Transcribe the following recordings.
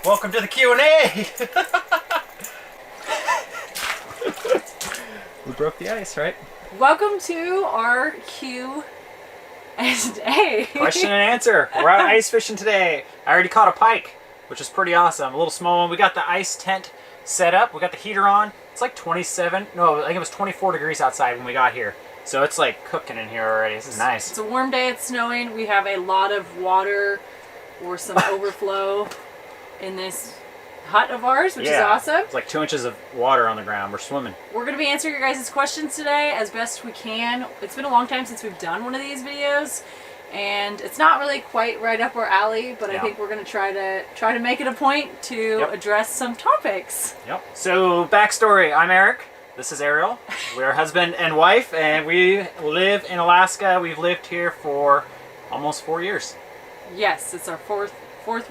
Welcome to the Q&A! We broke the ice, right? Welcome to our Q&A. Question and answer. We're out ice fishing today. I already caught a pike, which is pretty awesome. A little small one. We got the ice tent set up. We got the heater on. It's like 27, no, I think it was 24 degrees outside when we got here. So it's like cooking in here already. This is nice. It's a warm day. It's snowing. We have a lot of water or some overflow in this hut of ours, which is awesome. It's like 2 inches of water on the ground. We're swimming. We're going to be answering your guys' questions today as best we can. It's been a long time since we've done one of these videos, and it's not really quite right up our alley, but I think we're going to try to make it a point to address some topics. Yep. So, backstory. I'm Eric. This is Arielle. We're husband and wife, and we live in Alaska. We've lived here for almost 4 years. Yes, it's our fourth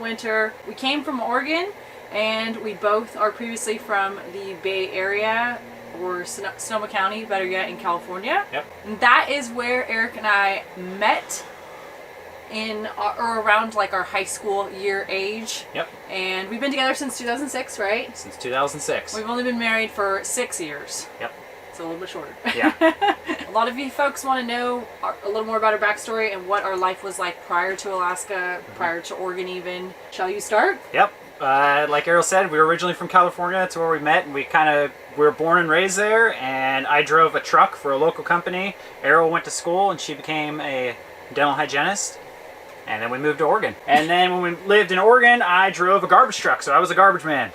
winter. We came from Oregon, and we both are previously from the Bay Area, or Sonoma County, better yet, in California. Yep. And that is where Eric and I met in or around like our high school year age. Yep. And we've been together since 2006, right? Since 2006. We've only been married for 6 years. Yep. So a little bit shorter. Yeah. A lot of you folks want to know a little more about our backstory and what our life was like prior to Alaska, prior to Oregon even. Shall you start? Yep. Like Arielle said, we were originally from California. That's where we met, and we were born and raised there. And I drove a truck for a local company. Arielle went to school, and she became a dental hygienist. And then we moved to Oregon. And then when we lived in Oregon, I drove a garbage truck, so I was a garbage man.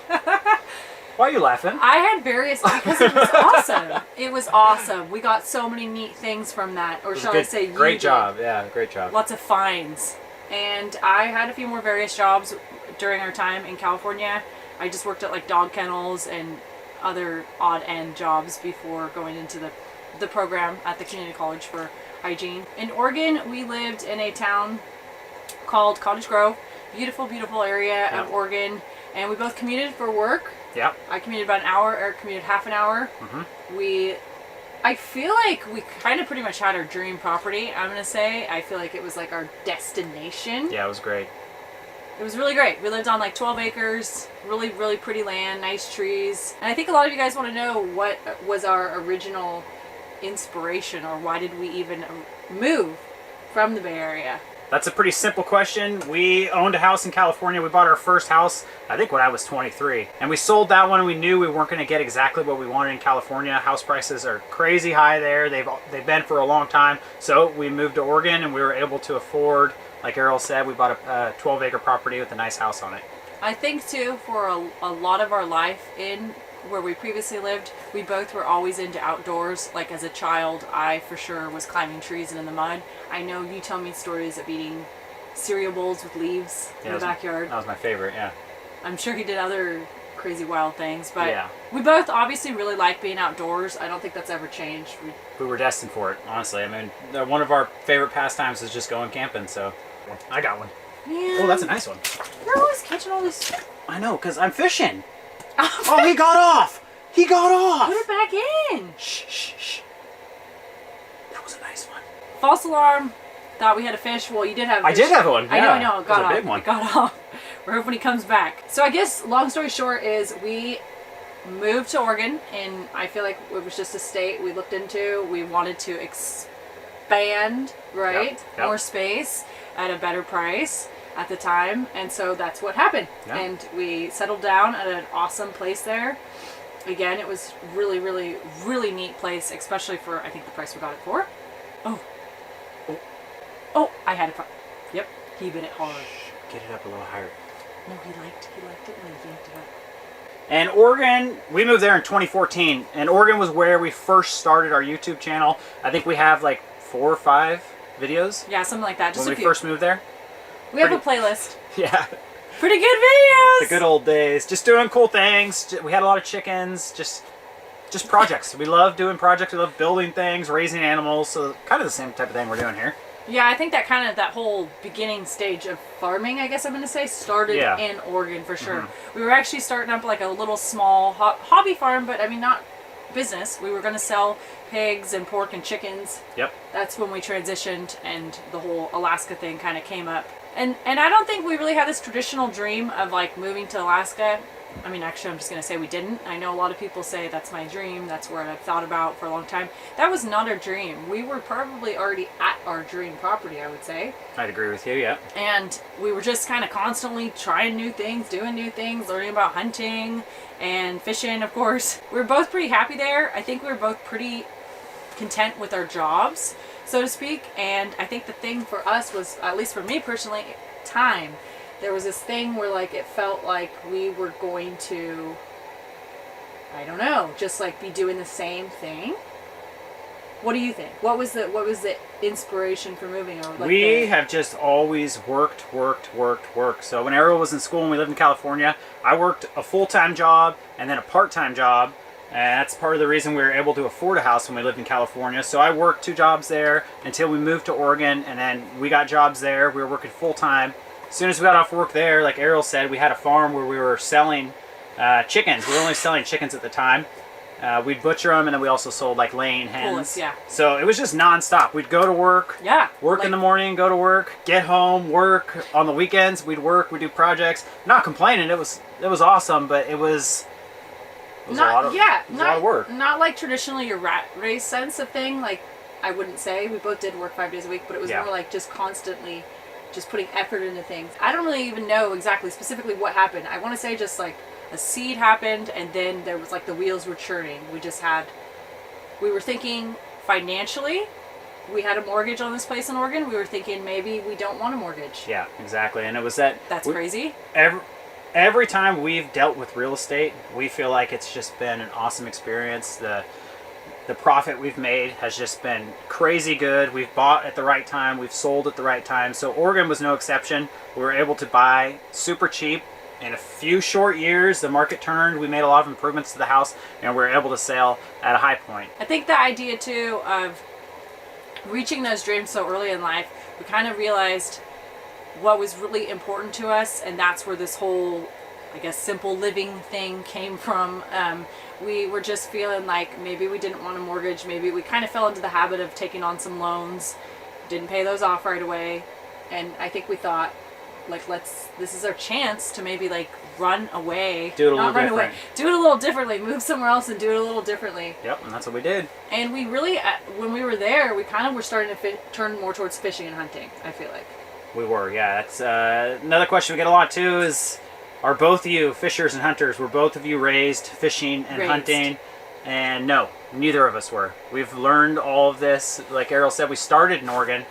Why are you laughing? I had various, because it was awesome. It was awesome. We got so many neat things from that, or shall I say you Great job, yeah, great job. Lots of finds. And I had a few more various jobs during our time in California. I just worked at like dog kennels and other odd end jobs before going into the program at the community college for hygiene. In Oregon, we lived in a town called Cottage Grove. Beautiful, beautiful area of Oregon. And we both commuted for work. Yeah. I commuted about an hour. Eric commuted half an hour. I feel like we kind of pretty much had our dream property, I'm going to say. I feel like it was like our destination. Yeah, it was great. It was really great. We lived on like 12 acres, really, really pretty land, nice trees. And I think a lot of you guys want to know what was our original inspiration, or why did we even move from the Bay Area? That's a pretty simple question. We owned a house in California. We bought our first house, I think, when I was 23. And we sold that one, and we knew we weren't going to get exactly what we wanted in California. House prices are crazy high there. They've been for a long time. So we moved to Oregon, and we were able to afford, like Arielle said, we bought a 12-acre property with a nice house on it. I think, too, for a lot of our life in where we previously lived, we both were always into outdoors. Like as a child, I for sure was climbing trees and in the mud. I know you tell me stories of eating cereal bowls with leaves in the backyard. That was my favorite, yeah. I'm sure he did other crazy wild things, but we both obviously really like being outdoors. I don't think that's ever changed. We were destined for it, honestly. I mean, one of our favorite pastimes is just going camping, so I got one. Man. Oh, that's a nice one. You're always catching all this. I know, because I'm fishing. Oh, he got off! He got off! Put it back in! Shh, shh, shh. That was a nice one. False alarm. Thought we had a fish. Well, you did have a fish. I did have one. Yeah. I know. It got off. It was a big one. It got off. We're hoping he comes back. So I guess, long story short, is we moved to Oregon, and I feel like it was just a state we looked into. We wanted to expand, right? Yep. More space at a better price at the time, and so that's what happened. And we settled down at an awesome place there. Again, it was really, really, really neat place, especially for, I think, the price we got it for. Oh, I had it. Yep, he bit it hard. Get it up a little higher. No, he liked it when he yanked it up. And Oregon, we moved there in 2014, and Oregon was where we first started our YouTube channel. I think we have like 4 or 5 videos. Yeah, something like that. Just when we first moved there. We have a playlist. Yeah. Pretty good videos. The good old days. Just doing cool things. We had a lot of chickens. Just projects. We love doing projects. We love building things, raising animals. So kind of the same type of thing we're doing here. Yeah, I think that whole beginning stage of farming, I guess I'm going to say, started in Oregon for sure. We were actually starting up like a little small hobby farm, but I mean, not business. We were going to sell pigs and pork and chickens. Yep. That's when we transitioned, and the whole Alaska thing kind of came up. And I don't think we really had this traditional dream of like moving to Alaska. I mean, actually, I'm just going to say we didn't. I know a lot of people say that's my dream. That's what I've thought about for a long time. That was not our dream. We were probably already at our dream property, I would say. I'd agree with you, yeah. And we were just kind of constantly trying new things, doing new things, learning about hunting and fishing, of course. We were both pretty happy there. I think we were both pretty content with our jobs, so to speak. And I think the thing for us was, at least for me personally, time. There was this thing where like it felt like we were going to, I don't know, just like be doing the same thing. What do you think? What was the inspiration for moving over? Like we have just always worked. So when Arielle was in school and we lived in California, I worked a full-time job and then a part-time job. And that's part of the reason we were able to afford a house when we lived in California. So I worked 2 jobs there until we moved to Oregon, and then we got jobs there. We were working full-time. As soon as we got off work there, like Arielle said, we had a farm where we were selling chickens. We were only selling chickens at the time. We'd butcher them, and then we also sold like laying hens. Pullets, yeah. So it was just non-stop. We'd go to work, work like, in the morning, go to work, get home, work. On the weekends, we'd work, we'd do projects. Not complaining. It was awesome, but it was a lot of work. Not like traditionally your rat race sense of thing. Like, I wouldn't say. We both did work 5 days a week, but it was more like just constantly just putting effort into things. I don't really even know exactly specifically what happened. I want to say just like a seed happened, and then there was like the wheels were churning. We were thinking financially. We had a mortgage on this place in Oregon. We were thinking maybe we don't want a mortgage. Yeah, exactly. And it was that. That's crazy. Every time we've dealt with real estate, we feel like it's just been an awesome experience. The profit we've made has just been crazy good. We've bought at the right time. We've sold at the right time. So Oregon was no exception. We were able to buy super cheap. In a few short years, the market turned. We made a lot of improvements to the house, and we were able to sell at a high point. I think the idea, too, of reaching those dreams so early in life, we kind of realized what was really important to us, and that's where this whole, I guess, simple living thing came from. We were just feeling like maybe we didn't want a mortgage. Maybe we kind of fell into the habit of taking on some loans, didn't pay those off right away. And I think we thought, like, this is our chance to maybe like run away. Do it a little different. Do it a little differently. Move somewhere else and do it a little differently. Yep, and that's what we did. And we really, when we were there, we kind of were starting to turn more towards fishing and hunting, I feel like. We were, yeah. That's another question we get a lot too is, are both of you fishers and hunters? Were both of you raised fishing and hunting? And no, neither of us were. We've learned all of this. Like Arielle said, we started in Oregon,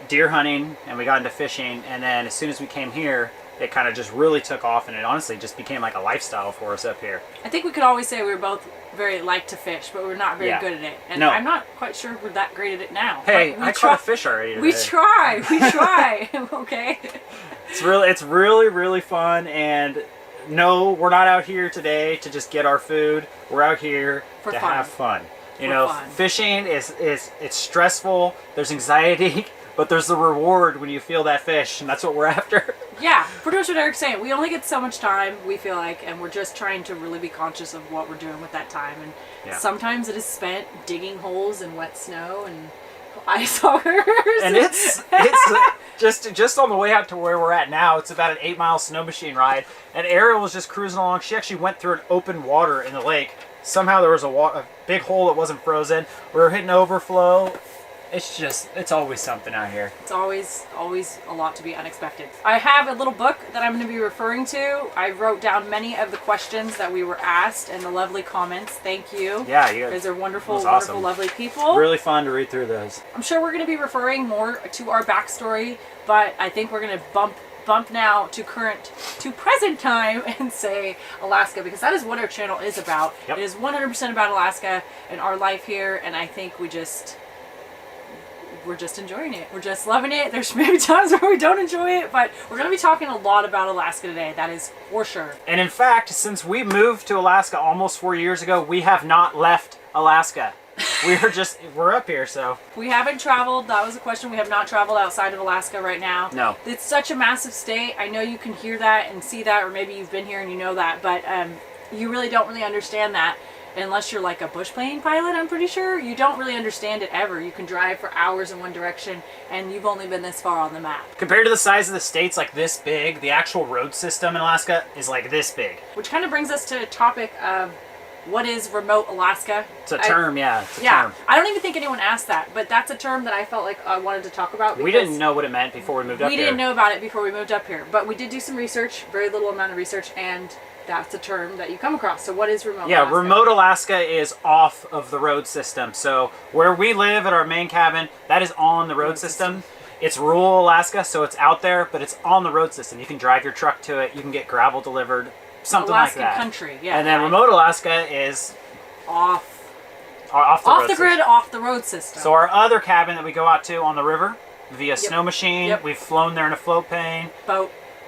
deer hunting, and we got into fishing. And then as soon as we came here, it kind of just really took off, and it honestly just became like a lifestyle for us up here. I think we could always say we were both very like to fish, but we're not very good at it. And I'm not quite sure we're that great at it now. Hey, I caught a fish already today. We try. Okay. It's really fun, and no, we're not out here today to just get our food. We're out here to have fun. You know, fishing is it's stressful. There's anxiety, but there's the reward when you feel that fish, and that's what we're after. Yeah, pretty much what Eric's saying. We only get so much time, we feel like, and we're just trying to really be conscious of what we're doing with that time. And sometimes it is spent digging holes in wet snow and ice harbors. And it's just on the way out to where we're at now. It's about an 8-mile snow machine ride, and Arielle was just cruising along. She actually went through an open water in the lake. Somehow there was a big hole that wasn't frozen. We were hitting overflow. It's always something out here. It's always a lot to be unexpected. I have a little book that I'm going to be referring to. I wrote down many of the questions that we were asked and the lovely comments. Thank you. Yeah, you guys are wonderful, lovely people. Really fun to read through those. I'm sure we're going to be referring more to our backstory, but I think we're going to bump now to present time and say Alaska, because that is what our channel is about. Yep. It is 100% about Alaska and our life here, and I think we're just enjoying it. We're just loving it. There's maybe times where we don't enjoy it, but we're going to be talking a lot about Alaska today. That is for sure. And in fact, since we moved to Alaska almost 4 years ago, we have not left Alaska. We're up here, so. We haven't traveled. That was a question. We have not traveled outside of Alaska right now. No. It's such a massive state. I know you can hear that and see that, or maybe you've been here and you know that, but you really don't really understand that. unless you're like a bush plane pilot, I'm pretty sure, you don't really understand it ever. You can drive for hours in one direction and you've only been this far on the map. Compared to the size of the states, like this big, the actual road system in Alaska is like this big. Which kind of brings us to a topic of what is remote Alaska? It's a term, yeah. It's a term. I don't even think anyone asked that, but that's a term that I felt like I wanted to talk about. We didn't know what it meant before we moved up here. We didn't know about it before we moved up here, but we did do some research, very little amount of research, and that's a term that you come across. So what is remote Alaska? Remote Alaska is off of the road system. So where we live at our main cabin, that is on the road system. It's rural Alaska, so it's out there, but it's on the road system. You can drive your truck to it. You can get gravel delivered, something Alaskan like that. country, yeah. And then remote Alaska is off the grid, off the road system. So our other cabin that we go out to on the river via snow machine, we've flown there in a float plane.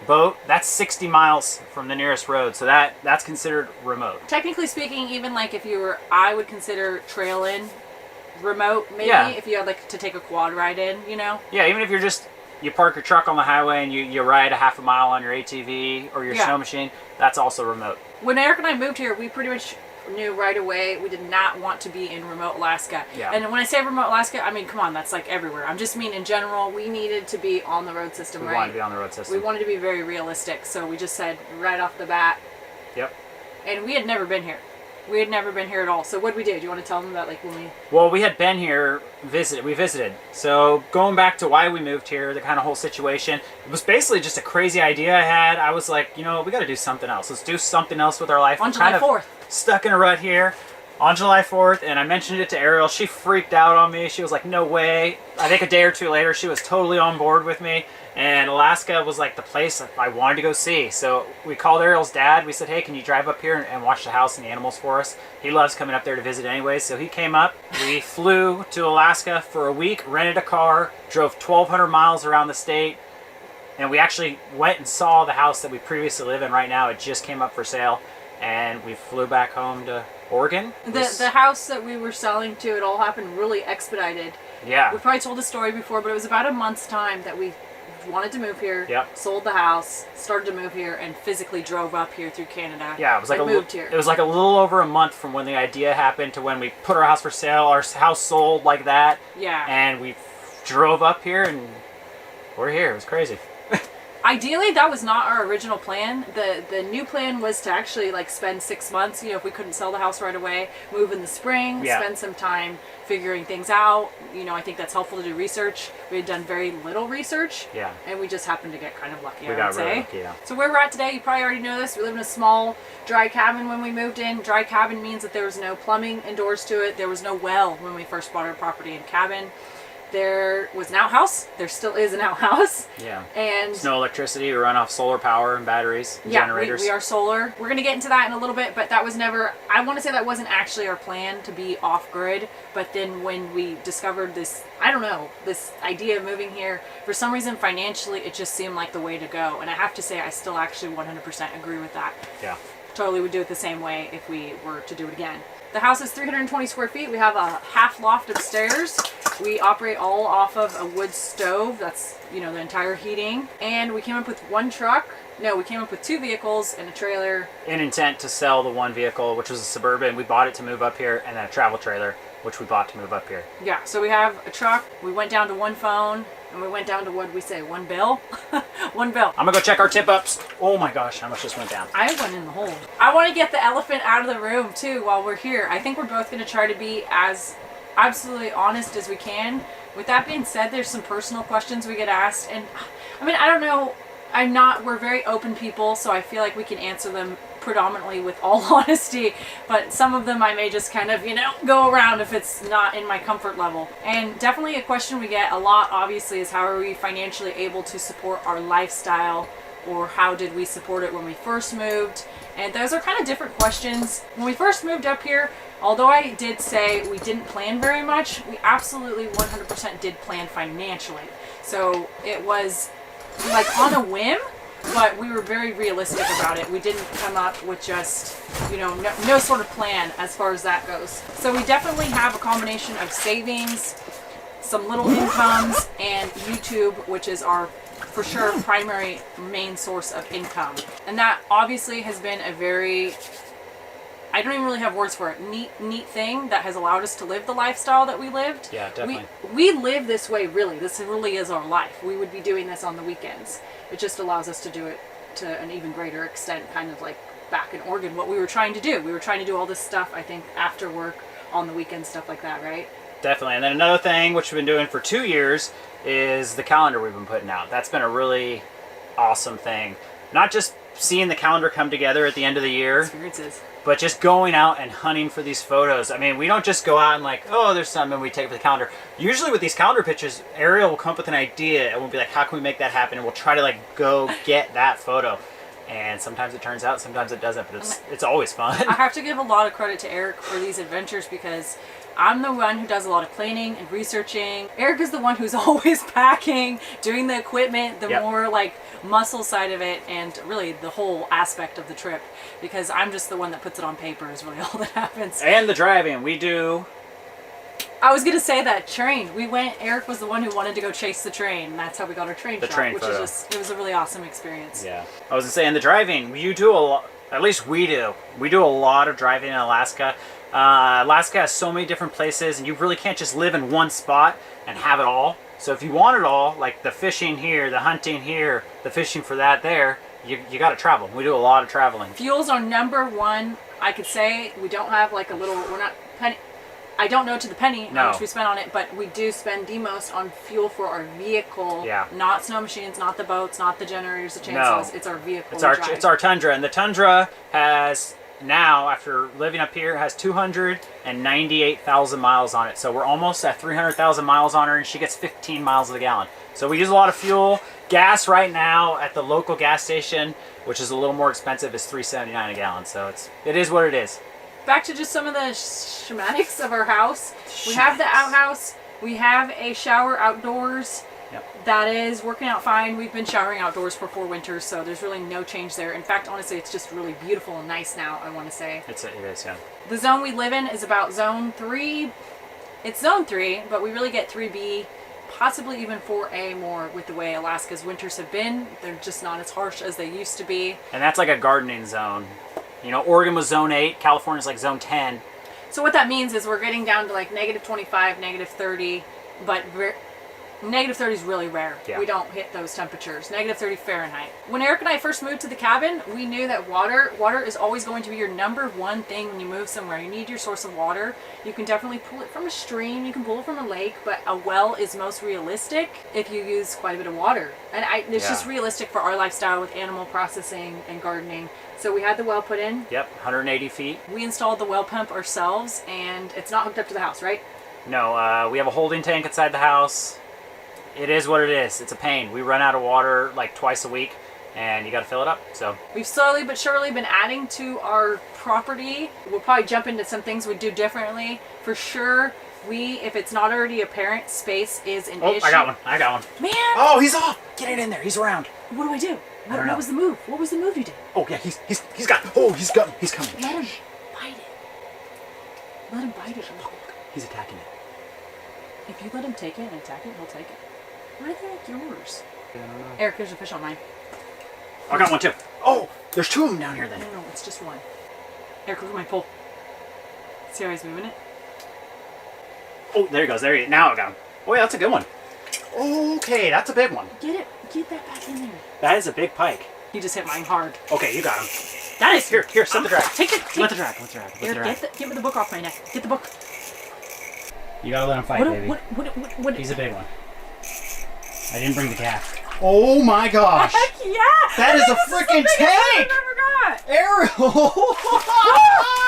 Boat, that's 60 miles from the nearest road, so that's considered remote. Technically speaking, even like if you were, I would consider trail in remote, maybe, if you had like to take a quad ride in, you know? Yeah, even if you park your truck on the highway and you ride a half a mile on your ATV or your snow machine, that's also remote. When Eric and I moved here, we pretty much knew right away we did not want to be in remote Alaska. Yeah. And when I say remote Alaska, I mean, come on, that's like everywhere. I'm just mean in general, we needed to be on the road system, right? We wanted to be on the road system. We wanted to be very realistic, so we just said right off the bat. Yep. And we had never been here. We had never been here at all. So what did we do? Do you want to tell them about like when we... Well, we had been here, we visited. So going back to why we moved here, the kind of whole situation, it was basically just a crazy idea I had. I was like, you know, we got to do something else. Let's do something else with our life. On July 4th. Stuck in a rut here on July 4th, and I mentioned it to Arielle. She freaked out on me. She was like, no way. I think a day or two later, she was totally on board with me. And Alaska was like the place I wanted to go see. So we called Arielle's dad. We said, hey, can you drive up here and watch the house and the animals for us? He loves coming up there to visit anyways. So he came up. We flew to Alaska for a week, rented a car, drove 1,200 miles around the state. And we actually went and saw the house that we previously live in right now. It just came up for sale. And we flew back home to Oregon. The house that we were selling to, it all happened really expedited. Yeah. We probably told the story before, but it was about a month's time that we wanted to move here, sold the house, started to move here, and physically drove up here through Canada. Yeah, it was like moved here. It was like a little over a month from when the idea happened to when we put our house for sale. Our house sold like that. Yeah. And we drove up here, and we're here. It was crazy. Ideally, that was not our original plan. The new plan was to actually like spend 6 months, you know, if we couldn't sell the house right away, move in the spring, spend some time figuring things out. You know, I think that's helpful to do research. We had done very little research. Yeah. And we just happened to get kind of lucky, I would say. Really lucky, yeah. So where we're at today, you probably already know this. We live in a small dry cabin when we moved in. Dry cabin means that there was no plumbing indoors to it. There was no well when we first bought our property and cabin. There was an outhouse. There still is an outhouse. Yeah. And there's no electricity. We run off solar power and batteries and generators. We are solar. We're going to get into that in a little bit, but that was never, I want to say that wasn't actually our plan to be off grid. But then when we discovered this, I don't know, this idea of moving here, for some reason financially, it just seemed like the way to go. And I have to say, I still actually 100% agree with that. Yeah. Totally would do it the same way if we were to do it again. The house is 320 square feet. We have a half loft upstairs. We operate all off of a wood stove. That's, you know, the entire heating. And we came up with one truck. No, we came up with 2 vehicles and a trailer. In intent to sell the one vehicle, which was a Suburban. We bought it to move up here, and then a travel trailer, which we bought to move up here. Yeah, so we have a truck. We went down to one phone. And we went down to, what did we say, one bill? One bill. I'm going to go check our tip-ups. Oh my gosh, how much just went down. I went in the hole. I want to get the elephant out of the room, too, while we're here. I think we're both going to try to be as absolutely honest as we can. With that being said, there's some personal questions we get asked. And, I mean, I don't know. We're very open people, so I feel like we can answer them predominantly with all honesty, but some of them I may just kind of, you know, go around if it's not in my comfort level. And definitely a question we get a lot, obviously, is how are we financially able to support our lifestyle, or how did we support it when we first moved? And those are kind of different questions. When we first moved up here, although I did say we didn't plan very much, we absolutely 100% did plan financially. So it was like on a whim, but we were very realistic about it. We didn't come up with just, you know, no sort of plan as far as that goes. So we definitely have a combination of savings, some little incomes, and YouTube, which is our, for sure, primary main source of income. And that obviously has been a very, I don't even really have words for it. Neat thing that has allowed us to live the lifestyle that we lived. Yeah, definitely. We live this way, really. This really is our life. We would be doing this on the weekends. It just allows us to do it to an even greater extent, kind of like back in Oregon, what we were trying to do. We were trying to do all this stuff, I think, after work, on the weekends, stuff like that, right? Definitely. And then another thing, which we've been doing for 2 years, is the calendar we've been putting out. That's been a really awesome thing. Not just seeing the calendar come together at the end of the year, Experiences. but just going out and hunting for these photos. I mean, we don't just go out and like, oh, there's some, and we take it for the calendar. Usually with these calendar pictures, Arielle will come up with an idea, and we'll be like, how can we make that happen? And we'll try to like go get that photo. And sometimes it turns out, sometimes it doesn't, but it's always fun. I have to give a lot of credit to Eric for these adventures because I'm the one who does a lot of planning and researching. Eric is the one who's always packing, doing the equipment, the more like muscle side of it, and really the whole aspect of the trip, because I'm just the one that puts it on paper is really all that happens. And the driving, we do. I was gonna say that train. We went. Eric was the one who wanted to go chase the train. And that's how we got our train shot, train which photo. is just, it was a really awesome experience. Yeah, I was gonna say, in the driving, you do a lot. At least we do. We do a lot of driving in Alaska. Alaska has so many different places, and you really can't just live in one spot and have it all. So if you want it all, like the fishing here, the hunting here, the fishing for that there, you got to travel. We do a lot of traveling. Fuel's our number one. I could say we don't have like a little. We're not penny. I don't know to the penny how much we spend on it, but we do spend the most on fuel for our vehicle. Yeah. Not snow machines, not the boats, not the generators, the chainsaws. It's our vehicle. It's our Tundra, and the Tundra has now, after living up here, has 298,000 miles on it. So we're almost at 300,000 miles on her, and she gets 15 miles of the gallon. So we use a lot of fuel. Gas right now at the local gas station, which is a little more expensive, is $3.79 a gallon. So it is what it is. Back to just some of the schematics of our house. We have the outhouse. We have a shower outdoors. Yep. That is working out fine. We've been showering outdoors for 4 winters, so there's really no change there. In fact, honestly, it's just really beautiful and nice now, I want to say. It is, yeah. The zone we live in is about zone 3. It's zone 3, but we really get 3B, possibly even 4A more with the way Alaska's winters have been. They're just not as harsh as they used to be. And that's like a gardening zone. You know, Oregon was zone 8, California's like zone 10. So what that means is we're getting down to like -25, -30, but -30 is really rare. Yeah. We don't hit those temperatures. -30 Fahrenheit. When Eric and I first moved to the cabin, we knew that water is always going to be your number one thing when you move somewhere. You need your source of water. You can definitely pull it from a stream, you can pull it from a lake, but a well is most realistic if you use quite a bit of water. And it's just realistic for our lifestyle with animal processing and gardening. So we had the well put in. Yep, 180 feet. We installed the well pump ourselves, and it's not hooked up to the house, right? No, we have a holding tank inside the house. It is what it is. It's a pain. We run out of water like twice a week, and you got to fill it up. So we've slowly but surely been adding to our property. We'll probably jump into some things we do differently. For sure, if it's not already apparent, space is an issue. I got one. Man! Oh, he's off! Get it in there. He's around. What do I do? I don't know. What was the move? What was the move you did? Oh yeah, he's coming. Let him bite it. Let him bite it. He's attacking it. If you let him take it and attack it, he'll take it. Where are they like yours? I don't know. Eric, there's a fish on mine. I got one too. Oh, there's 2 of them down here then. No, it's just one. Eric, look at my pole. See how he's moving it? Oh, there he goes. Now I got him. Oh yeah, that's a good one. Okay, that's a big one. Get it. Get that back in there. That is a big pike. He just hit mine hard. Okay, you got him. That is Here, set the drag. Take it. Let the drag. Eric, get me the book off my neck. Get the book. You gotta let him fight, baby. What? He's a big one. I didn't bring the gaff. Oh my gosh! Heck yeah! That is a freaking tank! I forgot. Arielle!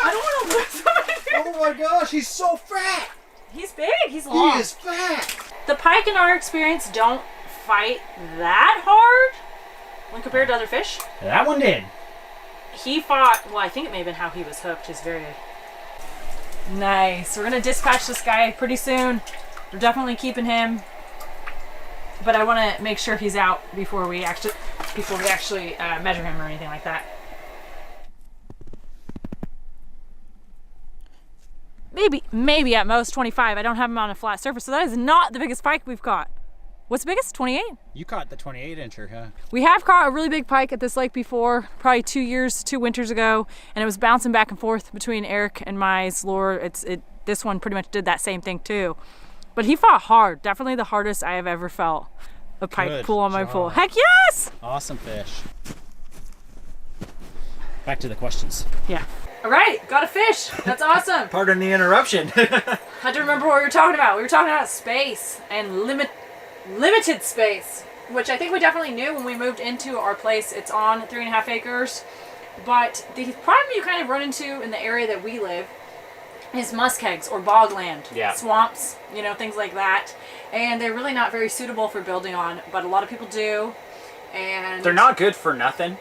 I don't want to lose him. Oh my gosh, he's so fat! He's big. He's long. He is fat! The pike, in our experience, don't fight that hard when compared to other fish. That one did. He fought. Well, I think it may have been how he was hooked. He's very nice. We're gonna dispatch this guy pretty soon. We're definitely keeping him, but I want to make sure he's out before we actually measure him or anything like that. Maybe at most 25. I don't have him on a flat surface, so that is not the biggest pike we've caught. What's the biggest? 28? You caught the 28-incher, huh? We have caught a really big pike at this lake before, probably 2 winters ago, and it was bouncing back and forth between Eric and my lure. This one pretty much did that same thing too. But he fought hard, definitely the hardest I have ever felt a pike pull on my pool. Heck yes! Awesome fish. Back to the questions. Yeah. All right, got a fish. That's awesome. Pardon the interruption. Had to remember what we were talking about. We were talking about space and limited space, which I think we definitely knew when we moved into our place. It's on 3.5 acres, but the problem you kind of run into in the area that we live is muskegs or bogland, swamps, you know, things like that, and they're really not very suitable for building on, but a lot of people do, and they're not good for nothing.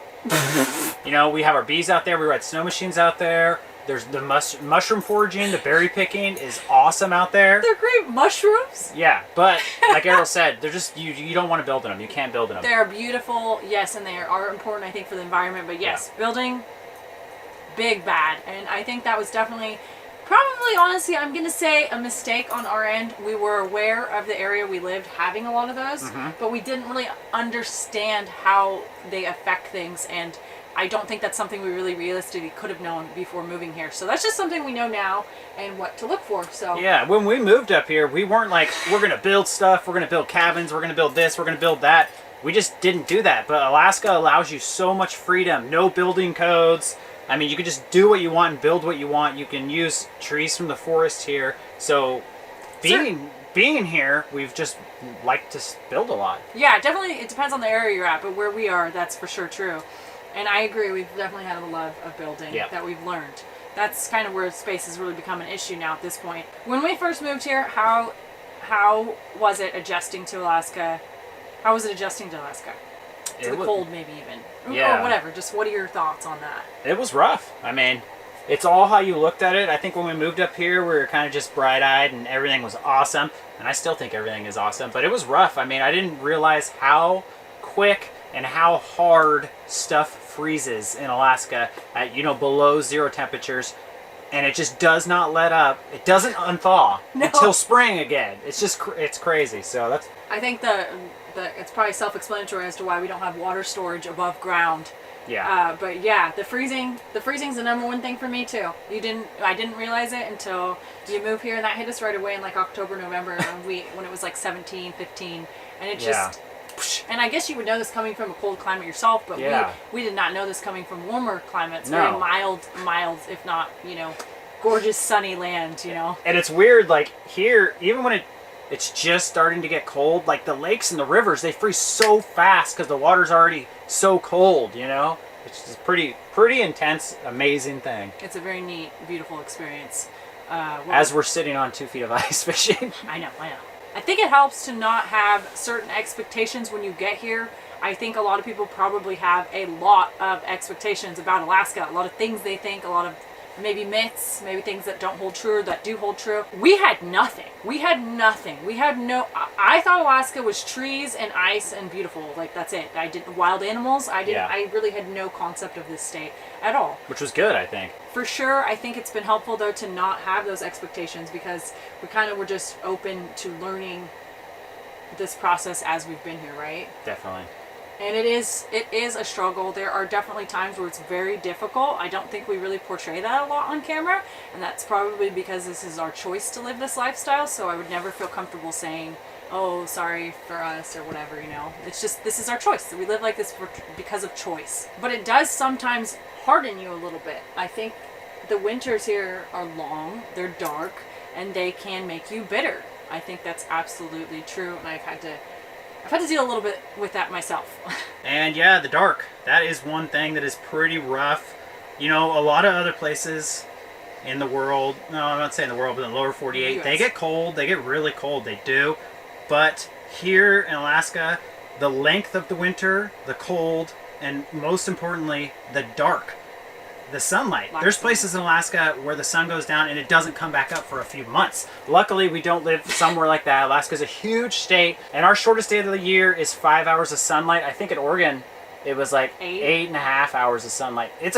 You know, we have our bees out there, we ride snow machines out there. There's the mushroom foraging, the berry picking is awesome out there. They're great mushrooms. Yeah, but like Arielle said, they're just, you don't want to build in them. You can't build in them. They're beautiful, yes, and they are important, I think, for the environment. But yes, building, big bad. And I think that was definitely, probably, honestly, I'm going to say a mistake on our end. We were aware of the area we lived having a lot of those, but we didn't really understand how they affect things, and I don't think that's something we really realistically could have known before moving here. So that's just something we know now and what to look for. So yeah, when we moved up here, we weren't like, we're going to build stuff, we're going to build cabins, we're going to build this, we're going to build that. We just didn't do that. But Alaska allows you so much freedom. No building codes. I mean, you can just do what you want and build what you want. You can use trees from the forest here. So being here, we've just liked to build a lot. Yeah, definitely. It depends on the area you're at, but where we are, that's for sure true. And I agree, we've definitely had a love of building that we've learned. That's kind of where space has really become an issue now at this point. When we first moved here, how was it adjusting to Alaska? How was it adjusting to Alaska? To the cold, maybe even. Yeah. Or whatever. Just what are your thoughts on that? It was rough. I mean, it's all how you looked at it. I think when we moved up here, we were kind of just bright-eyed and everything was awesome. And I still think everything is awesome. But it was rough. I mean, I didn't realize how quick and how hard stuff freezes in Alaska at, you know, below 0 temperatures, and it just does not let up. It doesn't unthaw until spring again. It's just it's crazy. So that's, I think it's probably self-explanatory as to why we don't have water storage above ground. Yeah. But yeah, the freezing's the #1 thing for me too. I didn't realize it until you move here, and that hit us right away in like October, November, when it was like 17, 15, and it just. And I guess you would know this coming from a cold climate yourself, but we did not know this coming from warmer climates. Very mild, if not, you know, gorgeous sunny land, you know. And it's weird, like here, even when it's just starting to get cold, like the lakes and the rivers, they freeze so fast because the water's already so cold, you know. It's just pretty intense, amazing thing. It's a very neat, beautiful experience. As we're sitting on 2 feet of ice fishing. I know. I think it helps to not have certain expectations when you get here. I think a lot of people probably have a lot of expectations about Alaska. A lot of things they think, a lot of maybe myths, maybe things that don't hold true or that do hold true. We had nothing. We had no, I thought Alaska was trees and ice and beautiful. Like, that's it. Wild animals. I really had no concept of this state at all. Which was good, I think. For sure, I think it's been helpful though to not have those expectations, because we kind of were just open to learning this process as we've been here, right? Definitely. And it is a struggle. There are definitely times where it's very difficult. I don't think we really portray that a lot on camera, and that's probably because this is our choice to live this lifestyle, so I would never feel comfortable saying, oh, sorry for us or whatever, you know. It's just, this is our choice. We live like this because of choice. But it does sometimes harden you a little bit. I think the winters here are long, they're dark, and they can make you bitter. I think that's absolutely true, and I've had to deal a little bit with that myself. And yeah, the dark. That is one thing that is pretty rough. You know, a lot of other places in the world, no, I'm not saying the world, but in the lower 48, they get cold. They get really cold. They do. But here in Alaska, the length of the winter, the cold, and most importantly, the dark, the sunlight. There's places in Alaska where the sun goes down and it doesn't come back up for a few months. Luckily, we don't live somewhere like that. Alaska's a huge state, and our shortest day of the year is 5 hours of sunlight. I think in Oregon, it was like 8.5 hours of sunlight. It's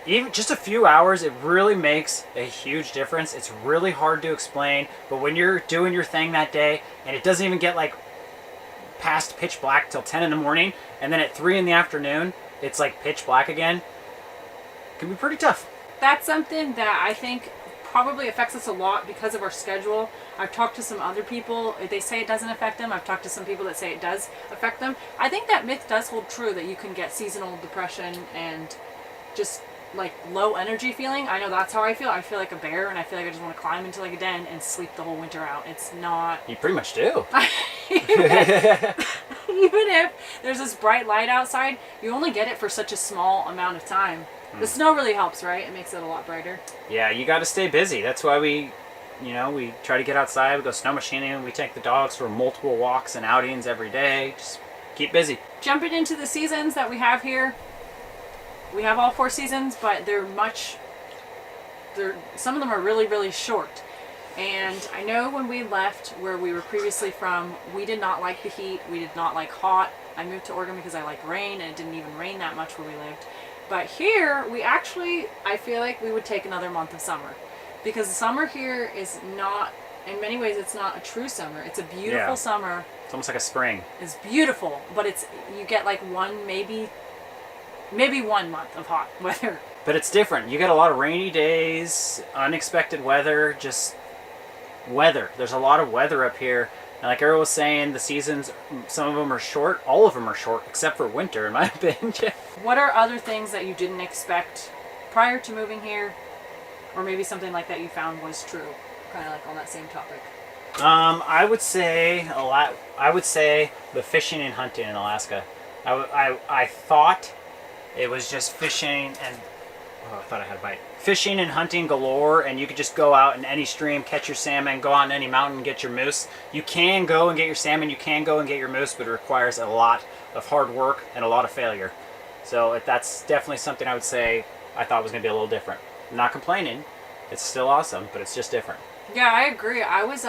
even just a few hours, it really makes a huge difference. It's really hard to explain, but when you're doing your thing that day and it doesn't even get like past pitch black till 10 in the morning, and then at 3 in the afternoon, it's like pitch black again. It can be pretty tough. That's something that I think probably affects us a lot because of our schedule. I've talked to some other people. They say it doesn't affect them. I've talked to some people that say it does affect them. I think that myth does hold true, that you can get seasonal depression and just like low energy feeling. I know that's how I feel. I feel like a bear, and I feel like I just want to climb into like a den and sleep the whole winter out. It's not... You pretty much do. Even if there's this bright light outside, you only get it for such a small amount of time. The snow really helps, right? It makes it a lot brighter. Yeah, you got to stay busy. That's why we try to get outside. We go snow machining. We take the dogs for multiple walks and outings every day. Just keep busy. Jumping into the seasons that we have here. We have all 4 seasons, but some of them are really, really short. And I know when we left where we were previously from, we did not like the heat. We did not like hot. I moved to Oregon because I like rain, and it didn't even rain that much where we lived. But here, I feel like we would take another month of summer. Because the summer here is not, in many ways, it's not a true summer. It's a beautiful summer. It's almost like a spring. It's beautiful, but you get like maybe 1 month of hot weather. But it's different. You get a lot of rainy days, unexpected weather, just weather. There's a lot of weather up here. And like Arielle was saying, the seasons, some of them are short. All of them are short, except for winter, in my opinion. What are other things that you didn't expect prior to moving here? Or maybe something like that you found was true, kind of like on that same topic? I would say the fishing and hunting in Alaska. I thought it was just fishing and... Oh, I thought I had a bite. Fishing and hunting galore, and you could just go out in any stream, catch your salmon, go out in any mountain and get your moose. You can go and get your salmon, you can go and get your moose, but it requires a lot of hard work and a lot of failure. So that's definitely something I would say I thought was going to be a little different. I'm not complaining. It's still awesome, but it's just different. Yeah, I agree. I was,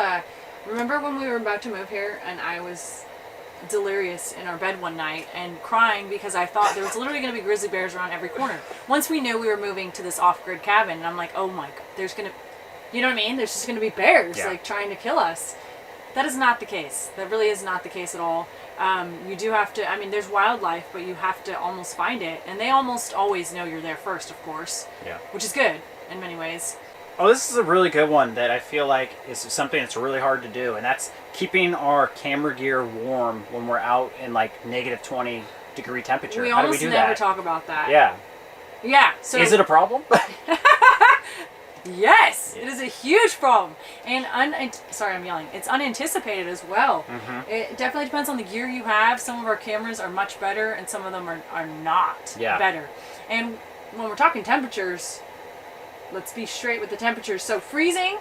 remember when we were about to move here, and I was delirious in our bed one night and crying because I thought there was literally going to be grizzly bears around every corner. Once we knew we were moving to this off-grid cabin, and I'm like, oh my God, there's going to, you know what I mean? There's just going to be bears, like, trying to kill us. That is not the case. That really is not the case at all. You do have to, I mean, there's wildlife, but you have to almost find it. And they almost always know you're there first, of course. Yeah. Which is good in many ways. Oh, this is a really good one that I feel like is something that's really hard to do, and that's keeping our camera gear warm when we're out in like negative 20-degree temperature. We How do we almost do never that? talk about that. Yeah. Yeah. So is it a problem? Yes, it is a huge problem, and sorry, I'm yelling. It's unanticipated as well. It definitely depends on the gear you have. Some of our cameras are much better, and some of them are not better. And when we're talking temperatures, let's be straight with the temperatures. So freezing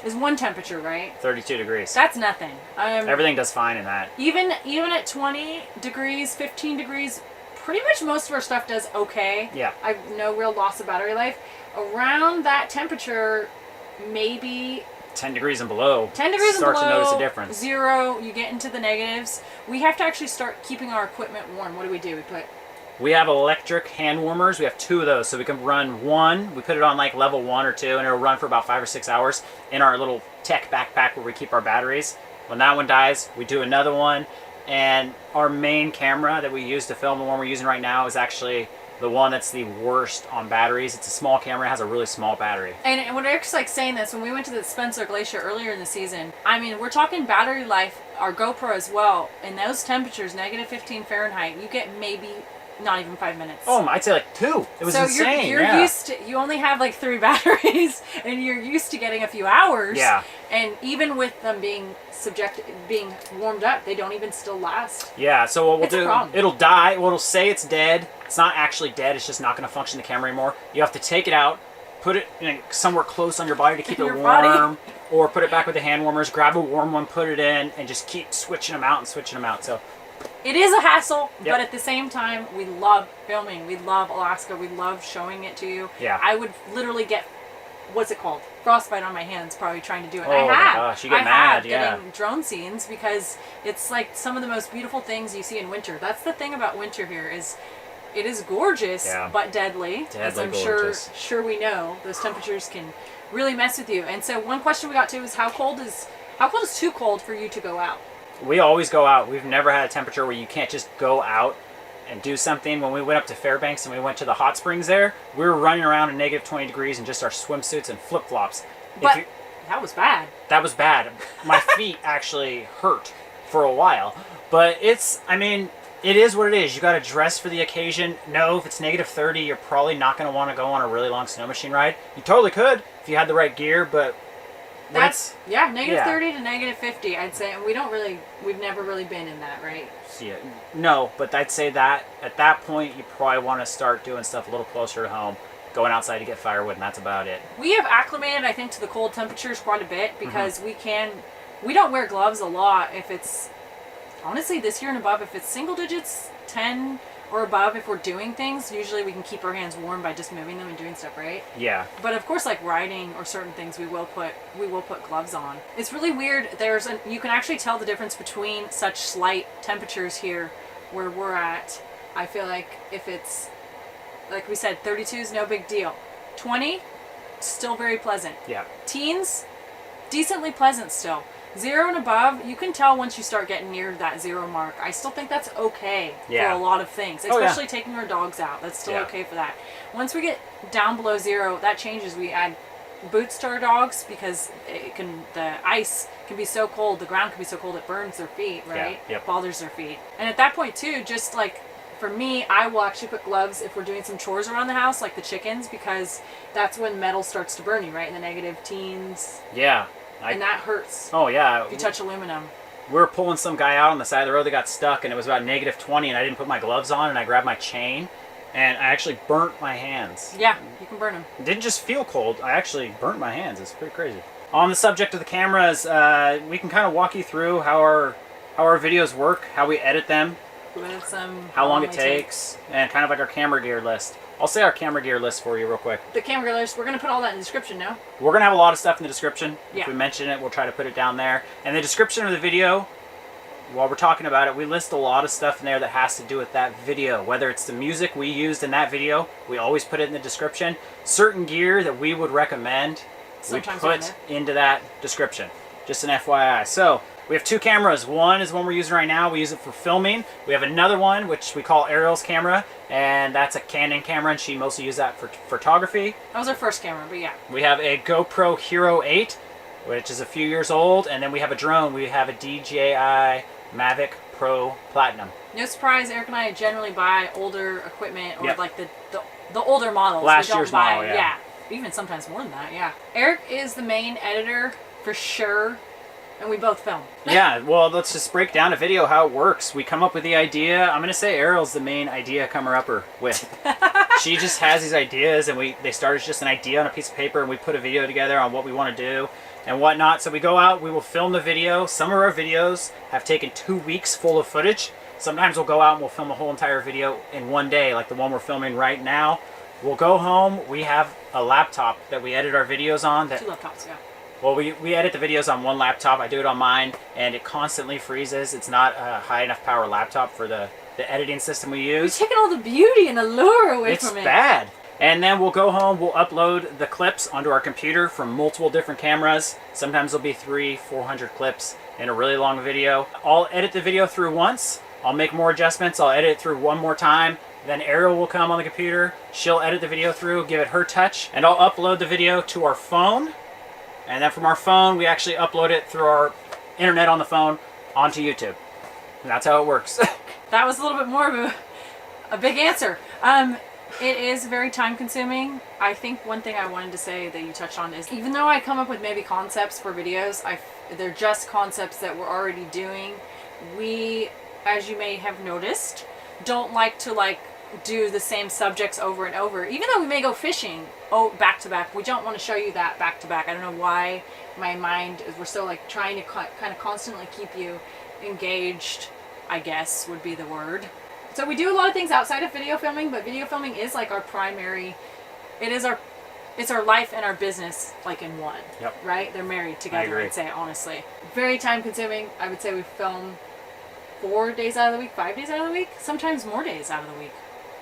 is one temperature, right? 32 degrees. That's nothing. Everything does fine in that. Even at 20 degrees, 15 degrees, pretty much most of our stuff does okay. Yeah. I've no real loss of battery life. Around that temperature, maybe 10 degrees and below. 10 degrees and below. Start to notice a difference. 0, you get into the negatives. We have to actually start keeping our equipment warm. What do? We have electric hand warmers. We have 2 of those, so we can run one. We put it on like level 1 or 2, and it'll run for about 5 or 6 hours in our little tech backpack where we keep our batteries. When that one dies, we do another one. And our main camera that we use to film, the one we're using right now, is actually the one that's the worst on batteries. It's a small camera, it has a really small battery. And when Eric's like saying this, when we went to the Spencer Glacier earlier in the season, I mean, we're talking battery life, our GoPro as well. In those temperatures, negative 15 Fahrenheit, you get maybe not even 5 minutes. Oh, I'd say like 2. It was insane. So you're used to, you only have like 3 batteries, and you're used to getting a few hours. Yeah. And even with them being warmed up, they don't even still last. Yeah, so what we'll do, it'll die. Well, it'll say it's dead. It's not actually dead. It's just not going to function the camera anymore. You have to take it out, put it somewhere close on your body to keep it warm, or put it back with the hand warmers, grab a warm one, put it in, and just keep switching them out and switching them out. So it is a hassle, but at the same time, we love filming. We love Alaska. We love showing it to you. Yeah. I would literally get, what's it called? Frostbite on my hands probably trying to do it. Oh my gosh, you get mad, getting drone scenes because it's like some of the most beautiful things you see in winter. That's the thing about winter here is it is gorgeous, but deadly. As I'm sure we know, those temperatures can really mess with you. And so one question we got to is how cold is too cold for you to go out? We always go out. We've never had a temperature where you can't just go out and do something. When we went up to Fairbanks and we went to the hot springs there, we were running around in negative 20 degrees in just our swimsuits and flip-flops. But that was bad. That was bad. My feet actually hurt for a while. But it's, I mean, it is what it is. You got to dress for the occasion. No, if it's negative 30, you're probably not going to want to go on a really long snow machine ride. You totally could if you had the right gear, but that's, yeah, negative 30 to negative 50, I'd say. And we've never really been in that, right? Yeah, no, but I'd say that at that point, you probably want to start doing stuff a little closer to home, going outside to get firewood, and that's about it. We have acclimated, I think, to the cold temperatures quite a bit because we don't wear gloves a lot if it's, honestly, this year and above, if it's single digits, 10 or above, if we're doing things, usually we can keep our hands warm by just moving them and doing stuff, right? Yeah. But of course, like riding or certain things, we will put gloves on. It's really weird. You can actually tell the difference between such slight temperatures here where we're at. I feel like if it's, like we said, 32 is no big deal. 20, still very pleasant. Yeah. Teens, decently pleasant still. 0 and above, you can tell once you start getting near that 0 mark. I still think that's okay for a lot of things, especially taking our dogs out. That's still okay for that. Once we get down below 0, that changes. We add boots to our dogs because the ice can be so cold, the ground can be so cold it burns their feet, right? Yeah. Yep. Bothers their feet. And at that point too, just like for me, I will actually put gloves if we're doing some chores around the house, like the chickens, because that's when metal starts to burn you, right? In the negative teens. Yeah. And that hurts. Oh, yeah. If you touch aluminum. We were pulling some guy out on the side of the road that got stuck, and it was about negative 20, and I didn't put my gloves on, and I grabbed my chain, and I actually burnt my hands. Yeah, you can burn them. It didn't just feel cold, I actually burnt my hands. It's pretty crazy. On the subject of the cameras, we can kind of walk you through how our videos work, how we edit them, how long it takes, and kind of like our camera gear list. I'll say our camera gear list for you real quick. The camera gear list, we're going to put all that in the description now. We're going to have a lot of stuff in the description. Yeah. If we mention it, we'll try to put it down there. And the description of the video, while we're talking about it, we list a lot of stuff in there that has to do with that video. Whether it's the music we used in that video, we always put it in the description. Certain gear that we would recommend, sometimes we put into that description. Just an FYI. So, we have 2 cameras. One is one we're using right now. We use it for filming. We have another one, which we call Arielle's camera, and that's a Canon camera, and she mostly uses that for photography. That was our first camera, but yeah. We have a GoPro Hero 8, which is a few years old, and then we have a drone. We have a DJI Mavic Pro Platinum. No surprise, Eric and I generally buy older equipment, or like the older models. Last year's model, yeah. Even sometimes more than that, yeah. Eric is the main editor for sure. And we both film. Yeah, well, let's just break down a video how it works. We come up with the idea. I'm going to say Arielle's the main idea comer-upper with. She just has these ideas, and they start as just an idea on a piece of paper, and we put a video together on what we want to do and whatnot. So we go out, we will film the video. Some of our videos have taken 2 weeks full of footage. Sometimes we'll go out and we'll film a whole entire video in one day, like the one we're filming right now. We'll go home. We have a laptop that we edit our videos on. 2 laptops, yeah. Well, we edit the videos on one laptop. I do it on mine, and it constantly freezes. It's not a high enough power laptop for the editing system we use. You're taking all the beauty and allure away from it. It's bad. And then we'll go home, we'll upload the clips onto our computer from multiple different cameras. Sometimes there'll be 300-400 clips in a really long video. I'll edit the video through once. I'll make more adjustments. I'll edit it through one more time. Then Arielle will come on the computer. She'll edit the video through, give it her touch, and I'll upload the video to our phone. And then from our phone, we actually upload it through our internet on the phone onto YouTube. And that's how it works. That was a little bit more of a big answer. It is very time consuming. I think one thing I wanted to say that you touched on is, even though I come up with maybe concepts for videos, they're just concepts that we're already doing. We, as you may have noticed, don't like to do the same subjects over and over. Even though we may go fishing back to back, we don't want to show you that back to back. I don't know why my mind is, we're so trying to kind of constantly keep you engaged, I guess would be the word. So we do a lot of things outside of video filming, but video filming is our primary, it's our life and our business in one. Yep. Right? They're married together, I'd say, honestly. Very time consuming. I would say we film 4 days out of the week, 5 days out of the week, sometimes more days out of the week.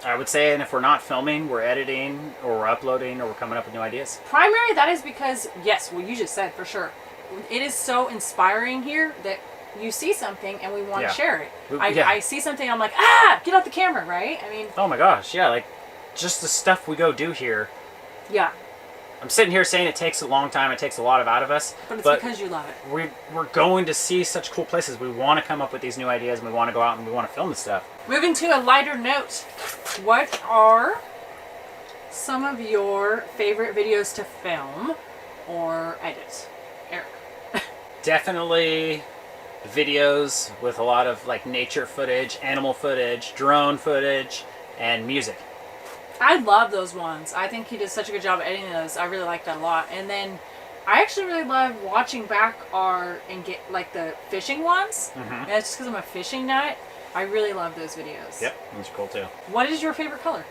I would say, and if we're not filming, we're editing, or we're uploading, or we're coming up with new ideas. Primary, that is because, yes, well, you just said for sure. It is so inspiring here that you see something and we want to Yeah. share it. Yeah. I see something, I'm like, ah, get out the camera, right? I mean, oh my gosh, yeah, like just the stuff we go do here. yeah. I'm sitting here saying it takes a long time, it takes a lot out of us. But it's because you love it. We're going to see such cool places. We want to come up with these new ideas, and we want to go out and we want to film this stuff. Moving to a lighter note, what are some of your favorite videos to film or edit? Eric. Definitely videos with a lot of like nature footage, animal footage, drone footage, and music. I love those ones. I think he did such a good job editing those. I really like that a lot. And then I actually really love watching back and get like the fishing ones. And that's just because I'm a fishing nut. I really love those videos. Yep, those are cool too. What is your favorite color?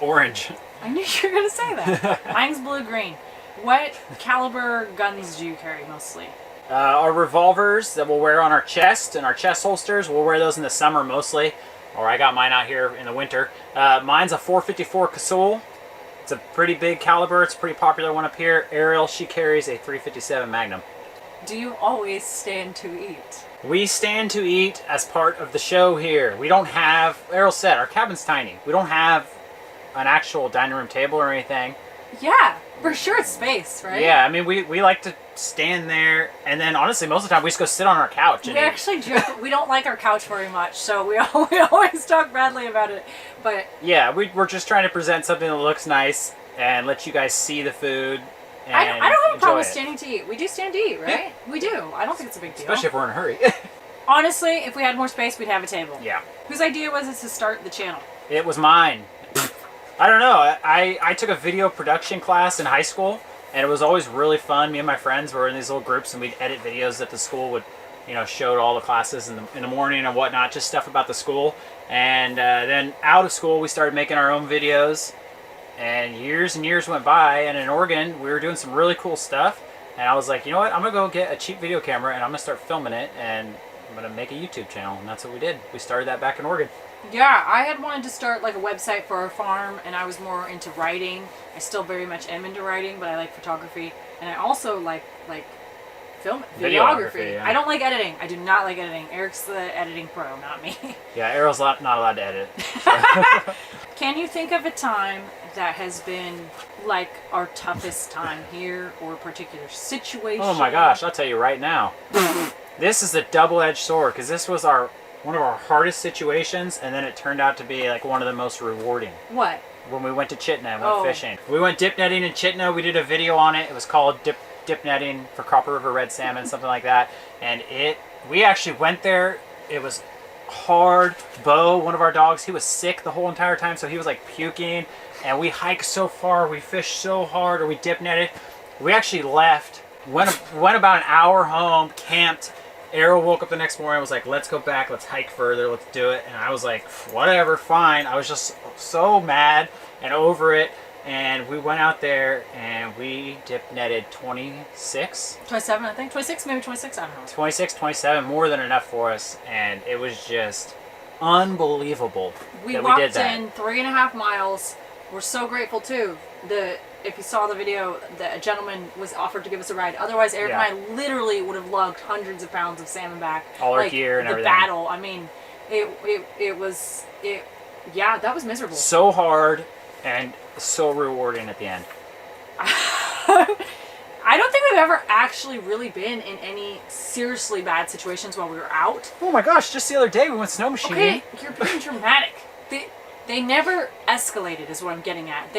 Orange. I knew you were going to say that. Mine's blue-green. What caliber guns do you carry mostly? Our revolvers that we'll wear on our chest and our chest holsters, we'll wear those in the summer mostly. Or I got mine out here in the winter. Mine's a 454 Casull. It's a pretty big caliber. It's a pretty popular one up here. Arielle, she carries a 357 Magnum. Do you always stand to eat? We stand to eat as part of the show here. We don't have, Arielle said, our cabin's tiny. We don't have an actual dining room table or anything. Yeah, for sure it's space, right? Yeah, I mean, we like to stand there, and then honestly, most of the time we just go sit on our couch. And we actually joke, we don't like our couch very much, so we always talk badly about it. But yeah, we're just trying to present something that looks nice and let you guys see the food. And I don't have a problem with enjoy it. standing to eat. We do stand to eat, right? Yeah. We do. I don't think it's a big deal. Especially if we're in a hurry. Honestly, if we had more space, we'd have a table. Yeah. Whose idea was it to start the channel? It was mine. I don't know. I took a video production class in high school, and it was always really fun. Me and my friends were in these little groups, and we'd edit videos that the school would, show to all the classes in the morning and whatnot, just stuff about the school. And then out of school, we started making our own videos, and years went by. And in Oregon, we were doing some really cool stuff. And I was like, you know what? I'm gonna go get a cheap video camera, and I'm gonna start filming it, and I'm gonna make a YouTube channel. And that's what we did. We started that back in Oregon. Yeah, I had wanted to start like a website for our farm, and I was more into writing. I still very much am into writing, but I like photography, and I also like videography. Yeah. I don't like editing. I do not like editing. Eric's the editing pro, not me. Yeah, Arielle's not allowed to edit. Can you think of a time that has been like our toughest time here, or a particular situation? Oh my gosh, I'll tell you right now. This is a double-edged sword, because this was one of our hardest situations, and then it turned out to be like one of the most rewarding. What? When we went to Chitna and went fishing. We went dip netting in Chitna. We did a video on it. It was called dip netting for Copper River red salmon, something like that. And we actually went there. It was hard. Bo, one of our dogs, he was sick the whole entire time, so he was like puking. And we hiked so far, we fished so hard, or we dip netted. We actually left, went about an hour home, camped. Arielle woke up the next morning and was like, let's go back, let's hike further, let's do it. And I was like, whatever, fine. I was just so mad and over it. And we went out there and we dip netted 26? 27, I think. 26, maybe 26, I don't know. 26, 27, more than enough for us. And it was just unbelievable we that walked we did that. in 3.5 miles. We're so grateful too. If you saw the video, a gentleman was offered to give us a ride. Otherwise, Eric and I literally would have lugged hundreds of pounds of salmon back. All our gear and everything. The battle. I mean, yeah, that was miserable. So hard and so rewarding at the end. I don't think we've ever actually really been in any seriously bad situations while we were out. Oh my gosh, just the other day we went snow machining. Okay, you're being dramatic. They never escalated is what I'm getting at.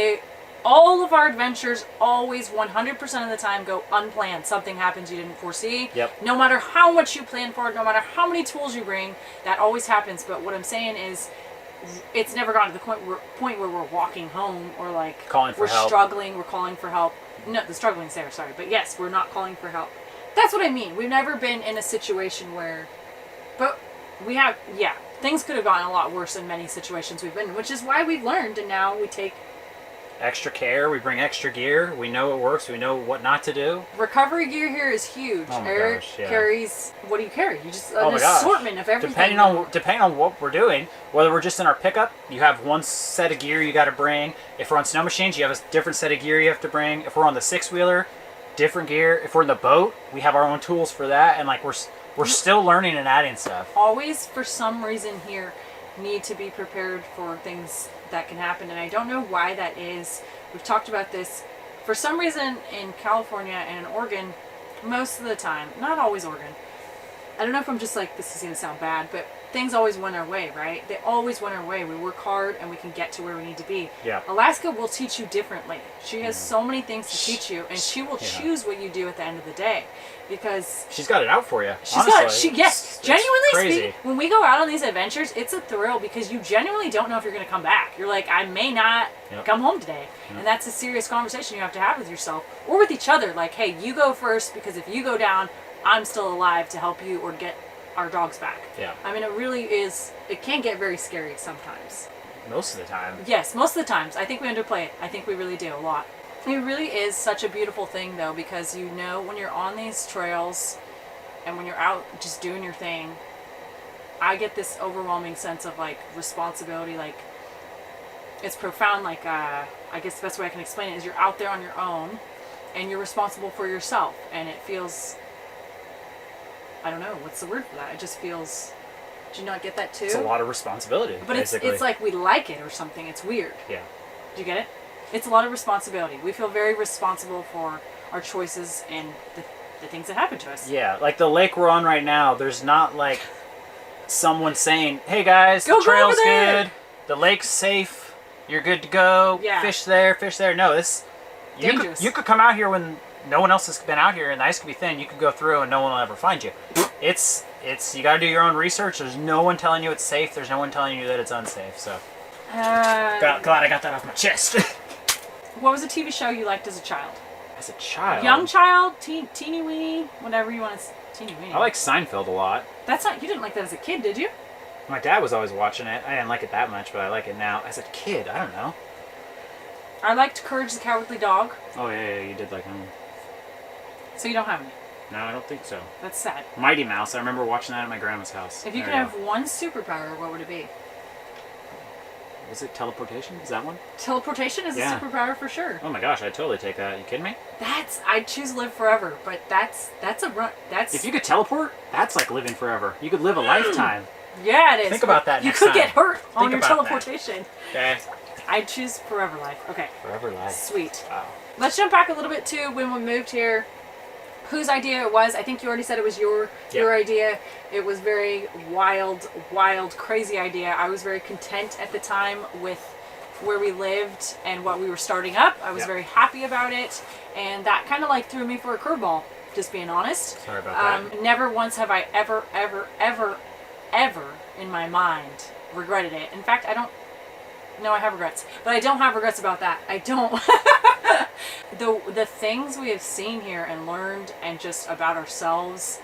All of our adventures always 100% of the time go unplanned. Something happens you didn't foresee. Yep. No matter how much you plan for it, no matter how many tools you bring, that always happens. But what I'm saying is, it's never gotten to the point where we're walking home or like calling for help. We're struggling, we're calling for help. No, the struggling's there, sorry. But yes, we're not calling for help. That's what I mean. We've never been in a situation where, but we have, yeah, things could have gotten a lot worse in many situations we've been in, which is why we've learned, and now we take extra care. We bring extra gear. We know it works. We know what not to do. Recovery gear here is huge. Oh my Eric gosh, yeah. carries, what do you carry? You just Oh an my gosh. assortment of everything. Depending on what we're doing, whether we're just in our pickup, you have one set of gear you got to bring. If we're on snow machines, you have a different set of gear you have to bring. If we're on the six-wheeler, different gear. If we're in the boat, we have our own tools for that. And like We're still learning and adding stuff. Always, for some reason here, need to be prepared for things that can happen. And I don't know why that is. We've talked about this. For some reason in California and in Oregon, most of the time, not always Oregon, I don't know if I'm just like, this is going to sound bad, but things always went our way, right? They always went our way. We work hard and we can get to where we need to be. Yeah. Alaska will teach you differently. She has so many things to teach you, and she will choose what you do at the end of the day, because she's got it out for you. She's got it. Yes, it's genuinely crazy. speaking, when we go out on these adventures, it's a thrill because you genuinely don't know if you're going to come back. You're like, I may not come home today. And that's a serious conversation you have to have with yourself or with each other. Like, hey, you go first, because if you go down, I'm still alive to help you or get our dogs back. Yeah. I mean, it really is, it can get very scary sometimes. Most of the time. Yes, most of the times. I think we underplay it. I think we really do a lot. It really is such a beautiful thing, though, because you know when you're on these trails and when you're out just doing your thing, I get this overwhelming sense of, like, responsibility. Like, it's profound. Like, I guess the best way I can explain it is you're out there on your own and you're responsible for yourself. And it feels, I don't know, what's the word for that? It just feels, do you not get that too? It's a lot of responsibility. But it's like we like it or something. It's weird. Yeah. Do you get it? It's a lot of responsibility. We feel very responsible for our choices and the things that happen to us. Yeah, like the lake we're on right now, there's not like someone saying, hey guys, the trail's good, the lake's safe, you're good to go, fish there, fish there. No, this, you could come out here when no one else has been out here and the ice could be thin, you could go through and no one will ever find you. It's you gotta do your own research. There's no one telling you it's safe, there's no one telling you that it's unsafe, so. Glad I got that off my chest. What was a TV show you liked as a child? As a child? Young child, teeny weeny, whatever you want to say. Teeny weeny. I like Seinfeld a lot. That's not, you didn't like that as a kid, did you? My dad was always watching it. I didn't like it that much, but I like it now. As a kid, I don't know. I liked Courage the Cowardly Dog. Oh yeah, you did like him. So you don't have any? No, I don't think so. That's sad. Mighty Mouse, I remember watching that at my grandma's house. If you could have one superpower, what would it be? Was it teleportation? Is that one? Teleportation is a superpower for sure. Oh my gosh, I'd totally take that. Are you kidding me? I'd choose live forever, but that's a run. That's if you could teleport, that's like living forever. You could live a lifetime. Yeah, it is. Think about that. You could get hurt on your teleportation. Okay. I'd choose forever life. Okay. Forever life. Sweet. Wow. Let's jump back a little bit to when we moved here. Whose idea it was? I think you already said it was your idea. It was very wild, crazy idea. I was very content at the time with where we lived and what we were starting up. I was very happy about it, and that kind of like threw me for a curveball, just being honest. Sorry about that. Never once have I ever in my mind regretted it. In fact, I have regrets, but I don't have regrets about that. I don't. The things we have seen here and learned and just about ourselves,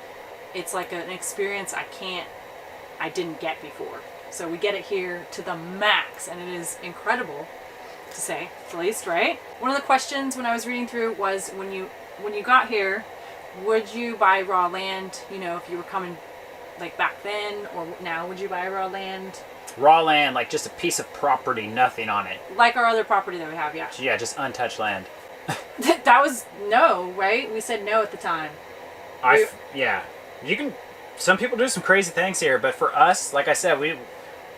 it's like an experience I didn't get before. So we get it here to the max, and it is incredible to say the least, right? One of the questions when I was reading through was when you got here, would you buy raw land, you know, if you were coming like back then, or now would you buy raw land? Raw land, like just a piece of property, nothing on it. Like our other property that we have, yeah. Yeah, just untouched land. That was no, right? We said no at the time. Yeah. You can. Some people do some crazy things here, but for us, like I said, we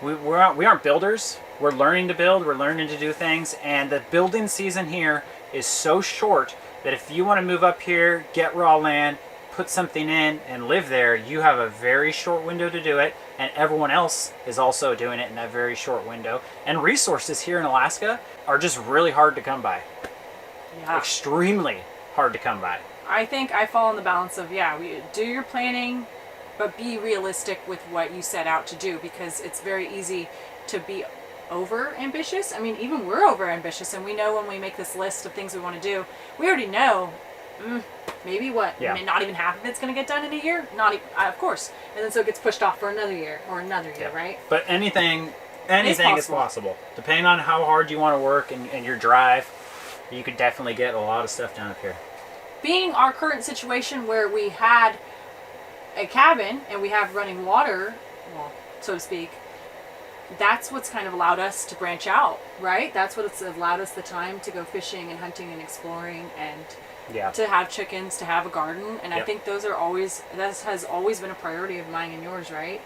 aren't builders. We're learning to build. We're learning to do things, and the building season here is so short that if you want to move up here, get raw land, put something in, and live there, you have a very short window to do it, and everyone else is also doing it in that very short window. And resources here in Alaska are just really hard to come by. Yeah. Extremely hard to come by. I think I fall in the balance of, we do your planning, but be realistic with what you set out to do, because it's very easy to be over ambitious. I mean, even we're over ambitious, and we know when we make this list of things we want to do, we already know maybe not even half of it's going to get done in a year. Not even, of course. And then so it gets pushed off for another year or another year, right? But anything is possible. Depending on how hard you want to work and your drive, you could definitely get a lot of stuff done up here. Being our current situation where we had a cabin and we have running water, well, so to speak, that's what's kind of allowed us to branch out, right? That's what it's allowed us the time to go fishing and hunting and exploring and Yeah. To have chickens, to have a garden, and I Yep. think that has always been a priority of mine and yours, right?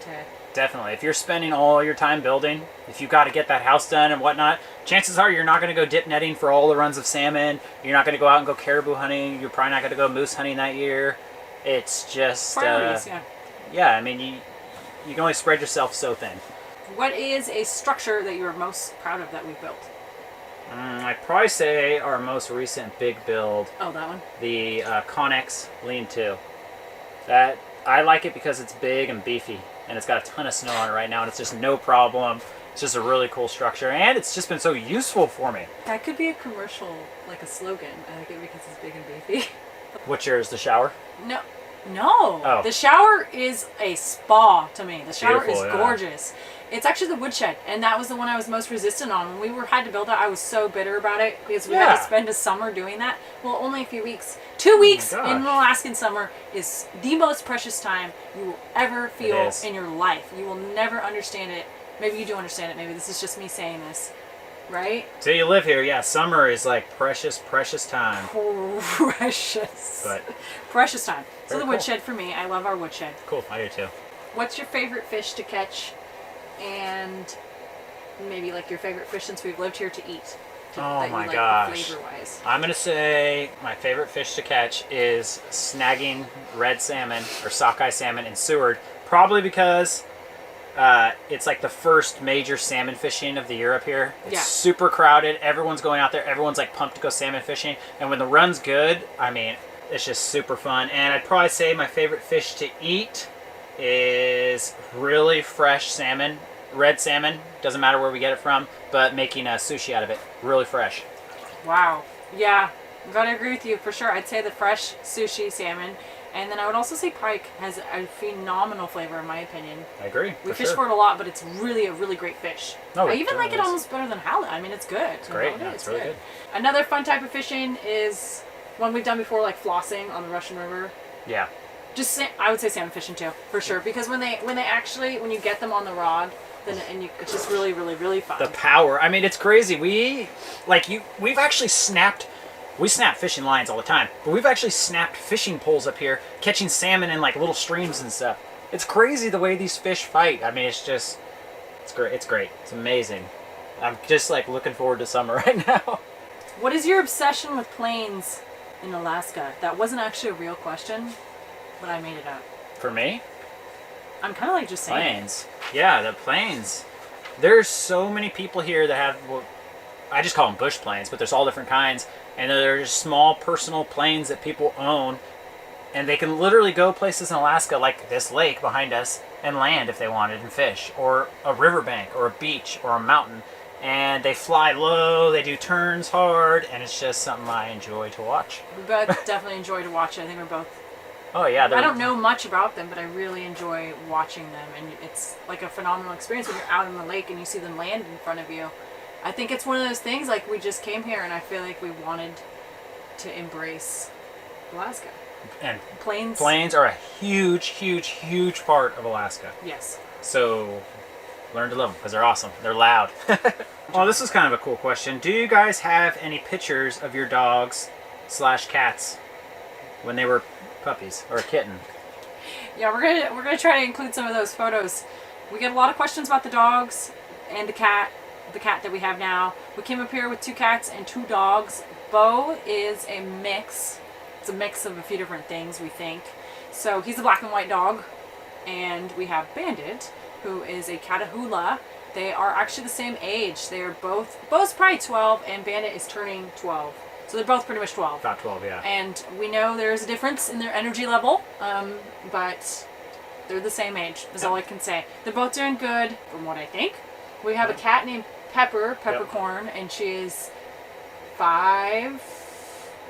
Definitely. If you're spending all your time building, if you got to get that house done and whatnot, chances are you're not going to go dip netting for all the runs of salmon. You're not going to go out and go caribou hunting. You're probably not going to go moose hunting that year. It's just Priorities, yeah. Yeah, I mean, you can only spread yourself so thin. What is a structure that you're most proud of that we've built? I'd probably say our most recent big build, Oh, that one? the Connex Lean-To. That I like it because it's big and beefy, and it's got a ton of snow on it right now, and it's just no problem. It's just a really cool structure, and it's just been so useful for me. That could be a commercial, like a slogan. I like it because it's big and beefy. What's yours, the shower? No. Oh. The shower is a spa to me. The shower Beautiful, is yeah. gorgeous. It's actually the woodshed, and that was the one I was most resistant on. When we had to build that, I was so bitter about it because we had to spend a summer doing that. Well, only a few weeks. 2 weeks in an Alaskan summer is the most precious time you will ever feel in your life. You will never understand it. Maybe you do understand it. Maybe this is just me saying this, right? So you live here, yeah. Summer is like precious, precious time. Precious. But precious time. So very the cool. woodshed for me. I love our woodshed. Cool, I do too. What's your favorite fish to catch? And maybe like your favorite fish since we've lived here to eat. Oh my gosh. Flavor-wise. I'm gonna say my favorite fish to catch is snagging red salmon or sockeye salmon in Seward. Probably because it's like the first major salmon fishing of the year up here. It's super crowded. Everyone's going out there. Everyone's like pumped to go salmon fishing. And when the run's good, I mean, it's just super fun. And I'd probably say my favorite fish to eat is really fresh salmon. Red salmon, doesn't matter where we get it from, but making a sushi out of it, really fresh. Wow. Yeah, I'm gonna agree with you for sure. I'd say the fresh sushi salmon, and then I would also say pike has a phenomenal flavor in my opinion. I agree. We fish for it a lot, but it's really a really great fish. No, I even like it almost better than halibut. I mean, it's good. It's great. No, it's really good. Another fun type of fishing is one we've done before, like flossing on the Russian River. Yeah. Just I would say salmon fishing too, for sure, because when you get them on the rod. It's just really, really, really fun. The power. I mean, it's crazy. We snap fishing lines all the time, but we've actually snapped fishing poles up here, catching salmon in like little streams and stuff. It's crazy the way these fish fight. I mean, it's great. It's great. It's amazing. I'm just like looking forward to summer right now. What is your obsession with planes in Alaska? That wasn't actually a real question, but I made it up. For me? I'm kind of like just saying. Planes. Yeah, the planes. There's so many people here that have, well, I just call them bush planes, but there's all different kinds. And they're just small personal planes that people own. And they can literally go places in Alaska, like this lake behind us, and land if they wanted and fish. Or a riverbank, or a beach, or a mountain. And they fly low, they do turns hard, and it's just something I enjoy to watch. We both definitely enjoy to watch it. I think we're both. Oh yeah. I don't know much about them, but I really enjoy watching them, and it's like a phenomenal experience when you're out in the lake and you see them land in front of you. I think it's one of those things, like we just came here and I feel like we wanted to embrace Alaska. And Planes are a huge, huge, huge part of Alaska. Yes. So learn to love them because they're awesome. They're loud. Well, this is kind of a cool question. Do you guys have any pictures of your dogs/cats when they were puppies or a kitten? Yeah, we're gonna try to include some of those photos. We get a lot of questions about the dogs and the cat that we have now. We came up here with 2 cats and 2 dogs. Bo is a mix. It's a mix of a few different things, we think. So he's a black and white dog, and we have Bandit, who is a Catahoula. They are actually the same age. They are both's probably 12, and Bandit is turning 12. So they're both pretty much 12. About 12, yeah. And we know there's a difference in their energy level, but they're the same age, is all I can say. They're both doing good, from what I think. We have a cat named Peppercorn, and she is 5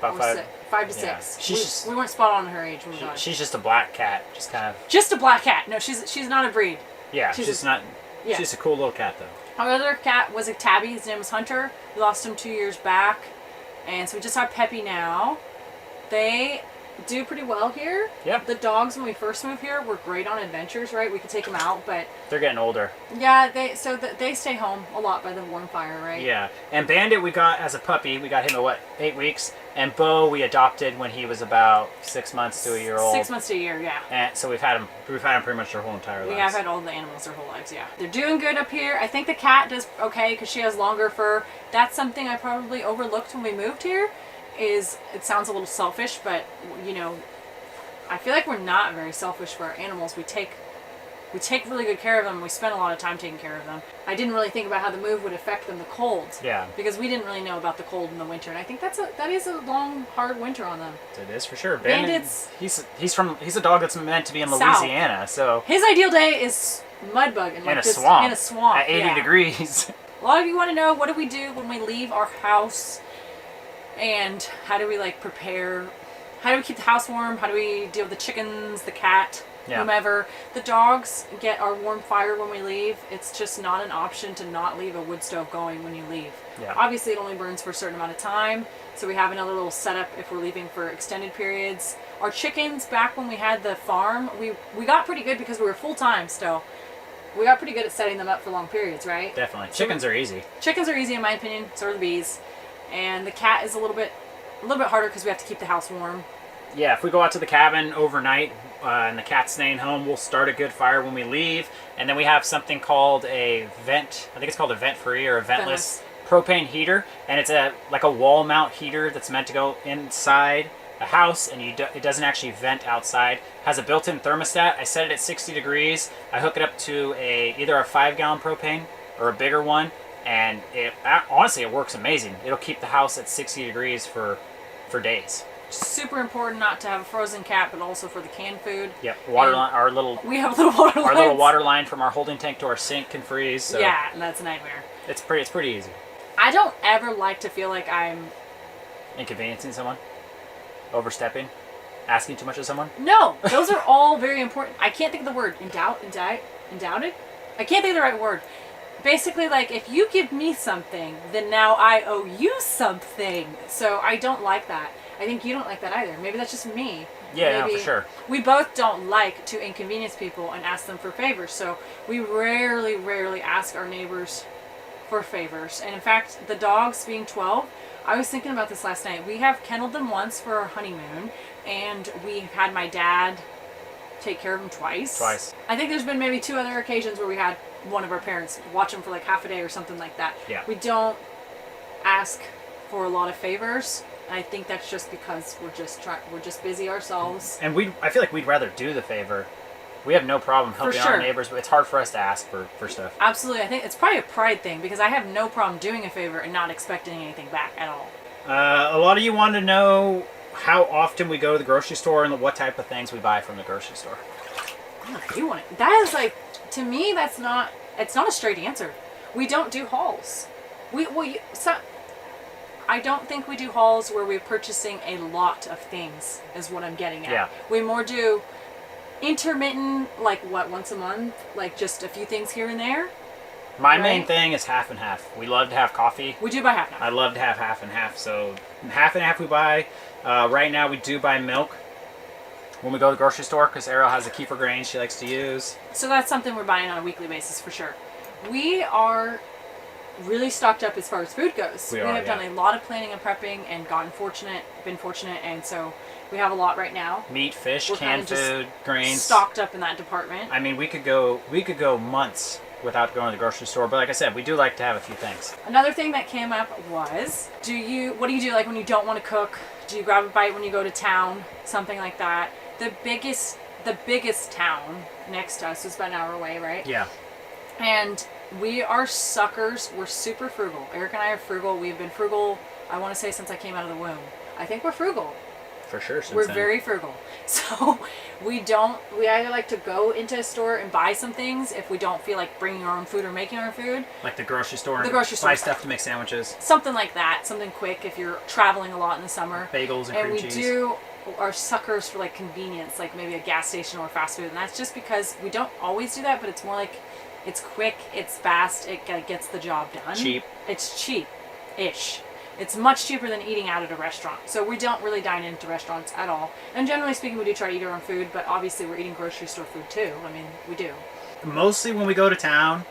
to 6. We weren't spot on her age when we got her. She's just a black cat, just kind of. Just a black cat. No, she's not a breed. Yeah, she's not. Yeah. She's a cool little cat, though. Our other cat was a tabby. His name was Hunter. We lost him 2 years back. And so we just have Peppy now. They do pretty well here. Yep. The dogs, when we first moved here, were great on adventures, right? We could take them out, but they're getting older. yeah, they stay home a lot by the warm fire, right? Yeah. And Bandit we got as a puppy. We got him at what, 8 weeks, and Bo we adopted when he was about 6 months to a year old. 6 months to a year, yeah. And so we've had him pretty much their whole entire lives. We have had all the animals their whole lives, yeah. They're doing good up here. I think the cat does okay because she has longer fur. That's something I probably overlooked when we moved here. It sounds a little selfish, but you know, I feel like we're not very selfish for our animals. We take really good care of them. We spend a lot of time taking care of them. I didn't really think about how the move would affect them, the cold. Yeah. Because we didn't really know about the cold in the winter, and I think that is a long, hard winter on them. It is for sure. Bandit's he's a dog that's meant to be in South. Louisiana, so his ideal day is mud bug and like in a just swamp. in a swamp At 80 degrees. A lot of you want to know, what do we do when we leave our house, and how do we like prepare, how do we keep the house warm, how do we deal with the chickens, the cat, whomever. The dogs get our warm fire when we leave. It's just not an option to not leave a wood stove going when you leave. Yeah. Obviously it only burns for a certain amount of time, so we have another little setup if we're leaving for extended periods. Our chickens, back when we had the farm, we got pretty good because we were full-time still. We got pretty good at setting them up for long periods, right? Definitely. Chickens are easy. Chickens are easy in my opinion, so are the bees. And the cat is a little bit harder because we have to keep the house warm. Yeah, if we go out to the cabin overnight and the cat's staying home, we'll start a good fire when we leave. And then we have something called a vent, I think it's called a vent-free or a ventless propane heater. And it's like a wall mount heater that's meant to go inside a house, and it doesn't actually vent outside. It has a built-in thermostat. I set it at 60 degrees. I hook it up to either a 5-gallon propane or a bigger one, and honestly it works amazing. It'll keep the house at 60 degrees for days. Super important not to have a frozen cat, but also for the canned food. Yep, water line. We have little water lines. Our little water line from our holding tank to our sink can freeze. So yeah, and that's a nightmare. It's pretty easy. I don't ever like to feel like I'm inconveniencing someone, overstepping, asking too much of someone. No, those are all very important. I can't think of the word. Indouted? I can't think of the right word. Basically, like, if you give me something, then now I owe you something. So I don't like that. I think you don't like that either. Maybe that's just me. Yeah, no, for sure. We both don't like to inconvenience people and ask them for favors. So we rarely ask our neighbors for favors. And in fact, the dogs being 12, I was thinking about this last night. We have kenneled them once for our honeymoon, and we had my dad take care of them twice. I think there's been maybe 2 other occasions where we had one of our parents watch them for like half a day or something like that. Yeah. We don't ask for a lot of favors. And I think that's just because we're just busy ourselves. And I feel like we'd rather do the favor. We have no problem helping our neighbors, but it's hard for us to ask for stuff. Absolutely. I think it's probably a pride thing because I have no problem doing a favor and not expecting anything back at all. A lot of you want to know how often we go to the grocery store and what type of things we buy from the grocery store. That is like, to me, it's not a straight answer. We don't do hauls. I don't think we do hauls where we're purchasing a lot of things, is what I'm getting at. Yeah. We more do intermittent, like once a month, like just a few things here and there. My main thing is half and half. We love to have coffee. We do buy half and half. I love to have half and half. So half and half we buy. Right now we do buy milk when we go to the grocery store because Arielle has a kefir grain she likes to use. So that's something we're buying on a weekly basis for sure. We are really stocked up as far as food goes. We have done a lot of planning and prepping and been fortunate, and so we have a lot right now. Meat, fish, canned food, grains. Stocked up in that department. I mean, we could go months without going to the grocery store, but like I said, we do like to have a few things. Another thing that came up was, what do you do like when you don't want to cook? Do you grab a bite when you go to town? Something like that. The biggest town next to us is about an hour away, right? Yeah. And we are suckers. We're super frugal. Eric and I are frugal. We've been frugal, I want to say, since I came out of the womb. I think we're frugal. For sure. We're very frugal. So we either like to go into a store and buy some things if we don't feel like bringing our own food or making our own food. Like the grocery store. Buy stuff to make sandwiches. Something like that. Something quick if you're traveling a lot in the summer. Bagels and cream cheese. And we are suckers for like convenience, like maybe a gas station or fast food. And that's just because we don't always do that, but it's more like it's quick, it's fast, it gets the job done. Cheap. It's cheap-ish. It's much cheaper than eating out at a restaurant. So we don't really dine into restaurants at all. And generally speaking, we do try to eat our own food, but obviously we're eating grocery store food too. I mean, we do. Mostly when we go to town,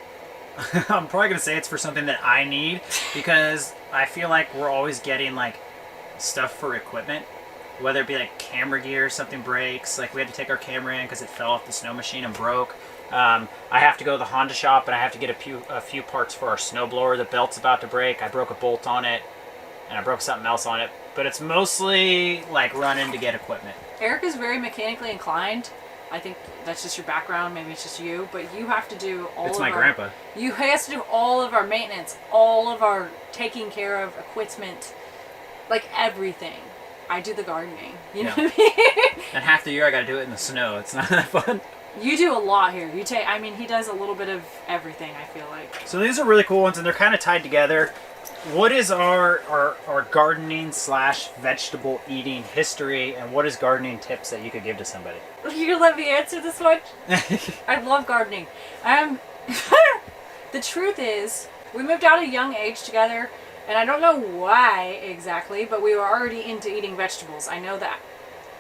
I'm probably going to say it's for something that I need, because I feel like we're always getting like stuff for equipment, whether it be like camera gear, something breaks, like we had to take our camera in because it fell off the snow machine and broke. I have to go to the Honda shop and I have to get a few parts for our snowblower. The belt's about to break. I broke a bolt on it and I broke something else on it, but it's mostly like running to get equipment. Eric is very mechanically inclined. I think that's just your background, maybe it's just you, but you have to do all of our... It's my grandpa. You have to do all of our maintenance, all of our taking care of equipment, like everything. I do the gardening, you know what I mean? And half the year I gotta do it in the snow. It's not that fun. You do a lot here. I mean, he does a little bit of everything, I feel like. So these are really cool ones and they're kind of tied together. What is our gardening / vegetable eating history, and what is gardening tips that you could give to somebody? You gonna let me answer this one? I love gardening. The truth is, we moved out at a young age together, and I don't know why exactly, but we were already into eating vegetables. I know that.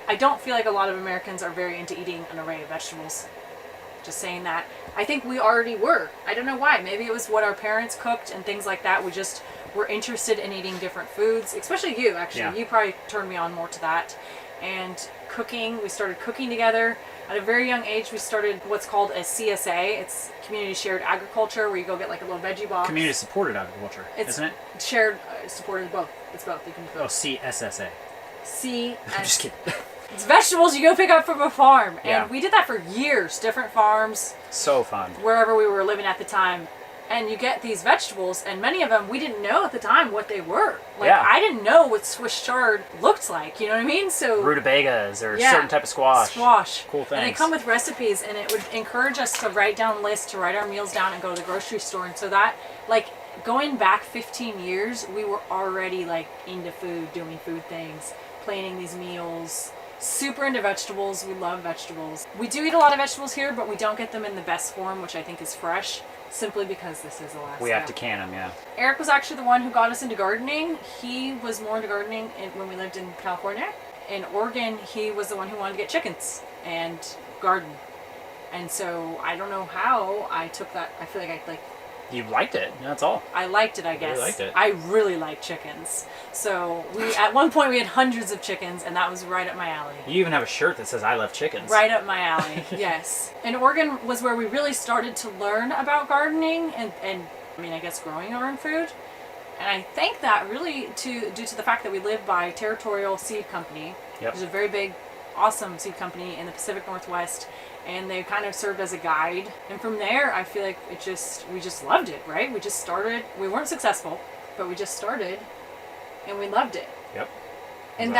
I don't feel like a lot of Americans are very into eating an array of vegetables. Just saying that. I think we already were. I don't know why. Maybe it was what our parents cooked and things like that. We just were interested in eating different foods. Especially you, actually. Yeah. You probably turned me on more to that. And cooking. We started cooking together. At a very young age, we started what's called a CSA. It's Community Shared Agriculture, where you go get like a little veggie box. Community Supported Agriculture, isn't it? Shared, supported, both. It's both. You can both. Oh, CSSA. I'm just kidding. It's vegetables you go pick up from a farm. Yeah. And we did that for years. Different farms. So fun. Wherever we were living at the time. And you get these vegetables, and many of them we didn't know at the time what they were. Like, yeah. I didn't know what Swiss chard looked like, you know what I mean? So rutabagas or certain type of squash. Cool things. And they come with recipes, and it would encourage us to write down lists, to write our meals down and go to the grocery store. And so that, like, going back 15 years, we were already, like, into food, doing food things, planning these meals. Super into vegetables. We love vegetables. We do eat a lot of vegetables here, but we don't get them in the best form, which I think is fresh. Simply because this is Alaska. We have to can them, yeah. Eric was actually the one who got us into gardening. He was more into gardening when we lived in California. In Oregon, he was the one who wanted to get chickens and garden. And so I don't know how I took that. I feel like You liked it, that's all. I liked it, I guess. Really liked it. I really like chickens. So at one point we had hundreds of chickens, and that was right up my alley. You even have a shirt that says I love chickens. Right up my alley, yes. And Oregon was where we really started to learn about gardening and I mean, I guess growing our own food. And I think that really due to the fact that we live by Territorial Seed Company, which is a very big, awesome seed company in the Pacific Northwest. And they kind of served as a guide. And from there, I feel like we just loved it, right? We just started. We weren't successful, but we just started and we loved it. Yep. And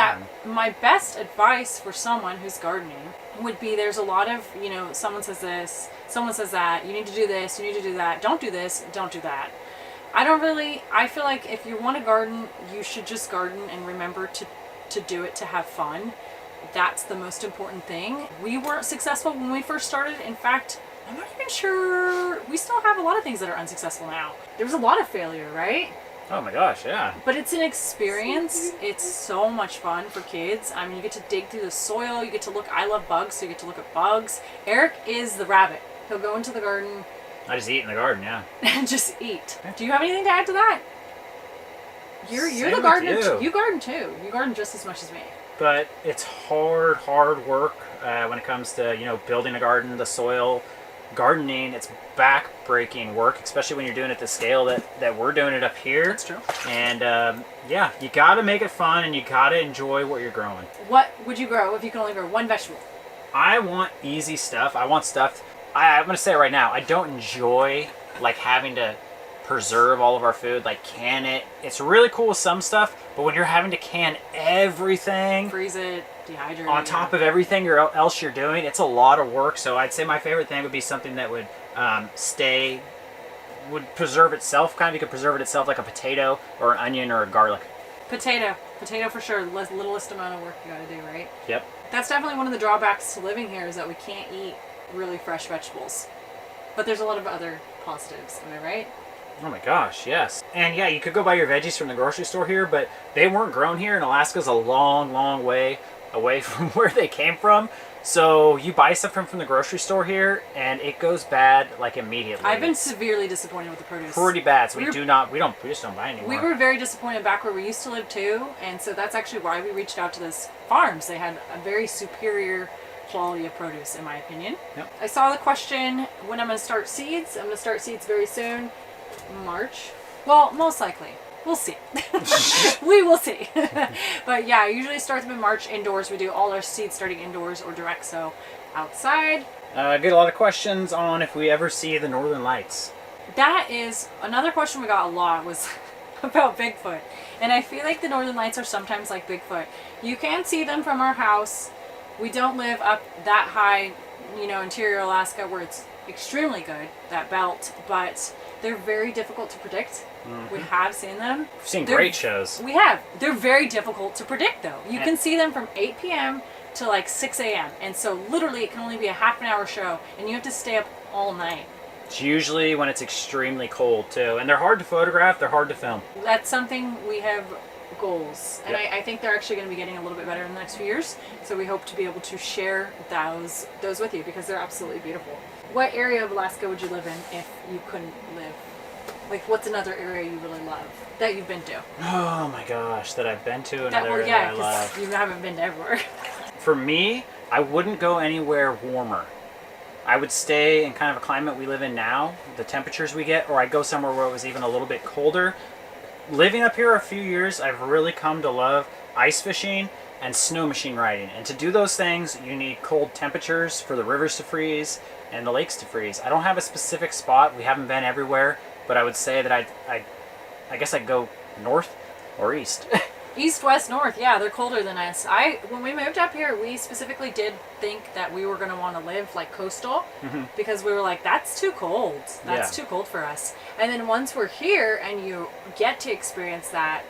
my best advice for someone who's gardening would be, there's a lot of, someone says this, someone says that, you need to do this, you need to do that, don't do this, don't do that. I feel like if you want to garden, you should just garden and remember to do it to have fun. That's the most important thing. We weren't successful when we first started. In fact, I'm not even sure. We still have a lot of things that are unsuccessful now. There was a lot of failure, right? Oh my gosh, yeah. But it's an experience. It's so much fun for kids. I mean, you get to dig through the soil. You get to look. I love bugs, so you get to look at bugs. Eric is the rabbit. He'll go into the garden. I just eat in the garden, yeah. And just eat. Do you have anything to add to that? You're the gardener too. You garden too. You garden just as much as me. But it's hard work when it comes to, building a garden, the soil, gardening. It's back-breaking work, especially when you're doing it the scale that we're doing it up here. That's true. And, you got to make it fun, and you got to enjoy what you're growing. What would you grow if you could only grow one vegetable? I want easy stuff. I want stuff... I'm going to say it right now. I don't enjoy, having to preserve all of our food, can it. It's really cool with some stuff, but when you're having to can everything, freeze it, dehydrate on top of everything else you're doing, it's a lot of work. So I'd say my favorite thing would be something that would would preserve itself. You could preserve it itself, like a potato or an onion or a garlic. Potato for sure. The littlest amount of work you got to do, right? Yep. That's definitely one of the drawbacks to living here, is that we can't eat really fresh vegetables. But there's a lot of other positives. Am I right? Oh my gosh, yes. And yeah, you could go buy your veggies from the grocery store here, but they weren't grown here, and Alaska's a long, long way away from where they came from. So you buy stuff from the grocery store here, and it goes bad like immediately. I've been severely disappointed with the produce. Pretty bad. So we just don't buy anymore. We were very disappointed back where we used to live too, and so that's actually why we reached out to those farms. They had a very superior quality of produce, in my opinion. Yep. I saw the question when I'm going to start seeds. I'm going to start seeds very soon. March. Well, most likely. We'll see. We will see. But yeah, I usually start them in March indoors. We do all our seeds starting indoors or direct sow outside. I get a lot of questions on if we ever see the Northern Lights. That is another question we got a lot, was about Bigfoot. And I feel like the Northern Lights are sometimes like Bigfoot. You can see them from our house. We don't live up that high, you know, interior Alaska where it's extremely good, that belt, but they're very difficult to predict. We have seen them. We've seen great shows. We have. They're very difficult to predict though. You can see them from 8 p.m. to like 6 a.m. And so literally it can only be a half an hour show and you have to stay up all night. It's usually when it's extremely cold too. And they're hard to photograph, they're hard to film. That's something we have goals. And Yep. I think they're actually going to be getting a little bit better in the next few years. So we hope to be able to share those with you because they're absolutely beautiful. What area of Alaska would you live in if you couldn't live? Like, what's another area you really love that you've been to? Oh my gosh, that I've been to another area I love. You haven't been to everywhere. For me, I wouldn't go anywhere warmer. I would stay in kind of a climate we live in now, the temperatures we get, or I'd go somewhere where it was even a little bit colder. Living up here a few years, I've really come to love ice fishing and snow machine riding. And to do those things, you need cold temperatures for the rivers to freeze and the lakes to freeze. I don't have a specific spot. We haven't been everywhere, but I would say that I guess I'd go north or east. East, west, north. Yeah, they're colder than us. When we moved up here, we specifically did think that we were going to want to live like coastal because we were like, that's too cold. That's too cold for us. And then once we're here and you get to experience that,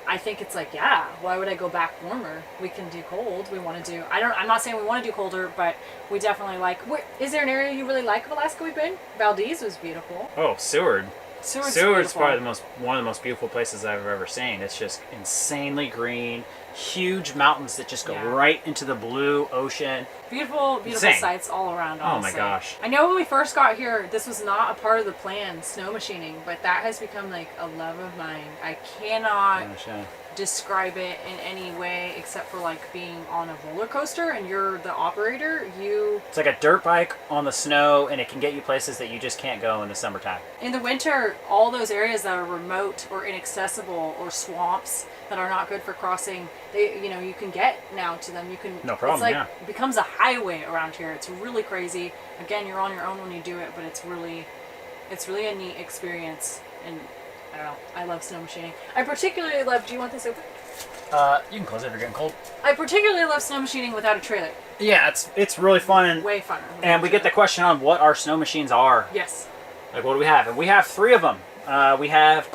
I think it's like, yeah, why would I go back warmer? We can do cold. We want to do, I'm not saying we want to do colder, but we definitely like, is there an area you really like of Alaska we've been? Valdez was beautiful. Oh, Seward. Seward's probably one of the most beautiful places I've ever seen. It's just insanely green, huge mountains that just go right into the blue ocean. Beautiful Insane. Sights all around, honestly. Oh my gosh. I know when we first got here, this was not a part of the plan, snow machining, but that has become like a love of mine. I cannot describe it in any way except for like being on a roller coaster and you're the operator. It's like a dirt bike on the snow, and it can get you places that you just can't go in the summertime. In the winter, all those areas that are remote or inaccessible or swamps that are not good for crossing, you can get now to them. You can. No problem. It becomes a highway around here. It's really crazy. Again, you're on your own when you do it, but it's really a neat experience. And I don't know. I love snow machining. I particularly love. Do you want this open? You can close it if you're getting cold. I particularly love snow machining without a trailer. Yeah, it's really fun and way funner. And we get the question on what our snow machines are. Yes. Like, what do we have? And we have 3 of them. We have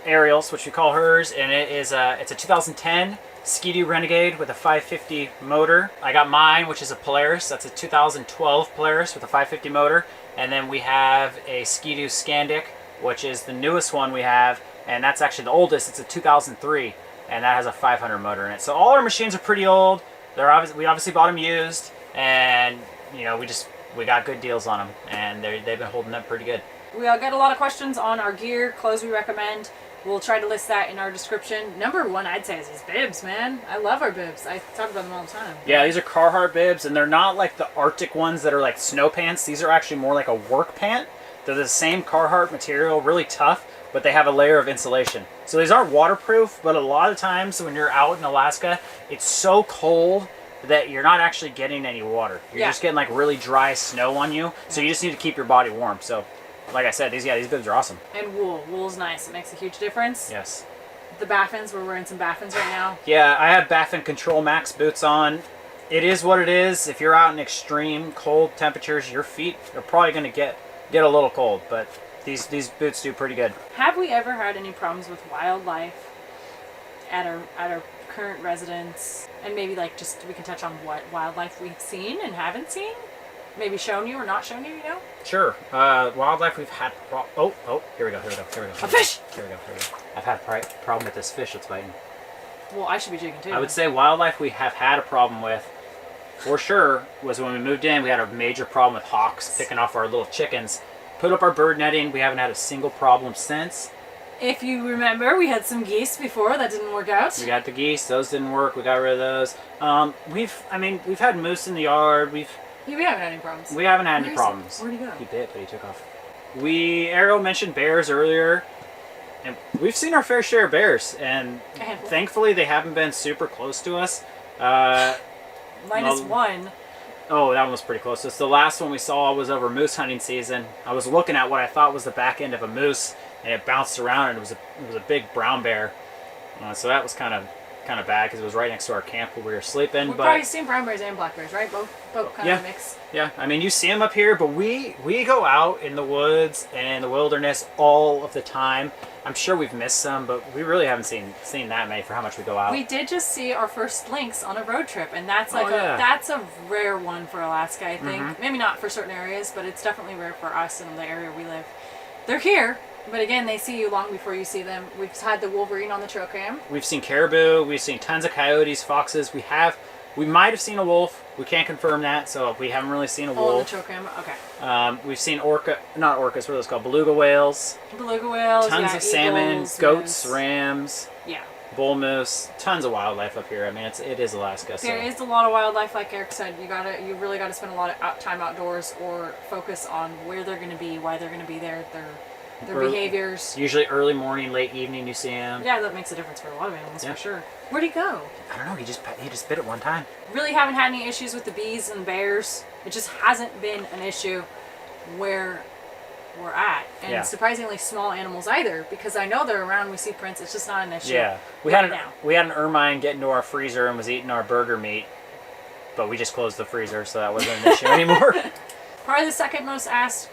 Arielle's, which we call hers, and it's a 2010 Ski-Doo Renegade with a 550 motor. I got mine, which is a Polaris. That's a 2012 Polaris with a 550 motor. And then we have a Ski-Doo Scandic, which is the newest one we have, and that's actually the oldest. It's a 2003, and that has a 500 motor in it. So all our machines are pretty old. We obviously bought them used, and we got good deals on them, and they've been holding up pretty good. We get a lot of questions on our gear, clothes we recommend. We'll try to list that in our description. Number 1, I'd say, is these bibs, man. I love our bibs. I talk about them all the time. Yeah, these are Carhartt bibs, and they're not like the Arctic ones that are like snow pants. These are actually more like a work pant. They're the same Carhartt material, really tough, but they have a layer of insulation. So these aren't waterproof, but a lot of times when you're out in Alaska, it's so cold that you're not actually getting any water. You're just getting like really dry snow on you, so you just need to keep your body warm. So, like I said, these bibs are awesome. And wool. Wool's nice. It makes a huge difference. Yes. The Baffins, we're wearing some Baffins right now. Yeah, I have Baffin Control Max boots on. It is what it is. If you're out in extreme cold temperatures, your feet are probably going to get a little cold, but these boots do pretty good. Have we ever had any problems with wildlife at our current residence? And maybe like just we can touch on what wildlife we've seen and haven't seen. maybe shown you or not shown you, you know? Sure. Wildlife we've had here we go. A fish! Here we go. I've had a problem with this fish that's biting. Well, I should be jigging too. I would say wildlife we have had a problem with, for sure, was when we moved in. We had a major problem with hawks picking off our little chickens. Put up our bird netting. We haven't had a single problem since. If you remember, we had some geese before that didn't work out. We got the geese. Those didn't work. We got rid of those. We've had moose in the yard. We haven't had any problems. We haven't had any problems. Where'd he go? He bit, but he took off. Arielle mentioned bears earlier, and we've seen our fair share of bears, and thankfully they haven't been super close to us. Minus one. Oh, that one was pretty close. So the last one we saw was over moose hunting season. I was looking at what I thought was the back end of a moose, and it bounced around, and it was a big brown bear. So that was kind of bad because it was right next to our camp where we were sleeping. We've probably seen brown bears and black bears, right? Both kind of a mix. Yeah, I mean, you see them up here, but we go out in the woods and in the wilderness all of the time. I'm sure we've missed some, but we really haven't seen that many for how much we go out. We did just see our first lynx on a road trip, and that's that's a rare one for Alaska, I think. Maybe not for certain areas, but it's definitely rare for us in the area we live. They're here, but again, they see you long before you see them. We've had the wolverine on the trail cam. We've seen caribou. We've seen tons of coyotes, foxes. We might have seen a wolf. We can't confirm that, so we haven't really seen a wolf. On the trail cam, okay. We've seen not orcas, what are those called? Beluga whales. Beluga whales, tons of salmon, eagles, goats, moose. Rams. Yeah. Bull moose, tons of wildlife up here. I mean, it is Alaska. There is a lot of wildlife, like Eric said. You really got to spend a lot of time outdoors, or focus on where they're going to be, why they're going to be there, their behaviors. Usually early morning, late evening, you see them. Yeah, that makes a difference for a lot of animals, for sure. Where'd he go? I don't know. He just bit it one time. Really haven't had any issues with the bees and bears. It just hasn't been an issue where we're at, and surprisingly small animals either, because I know they're around. We see prints. It's just not an issue. Yeah, we had an ermine get into our freezer and was eating our burger meat, but we just closed the freezer, so that wasn't an issue anymore. Probably the second most asked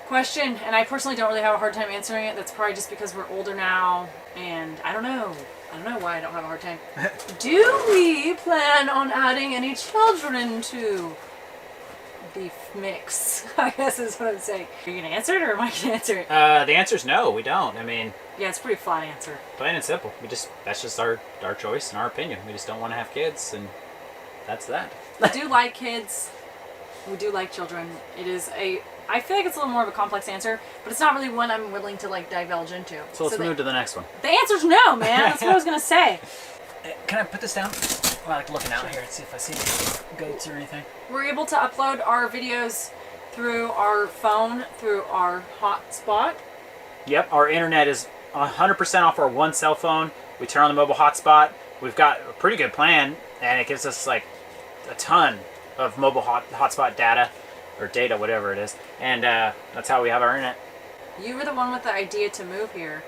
question, and I personally don't really have a hard time answering it. That's probably just because we're older now, and I don't know why I don't have a hard time. Do we plan on adding any children to beef mix? I guess is what I'm saying. Are you gonna answer it, or am I gonna answer it? The answer is no, we don't. I mean, yeah, it's a pretty flat answer. Plain and simple. That's just our choice and our opinion. We just don't want to have kids, and that's that. We do like kids. We do like children. I feel like it's a little more of a complex answer, but it's not really one I'm willing to divulge into. So let's move to the next one. The answer's no, man. That's what I was gonna say. Can I put this down? I like looking out here and see if I see any goats or anything. We're able to upload our videos through our phone, through our hotspot. Yep, our internet is 100% off our one cell phone. We turn on the mobile hotspot. We've got a pretty good plan, and it gives us a ton of mobile hotspot data, or data, whatever it is, and that's how we have our internet. You were the one with the idea to move here,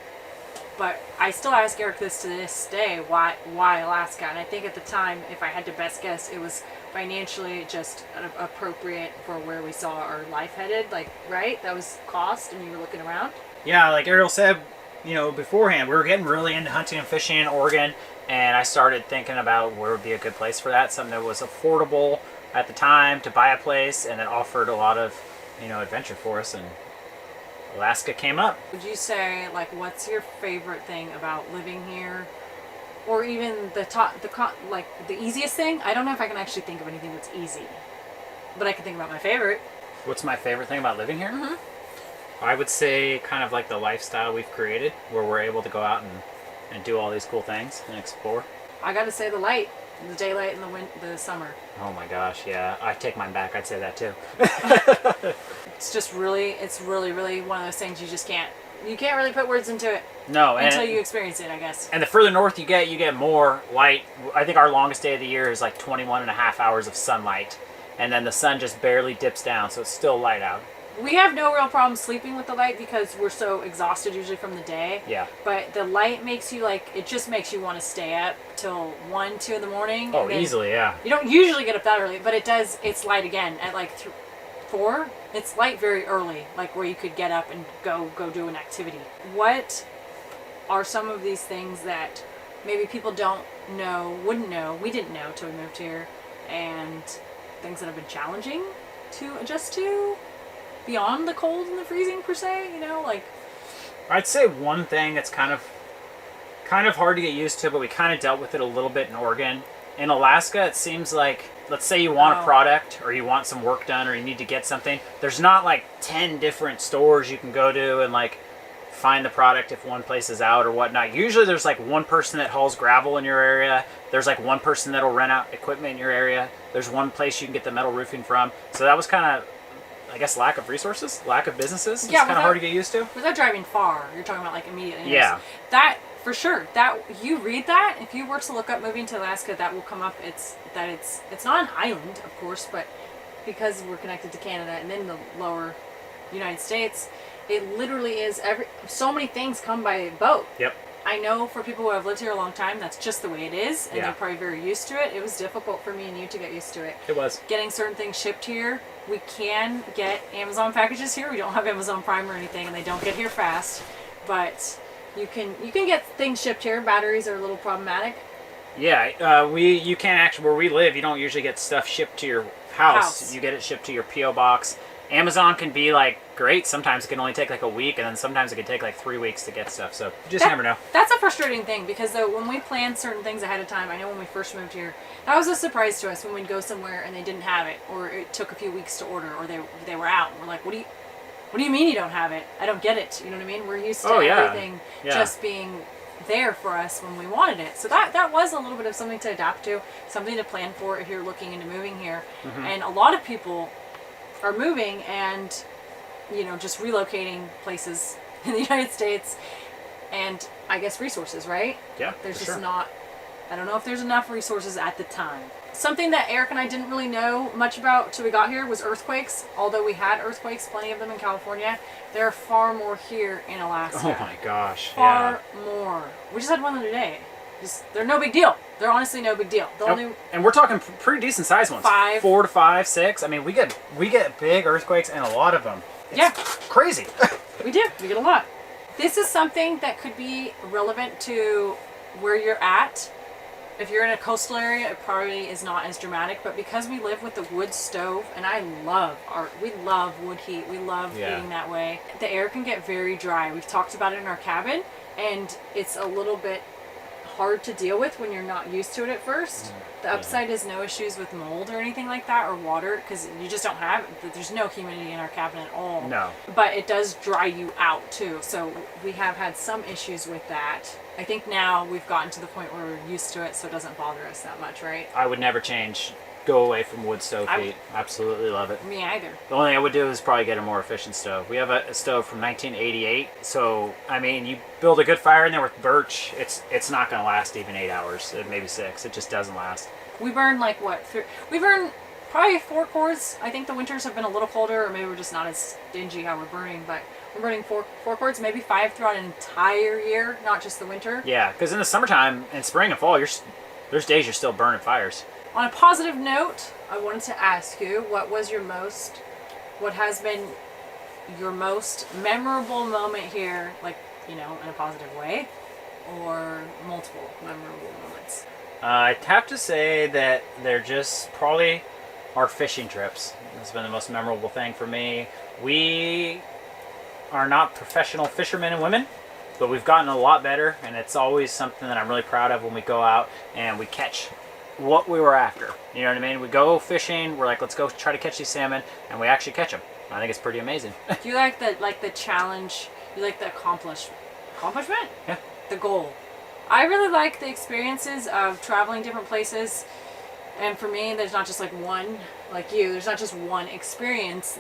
but I still ask Eric this to this day, why Alaska? And I think at the time, if I had to best guess, it was financially just appropriate for where we saw our life headed, right? That was cost, and you were looking around? Yeah, like Arielle said, beforehand, we were getting really into hunting and fishing in Oregon, and I started thinking about where would be a good place for that, something that was affordable at the time to buy a place, and that offered a lot of, adventure for us, and Alaska came up. Would you say, what's your favorite thing about living here? Or even the easiest thing? I don't know if I can actually think of anything that's easy, but I can think about my favorite. What's my favorite thing about living here? I would say kind of the lifestyle we've created, where we're able to go out and do all these cool things and explore. I gotta say the light. The daylight in the summer. Oh my gosh, yeah. I take mine back. I'd say that too. It's really, really one of those things you can't really put words into it. No. Until you experience it, I guess. And the further north you get more light. I think our longest day of the year is 21 and a half hours of sunlight. And then the sun just barely dips down, so it's still light out. We have no real problem sleeping with the light because we're so exhausted usually from the day. Yeah. But the light makes you it just makes you want to stay up till 1, 2 in the morning. Oh, easily, yeah. You don't usually get up that early, but it's light again at 4. It's light very early, where you could get up and go do an activity. What are some of these things that maybe people wouldn't know, we didn't know till we moved here, and things that have been challenging to adjust to beyond the cold and the freezing per se, you know, like. I'd say one thing that's kind of hard to get used to, but we kind of dealt with it a little bit in Oregon. In Alaska, it seems like, let's say you want a product or you want some work done or you need to get something, there's not like 10 different stores you can go to and like find the product if one place is out or whatnot. Usually there's like one person that hauls gravel in your area. There's like one person that'll rent out equipment in your area. There's one place you can get the metal roofing from. So that was kind of, I guess, lack of resources, lack of businesses. It's kind of hard to get used to. Without driving far, you're talking about like immediately. Yeah. That, for sure, that you read that, if you were to look up moving to Alaska, that will come up. It's not an island, of course, but because we're connected to Canada and then the lower United States, it literally is so many things come by boat. Yep. I know for people who have lived here a long time, that's just the way it is, and they're probably very used to it. It was difficult for me and you to get used to it. It was. Getting certain things shipped here. We can get Amazon packages here. We don't have Amazon Prime or anything, and they don't get here fast. But you can get things shipped here. Batteries are a little problematic. Yeah, you can't actually, where we live, you don't usually get stuff shipped to your house. You get it shipped to your P.O. box. Amazon can be like great. Sometimes it can only take like a week, and then sometimes it can take like 3 weeks to get stuff. So you just never know. That's a frustrating thing because though when we plan certain things ahead of time, I know when we first moved here, that was a surprise to us when we'd go somewhere and they didn't have it, or it took a few weeks to order, or they were out. And we're like, what do you mean you don't have it? I don't get it. You know what I mean? We're used to everything just being there for us when we wanted it. So that was a little bit of something to adapt to, something to plan for if you're looking into moving here. And a lot of people are moving and, you know, just relocating places in the United States and I guess resources, right? Yeah, there's just not, I don't know if there's enough resources at the time. Something that Eric and I didn't really know much about till we got here was earthquakes. Although we had earthquakes, plenty of them in California, there are far more here in Alaska. Oh my gosh. Far more. We just had one the other day. They're no big deal. They're honestly no big deal. And we're talking pretty decent sized ones. 4 to 5, 6. I mean, we get big earthquakes and a lot of them. It's crazy. We do. We get a lot. This is something that could be relevant to where you're at. If you're in a coastal area, it probably is not as dramatic. But because we live with the wood stove, and we love wood heat. We love heating that way. The air can get very dry. We've talked about it in our cabin, and it's a little bit hard to deal with when you're not used to it at first. The upside is no issues with mold or anything like that, or water, because you just don't have it. There's no humidity in our cabin at all. No. But it does dry you out too. So we have had some issues with that. I think now we've gotten to the point where we're used to it, so it doesn't bother us that much, right? I would never go away from wood stove heat. Absolutely love it. Me either. The only thing I would do is probably get a more efficient stove. We have a stove from 1988, so I mean, you build a good fire in there with birch, it's not going to last even 8 hours, maybe 6. It just doesn't last. We burn like what? We burn probably 4 cords. I think the winters have been a little colder, or maybe we're just not as stingy how we're burning, but we're burning 4 cords, maybe 5 throughout an entire year, not just the winter. Yeah, because in the summertime, in spring and fall, there's days you're still burning fires. On a positive note, I wanted to ask you, what has been your most memorable moment here, like, you know, in a positive way, or multiple memorable moments? I'd have to say that they're just probably our fishing trips. It's been the most memorable thing for me. We are not professional fishermen and women, but we've gotten a lot better, and it's always something that I'm really proud of when we go out and we catch what we were after. You know what I mean? We go fishing, we're like, let's go try to catch these salmon, and we actually catch them. I think it's pretty amazing. Do you like the challenge? You like the accomplishment? Yeah. The goal. I really like the experiences of traveling different places. And for me, there's not just like one, like you, there's not just one experience.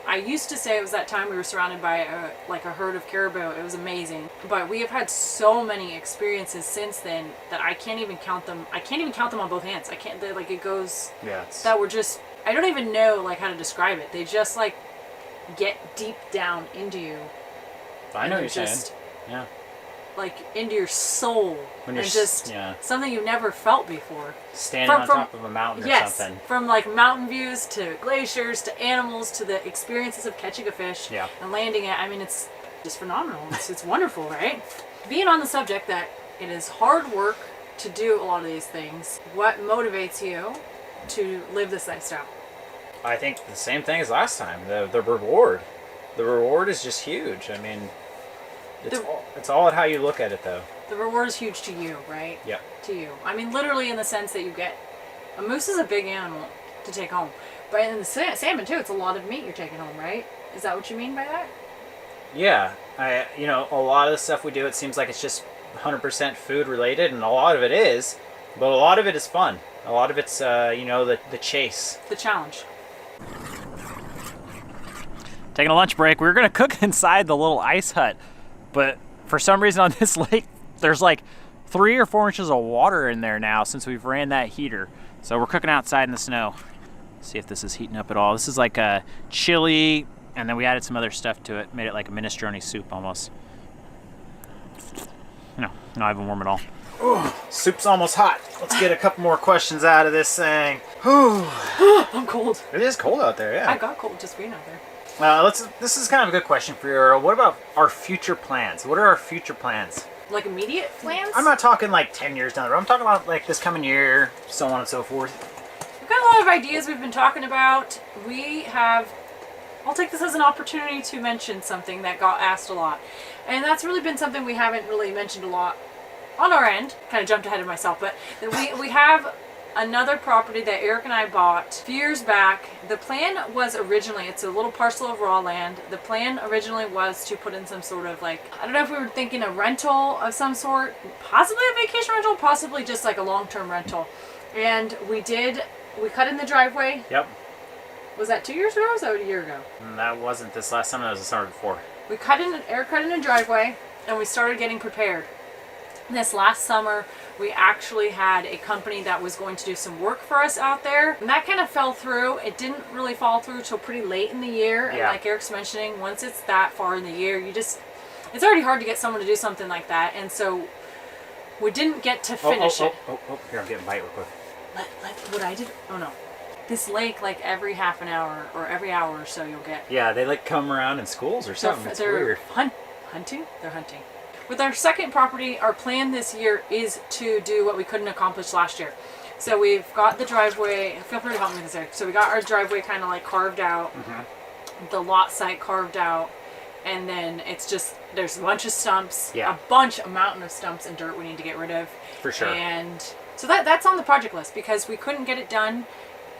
I used to say it was that time we were surrounded by a herd of caribou. It was amazing. But we have had so many experiences since then that I can't even count them. I can't even count them on both hands. I can't, like, it goes, that were just, I don't even know like how to describe it. They just like get deep down into you. I know what you're saying. Yeah. Like into your soul, when and just something you've never felt before. Standing on top of a mountain or something. From like mountain views to glaciers to animals to the experiences of catching a fish and landing it. I mean, it's just phenomenal. It's wonderful, right? Being on the subject that it is hard work to do a lot of these things, what motivates you to live this lifestyle? I think the same thing as last time. The reward. The reward is just huge. I mean, it's all at how you look at it, though. The reward is huge to you, right? Yep. To you. I mean, literally in the sense that you get... A moose is a big animal to take home. But in the salmon, too, it's a lot of meat you're taking home, right? Is that what you mean by that? Yeah. You know, a lot of the stuff we do, it seems like it's just 100% food related, and a lot of it is, but a lot of it is fun. A lot of it's, you know, the chase. The challenge. Taking a lunch break. We were going to cook inside the little ice hut, but for some reason on this lake, there's like 3 or 4 inches of water in there now since we've ran that heater. So we're cooking outside in the snow. See if this is heating up at all. This is like a chili, and then we added some other stuff to it. Made it like a minestrone soup almost. No, not even warm at all. Ooh, soup's almost hot. Let's get a couple more questions out of this thing. I'm cold. It is cold out there, yeah. I got cold just being out there. This is kind of a good question for you, Arielle. What about our future plans? What are our future plans? Like immediate plans? I'm not talking like 10 years down the road. I'm talking about like this coming year, so on and so forth. We've got a lot of ideas we've been talking about. I'll take this as an opportunity to mention something that got asked a lot. And that's really been something we haven't really mentioned a lot on our end. Kind of jumped ahead of myself, but we have another property that Eric and I bought a few years back. The plan was originally, it's a little parcel of raw land. The plan originally was to put in some sort of like, I don't know if we were thinking a rental of some sort, possibly a vacation rental, possibly just like a long-term rental. And we cut in the driveway. Yep. Was that 2 years ago or was that a year ago? That wasn't this last summer, that was the summer before. Eric cut in a driveway and we started getting prepared. This last summer, we actually had a company that was going to do some work for us out there. And that kind of fell through. It didn't really fall through till pretty late in the year. And like Eric's mentioning, once it's that far in the year, it's already hard to get someone to do something like that. And so we didn't get to finish it. Here, I'm getting a bite real quick. What I did? Oh no. This lake, like every half an hour or every hour or so you'll get. Yeah, they like come around in schools or something. It's weird. Hunting? They're hunting. With our second property, our plan this year is to do what we couldn't accomplish last year. So we've got the driveway, feel free to help me with this, Eric. So we got our driveway kind of like carved out, the lot site carved out, and then it's just, there's a bunch of stumps, a mountain of stumps and dirt we need to get rid of. For sure. And so that's on the project list because we couldn't get it done.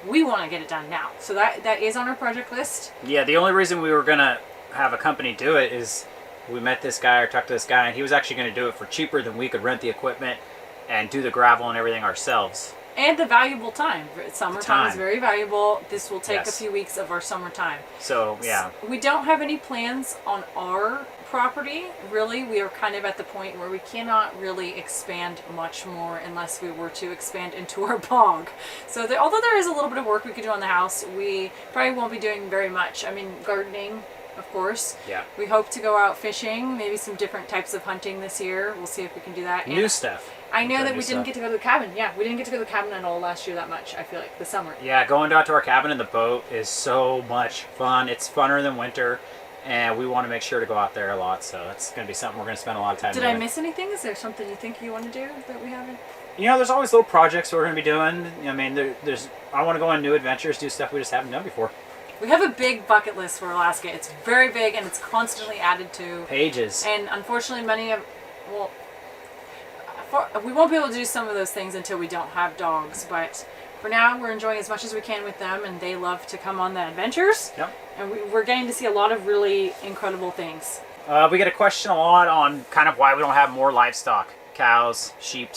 We want to get it done now. So that is on our project list. Yeah, the only reason we were going to have a company do it is we met this guy or talked to this guy and he was actually going to do it for cheaper than we could rent the equipment and do the gravel and everything ourselves. And the valuable time. Summertime is very valuable. This will take a few weeks of our summertime. So, yeah. We don't have any plans on our property, really. We are kind of at the point where we cannot really expand much more unless we were to expand into our bog. So, although there is a little bit of work we could do on the house, we probably won't be doing very much. I mean, gardening, of course. Yeah. We hope to go out fishing, maybe some different types of hunting this year. We'll see if we can do that. New stuff. I know that we didn't get to go to the cabin. Yeah, we didn't get to go to the cabin at all last year that much, I feel like, the summer. Yeah, going down to our cabin in the boat is so much fun. It's funner than winter, and we want to make sure to go out there a lot, so that's going to be something we're going to spend a lot of time doing. Did I miss anything? Is there something you think you want to do that we haven't? You know, there's always little projects we're going to be doing. I mean, I want to go on new adventures, do stuff we just haven't done before. We have a big bucket list for Alaska. It's very big, and it's constantly added to. Pages. And unfortunately, we won't be able to do some of those things until we don't have dogs, but for now we're enjoying as much as we can with them, and they love to come on the adventures. Yep. And we're getting to see a lot of really incredible things. We get a question a lot on kind of why we don't have more livestock. Cows, sheep,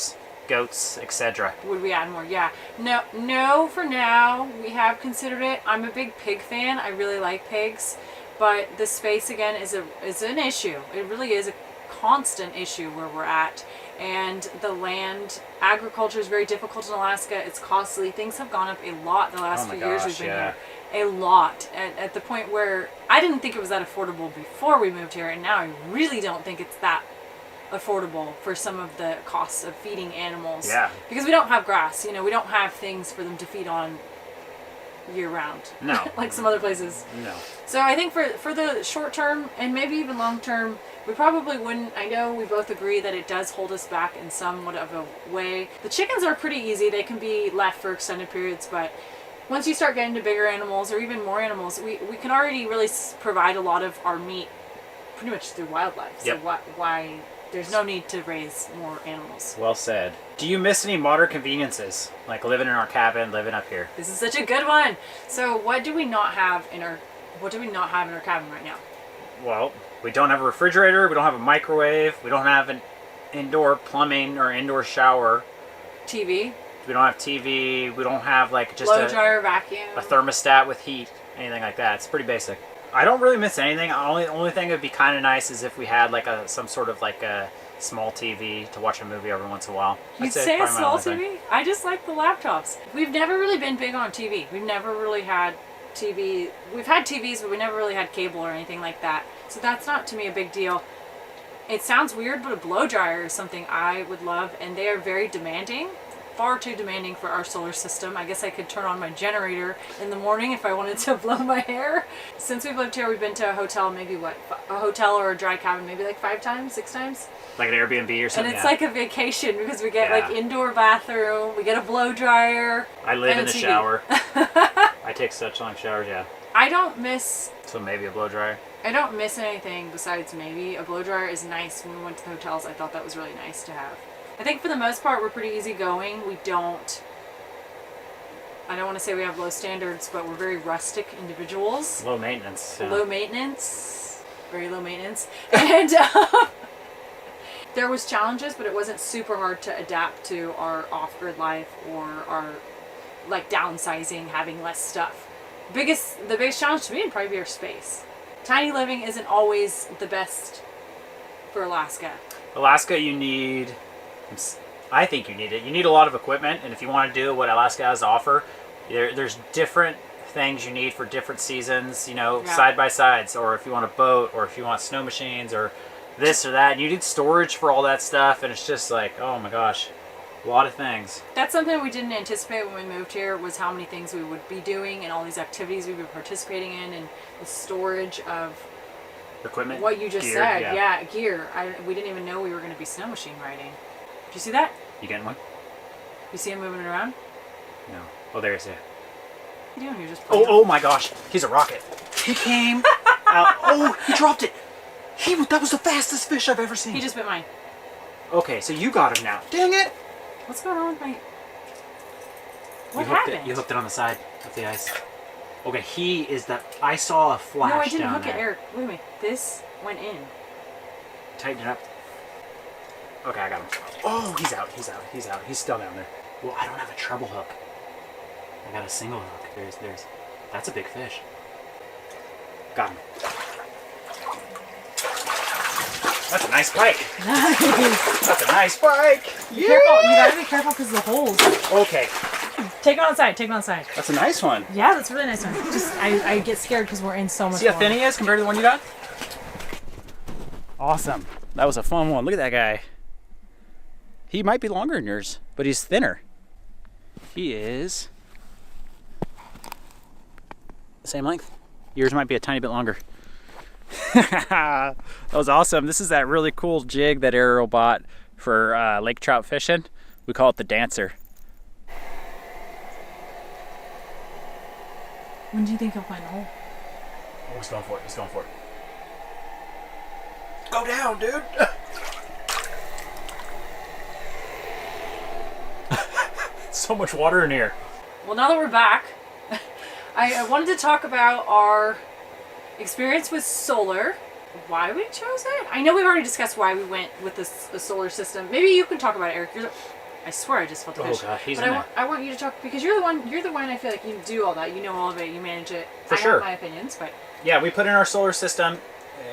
goats, etc. Would we add more? Yeah. No, for now. We have considered it. I'm a big pig fan. I really like pigs, but the space again is an issue. It really is a constant issue where we're at. And the land, agriculture is very difficult in Alaska. It's costly. Things have gone up a lot the last few years we've been here. A lot. At the point where I didn't think it was that affordable before we moved here, and now I really don't think it's that affordable for some of the costs of feeding animals. Yeah. Because we don't have grass. You know, we don't have things for them to feed on year round. No. Like some other places. No. So I think for the short term and maybe even long term, we probably wouldn't. I know we both agree that it does hold us back in somewhat of a way. The chickens are pretty easy. They can be left for extended periods, but once you start getting to bigger animals or even more animals, we can already really provide a lot of our meat pretty much through wildlife. So why there's no need to raise more animals. Well said. Do you miss any modern conveniences, like living in our cabin, living up here? This is such a good one. So what do we not have in our cabin right now? Well, we don't have a refrigerator, we don't have a microwave, we don't have an indoor plumbing or indoor shower. TV. We don't have TV, we don't have like just blow dryer, vacuum, a thermostat with heat, anything like that. It's pretty basic. I don't really miss anything. Only thing that would be kind of nice is if we had like some sort of like a small TV to watch a movie every once in a while. You'd say a small TV? I just like the laptops. We've never really been big on TV. We've never really had TV. We've had TVs, but we never really had cable or anything like that. So that's not to me a big deal. It sounds weird, but a blow dryer is something I would love, and they are very demanding. Far too demanding for our solar system. I guess I could turn on my generator in the morning if I wanted to blow my hair. Since we've lived here, we've been to a hotel, maybe what? A hotel or a dry cabin, maybe like 5 times, 6 times? Like an Airbnb or something. And it's like a vacation because we get like indoor bathroom, we get a blow dryer. I live in the shower. I take such long showers, I don't miss... So maybe a blow dryer? I don't miss anything besides maybe a blow dryer is nice. When we went to the hotels, I thought that was really nice to have. I think for the most part, we're pretty easygoing. I don't want to say we have low standards, but we're very rustic individuals. Low maintenance. Yeah. Low maintenance. Very low maintenance. And there was challenges, but it wasn't super hard to adapt to our off-grid life or our like downsizing, having less stuff. The biggest challenge to me would probably be our space. Tiny living isn't always the best for Alaska. Alaska, you need... I think you need it. You need a lot of equipment, and if you want to do what Alaska has to offer, there's different things you need for different seasons, you know, side by sides, or if you want a boat, or if you want snow machines, or this or that. And you need storage for all that stuff, and it's just like, oh my gosh, a lot of things. That's something we didn't anticipate when we moved here, was how many things we would be doing and all these activities we'd be participating in, and the storage of equipment. What you just said, gear. We didn't even know we were going to be snow machine riding. Did you see that? You getting one? You see him moving it around? No. Oh, there he is. What are you doing? You're just oh my gosh. He's a rocket. He came out. Oh, he dropped it. That was the fastest fish I've ever seen. He just bit mine. Okay, so you got him now. Dang it. What's going on with my... What happened? You hooked it on the side of the ice. Okay, he is the... I saw a flash down there. No, I didn't hook it, Eric. Wait a minute. This went in. Tighten it up. Okay, I got him. Oh, he's out. He's still down there. Well, I don't have a treble hook. I got a single hook. There's. That's a big fish. Got him. That's a nice pike. Nice. That's a nice pike. Yeah. Careful. You gotta be careful because of the holes. Okay. Take it on the side. Take it on the side. That's a nice one. Yeah, that's a really nice one. Just I get scared because we're in so much. See how thin he is compared to the one you got? Awesome. That was a fun one. Look at that guy. He might be longer than yours, but he's thinner. He is the same length. Yours might be a tiny bit longer. That was awesome. This is that really cool jig that Arielle bought for lake trout fishing. We call it the Dancer. When do you think he'll find the hole? Oh, he's going for it. He's going for it. Go down, dude. So much water in here. Well, now that we're back, I wanted to talk about our experience with solar, why we chose it. I know we've already discussed why we went with the solar system. Maybe you can talk about it, Eric. I swear I just felt the fish. Oh God, he's in there. there. I want you to talk because you're the one. I feel like you do all that. You know all of it. You manage it. For sure. I have my opinions, but yeah, we put in our solar system,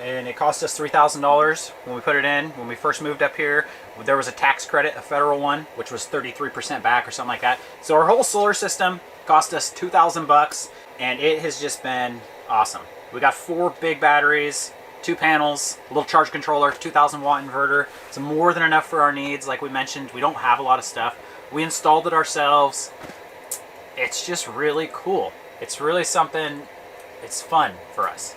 and it cost us $3,000 when we put it in. When we first moved up here, there was a tax credit, a federal one, which was 33% back or something like that. So our whole solar system cost us $2,000, and it has just been awesome. We got 4 big batteries, 2 panels, a little charge controller, 2,000 watt inverter. It's more than enough for our needs. Like we mentioned, we don't have a lot of stuff. We installed it ourselves. It's just really cool. It's really something, it's fun for us,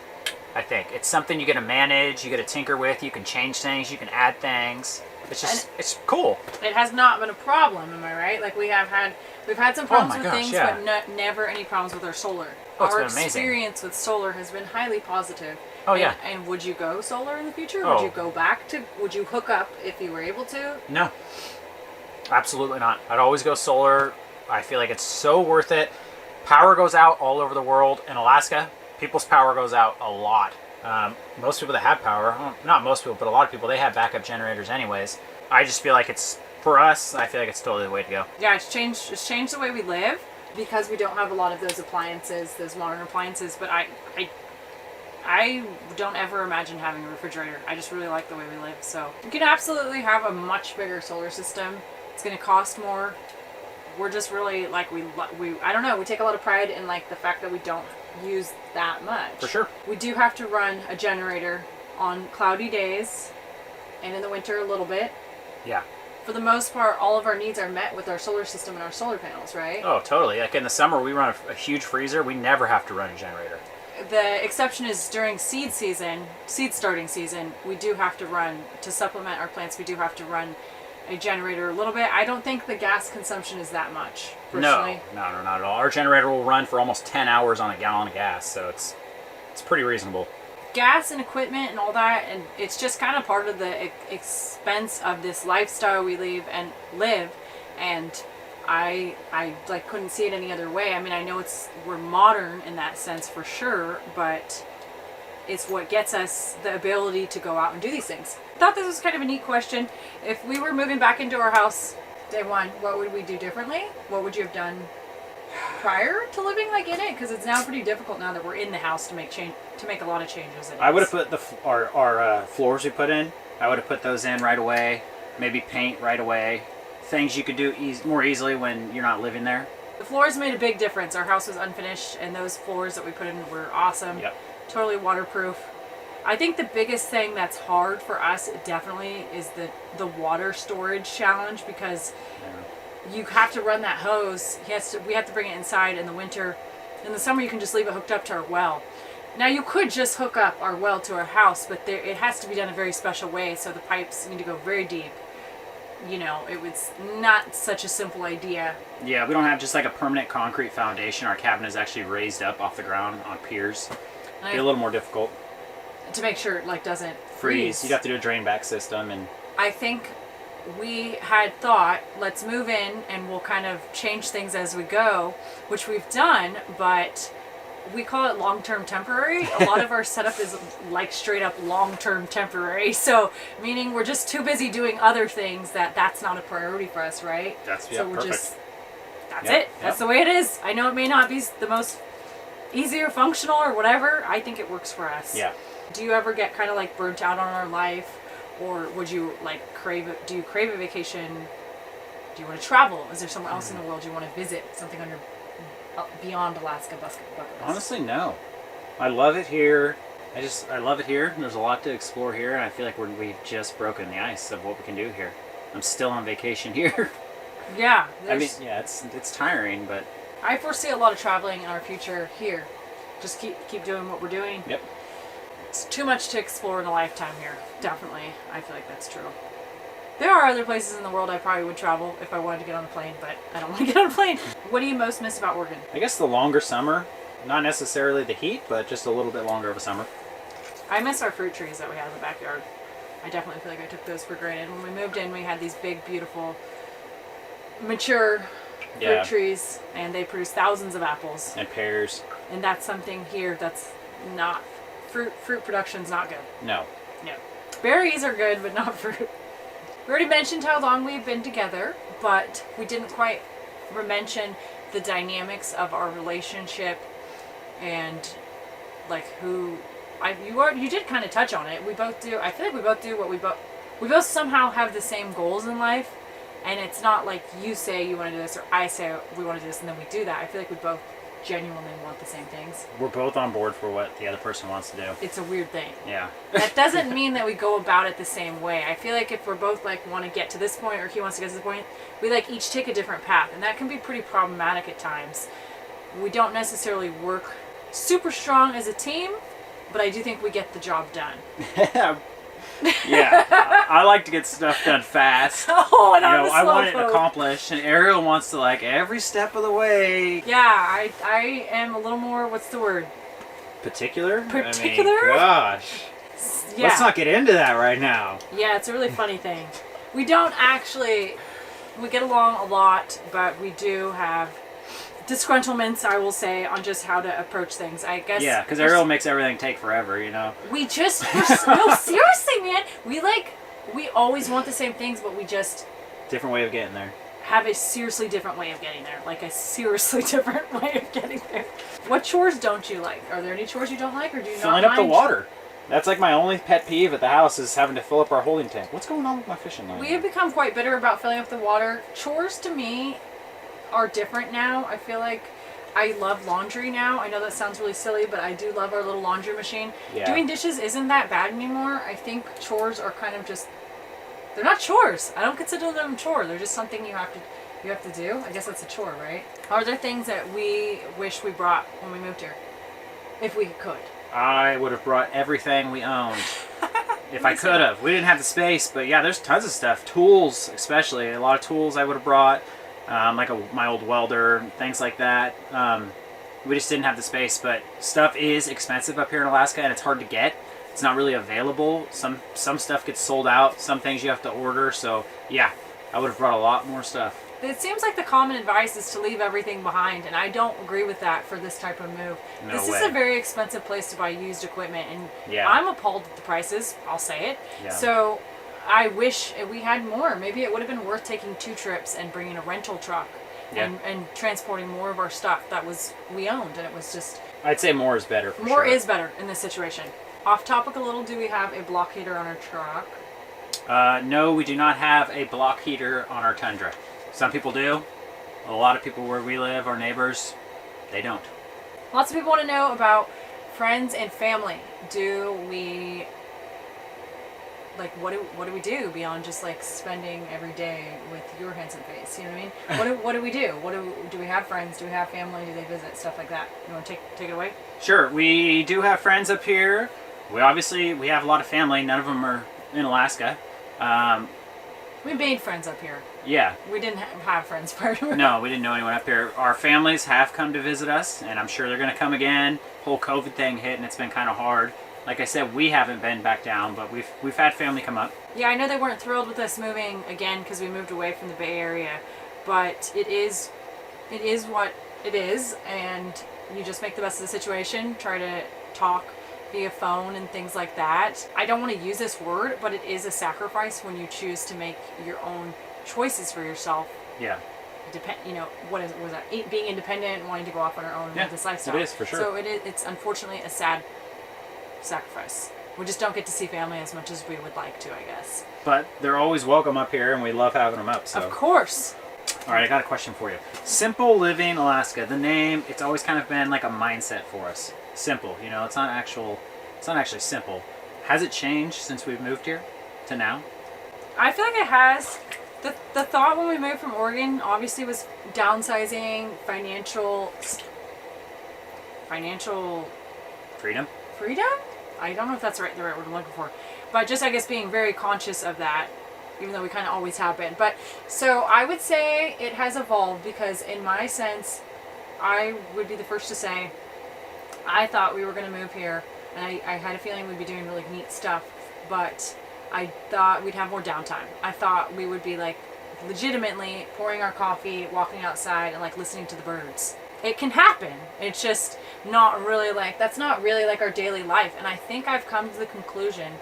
I think. It's something you get to manage, you get to tinker with, you can change things, you can add things. It's just, it's cool. It has not been a problem, am I right? Like we've had some problems with things, yeah. but never any problems with our solar. Oh, it's our been amazing. experience with solar has been highly positive. Oh, yeah. And would you go solar in the future? Oh. Would you go back to, would you hook up if you were able to? No, absolutely not. I'd always go solar. I feel like it's so worth it. Power goes out all over the world. In Alaska, people's power goes out a lot. Most people that have power, well, not most people, but a lot of people, they have backup generators anyways. I just feel like it's, for us, I feel like it's totally the way to go. Yeah, it's changed the way we live because we don't have a lot of those appliances, those modern appliances, but I don't ever imagine having a refrigerator. I just really like the way we live. So you can absolutely have a much bigger solar system. It's going to cost more. We're just really like, we I don't know, we take a lot of pride in like the fact that we don't use that much. For sure. We do have to run a generator on cloudy days and in the winter a little bit. Yeah. For the most part, all of our needs are met with our solar system and our solar panels, right? Oh, totally. Like in the summer, we run a huge freezer. We never have to run a generator. The exception is during seed starting season, we do have to run, to supplement our plants, we do have to run a generator a little bit. I don't think the gas consumption is that much, personally. No, not at all. Our generator will run for almost 10 hours on a gallon of gas, so it's pretty reasonable. Gas and equipment and all that, and it's just kind of part of the expense of this lifestyle we live, and I like couldn't see it any other way. I mean, I know we're modern in that sense for sure, but it's what gets us the ability to go out and do these things. I thought this was kind of a neat question. If we were moving back into our house day one, what would we do differently? What would you have done prior to living like in it? Because it's now pretty difficult now that we're in the house to make a lot of changes. I would have put our floors we put in. I would have put those in right away. Maybe paint right away. Things you could do more easily when you're not living there. The floors made a big difference. Our house was unfinished, and those floors that we put in were awesome. Yep. Totally waterproof. I think the biggest thing that's hard for us definitely is the water storage challenge, because you have to run that hose. We have to bring it inside in the winter. In the summer, you can just leave it hooked up to our well. Now, you could just hook up our well to our house, but it has to be done a very special way, so the pipes need to go very deep. You know, it was not such a simple idea. Yeah, we don't have just like a permanent concrete foundation. Our cabin is actually raised up off the ground on piers. It'd be a little more difficult. To make sure it like doesn't freeze. You'd have to do a drain back system. And I think we had thought, let's move in and we'll kind of change things as we go, which we've done, but we call it long-term temporary. A lot of our setup is like straight up long-term temporary. So meaning we're just too busy doing other things that's not a priority for us, right? That's perfect. That's it. That's the way it is. I know it may not be the most easier functional or whatever. I think it works for us. Yeah. Do you ever get kind of like burnt out on our life, or would you like do you crave a vacation? Do you want to travel? Is there somewhere else in the world you want to visit? Something on your beyond Alaska bucket list? Honestly, no. I love it here. I love it here. There's a lot to explore here, and I feel like we've just broken the ice of what we can do here. I'm still on vacation here. Yeah. I mean, yeah, it's tiring, but I foresee a lot of traveling in our future here. Just keep doing what we're doing. Yep. It's too much to explore in a lifetime here. Definitely. I feel like that's true. There are other places in the world I probably would travel if I wanted to get on a plane, but I don't want to get on a plane. What do you most miss about Oregon? I guess the longer summer. Not necessarily the heat, but just a little bit longer of a summer. I miss our fruit trees that we had in the backyard. I definitely feel like I took those for granted. When we moved in, we had these big, beautiful, mature fruit trees, and they produce thousands of apples. And pears. And that's something here that's not... Fruit production's not good. No. No. Berries are good, but not fruit. We already mentioned how long we've been together, but we didn't quite mention the dynamics of our relationship and like who you did kind of touch on it. We both do. I feel like we both do what we both somehow have the same goals in life, and it's not like you say you want to do this or I say we want to do this and then we do that. I feel like we both genuinely want the same things. We're both on board for what the other person wants to do. It's a weird thing. Yeah. That doesn't mean that we go about it the same way. I feel like if we're both like want to get to this point or he wants to get to this point, we like each take a different path, and that can be pretty problematic at times. We don't necessarily work super strong as a team, but I do think we get the job done. Yeah, I like to get stuff done fast. Oh, and I'm I want it slowpoke. accomplished, and Arielle wants to like every step of the way. Yeah, I am a little more, what's the word? Particular? Particular? I mean, gosh. Yeah. Let's not get into that right now. Yeah, it's a really funny thing. We don't actually, we get along a lot, but we do have disgruntlements, I will say, on just how to approach things. I guess. Yeah, because Arielle makes everything take forever, you know? We just, no, seriously, man. We always want the same things, but we just Different way of getting there. have a seriously different way of getting there. Like a seriously different way of getting there. What chores don't you like? Are there any chores you don't like, or do you Filling not up the mind? water. That's like my only pet peeve at the house is having to fill up our holding tank. What's going on with my fishing line? We have become quite bitter about filling up the water. Chores to me are different now. I feel like I love laundry now. I know that sounds really silly, but I do love our little laundry machine. Yeah. Doing dishes isn't that bad anymore. I think chores are kind of just, they're not chores. I don't consider them a chore. They're just something you have to do. I guess that's a chore, right? Are there things that we wish we brought when we moved here? If we could. I would have brought everything we owned. If I could have. We didn't have the space, but yeah, there's tons of stuff. Tools, especially. A lot of tools I would have brought. Like my old welder, things like that. We just didn't have the space, but stuff is expensive up here in Alaska, and it's hard to get. It's not really available. Some stuff gets sold out. Some things you have to order. So yeah, I would have brought a lot more stuff. It seems like the common advice is to leave everything behind, and I don't agree with that for this type of move. No This way. is a very expensive place to buy used equipment, and Yeah. I'm appalled at the prices. I'll say it. Yeah. So I wish we had more. Maybe it would have been worth taking 2 trips and bringing a rental truck Yeah. and transporting more of our stuff that we owned, and it was just I'd say more is better for more sure. is better in this situation. Off topic a little, do we have a block heater on our truck? No, we do not have a block heater on our Tundra. Some people do. A lot of people where we live, our neighbors, they don't. Lots of people want to know about friends and family. Do we, like, what do we do beyond just like spending every day with your handsome face? You know what I mean? What do we do? Do we have friends? Do we have family? Do they visit? Stuff like that. You want to take it away? Sure, we do have friends up here. We have a lot of family. None of them are in Alaska. We made friends up here. Yeah. We didn't have friends prior to it. No, we didn't know anyone up here. Our families have come to visit us, and I'm sure they're going to come again. Whole COVID thing hit, and it's been kind of hard. Like I said, we haven't been back down, but we've had family come up. Yeah, I know they weren't thrilled with us moving again because we moved away from the Bay Area, but it is what it is, and you just make the best of the situation. Try to talk via phone and things like that. I don't want to use this word, but it is a sacrifice when you choose to make your own choices for yourself. Yeah. Was that being independent and wanting to go off on our own and live this lifestyle. It is, for sure. So it's unfortunately a sad sacrifice. We just don't get to see family as much as we would like to, I guess. But they're always welcome up here, and we love having them up. So. Of course. All right, I got a question for you. Simple Living Alaska. The name, it's always kind of been like a mindset for us. Simple, it's not actually simple. Has it changed since we've moved here to now? I feel like it has. The thought when we moved from Oregon obviously was downsizing, financial Freedom? freedom? I don't know if that's the right word I'm looking for. But just, I guess, being very conscious of that, even though we kind of always have been. But so I would say it has evolved because in my sense, I would be the first to say, I thought we were going to move here and I had a feeling we'd be doing really neat stuff, but I thought we'd have more downtime. I thought we would be like legitimately pouring our coffee, walking outside and like listening to the birds. It can happen. It's just not really like, that's not really like our daily life. And I think I've come to the conclusion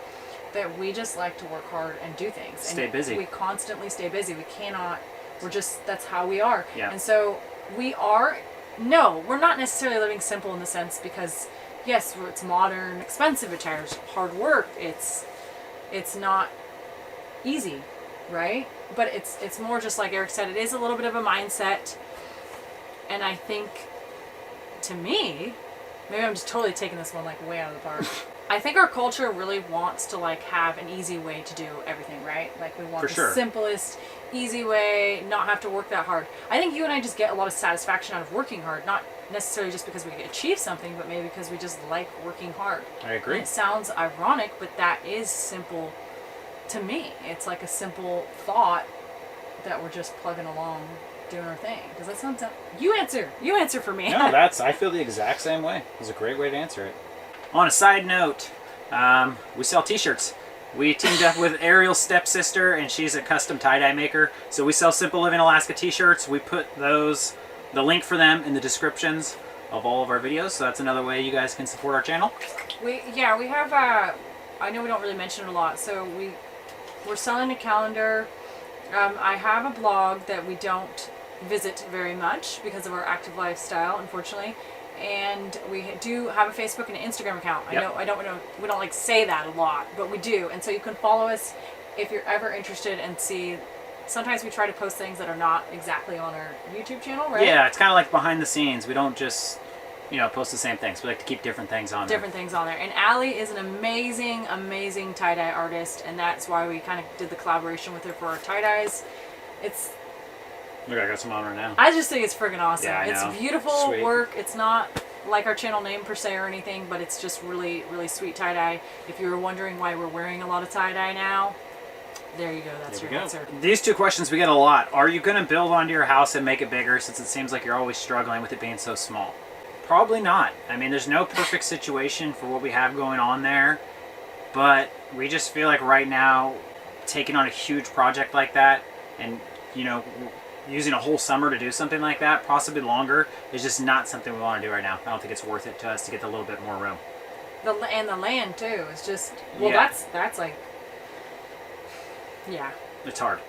that we just like to work hard and do things. Stay busy. We constantly stay busy. That's how we are. Yeah. And so we're not necessarily living simple in the sense because yes, it's modern, expensive, it requires hard work. It's not easy, right? But it's more just like Eric said, it is a little bit of a mindset. And I think, to me, maybe I'm just totally taking this one like way out of the park. I think our culture really wants to like have an easy way to do everything, right? Like we want the simplest, easy way, not have to work that hard. I think you and I just get a lot of satisfaction out of working hard, not necessarily just because we achieve something, but maybe because we just like working hard. I agree. And it sounds ironic, but that is simple to me, it's like a simple thought that we're just plugging along, doing our thing. Does that sound? You answer. You answer for me. No, I feel the exact same way. It's a great way to answer it. On a side note, we sell t-shirts. We teamed up with Arielle's stepsister, and she's a custom tie-dye maker. So we sell Simple Living Alaska t-shirts. We put the link for them in the descriptions of all of our videos. So that's another way you guys can support our channel. We have I know we don't really mention it a lot. So we're selling a calendar. I have a blog that we don't visit very much because of our active lifestyle, unfortunately. And we do have a Facebook and an Instagram account. Yep. I don't know, we don't like say that a lot, but we do. And so you can follow us if you're ever interested and see. Sometimes we try to post things that are not exactly on our YouTube channel, right? Yeah, it's kind of like behind the scenes. We don't just, post the same things. We like to keep different things on there. And Allie is an amazing, amazing tie-dye artist, and that's why we kind of did the collaboration with her for our tie-dyes. Look, I got some on right now. I just think it's friggin' awesome. Yeah, I know. It's beautiful Sweet work. It's not like our channel name per se or anything, but it's just really, really sweet tie-dye. If you were wondering why we're wearing a lot of tie-dye now, there you go. That's your answer. These two questions we get a lot. Are you going to build onto your house and make it bigger, since it seems like you're always struggling with it being so small? Probably not. I mean, there's no perfect situation for what we have going on there, but we just feel like right now, taking on a huge project like that and, using a whole summer to do something like that, possibly longer, is just not something we want to do right now. I don't think it's worth it to us to get a little bit more room. And the land too is just, that's like, yeah. It's hard.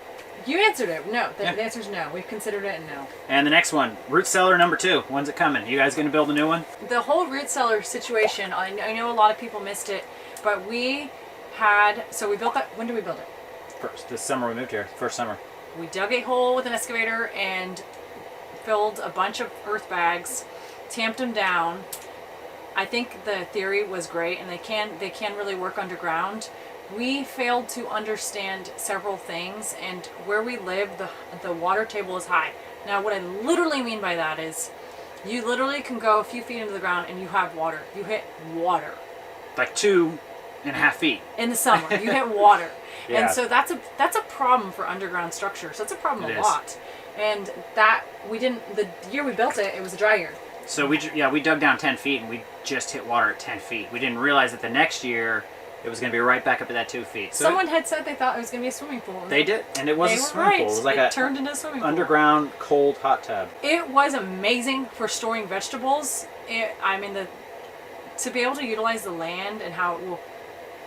You answered it. No. The answer's no. We've considered it and no. And the next one, root cellar number 2. When's it coming? You guys going to build a new one? The whole root cellar situation, I know a lot of people missed it, but we built that. When did we build it? This summer we moved here. First summer. We dug a hole with an excavator and filled a bunch of earth bags, tamped them down. I think the theory was great, and they can really work underground. We failed to understand several things, and where we live, the water table is high. Now, what I literally mean by that is, you literally can go a few feet into the ground and you have water. You hit water. Like 2.5 feet. In the summer, you hit water. Yeah. And so that's a problem for underground structures. That's a problem It a is. lot. And that the year we built it, it was a dry year. So we dug down 10 feet and we just hit water at 10 feet. We didn't realize that the next year it was going to be right back up at that 2 feet. So someone had said they thought it was going to be a swimming pool. They did, and it was a swimming pool. It was like it turned into a swimming pool. Underground cold hot tub. It was amazing for storing vegetables. To be able to utilize the land and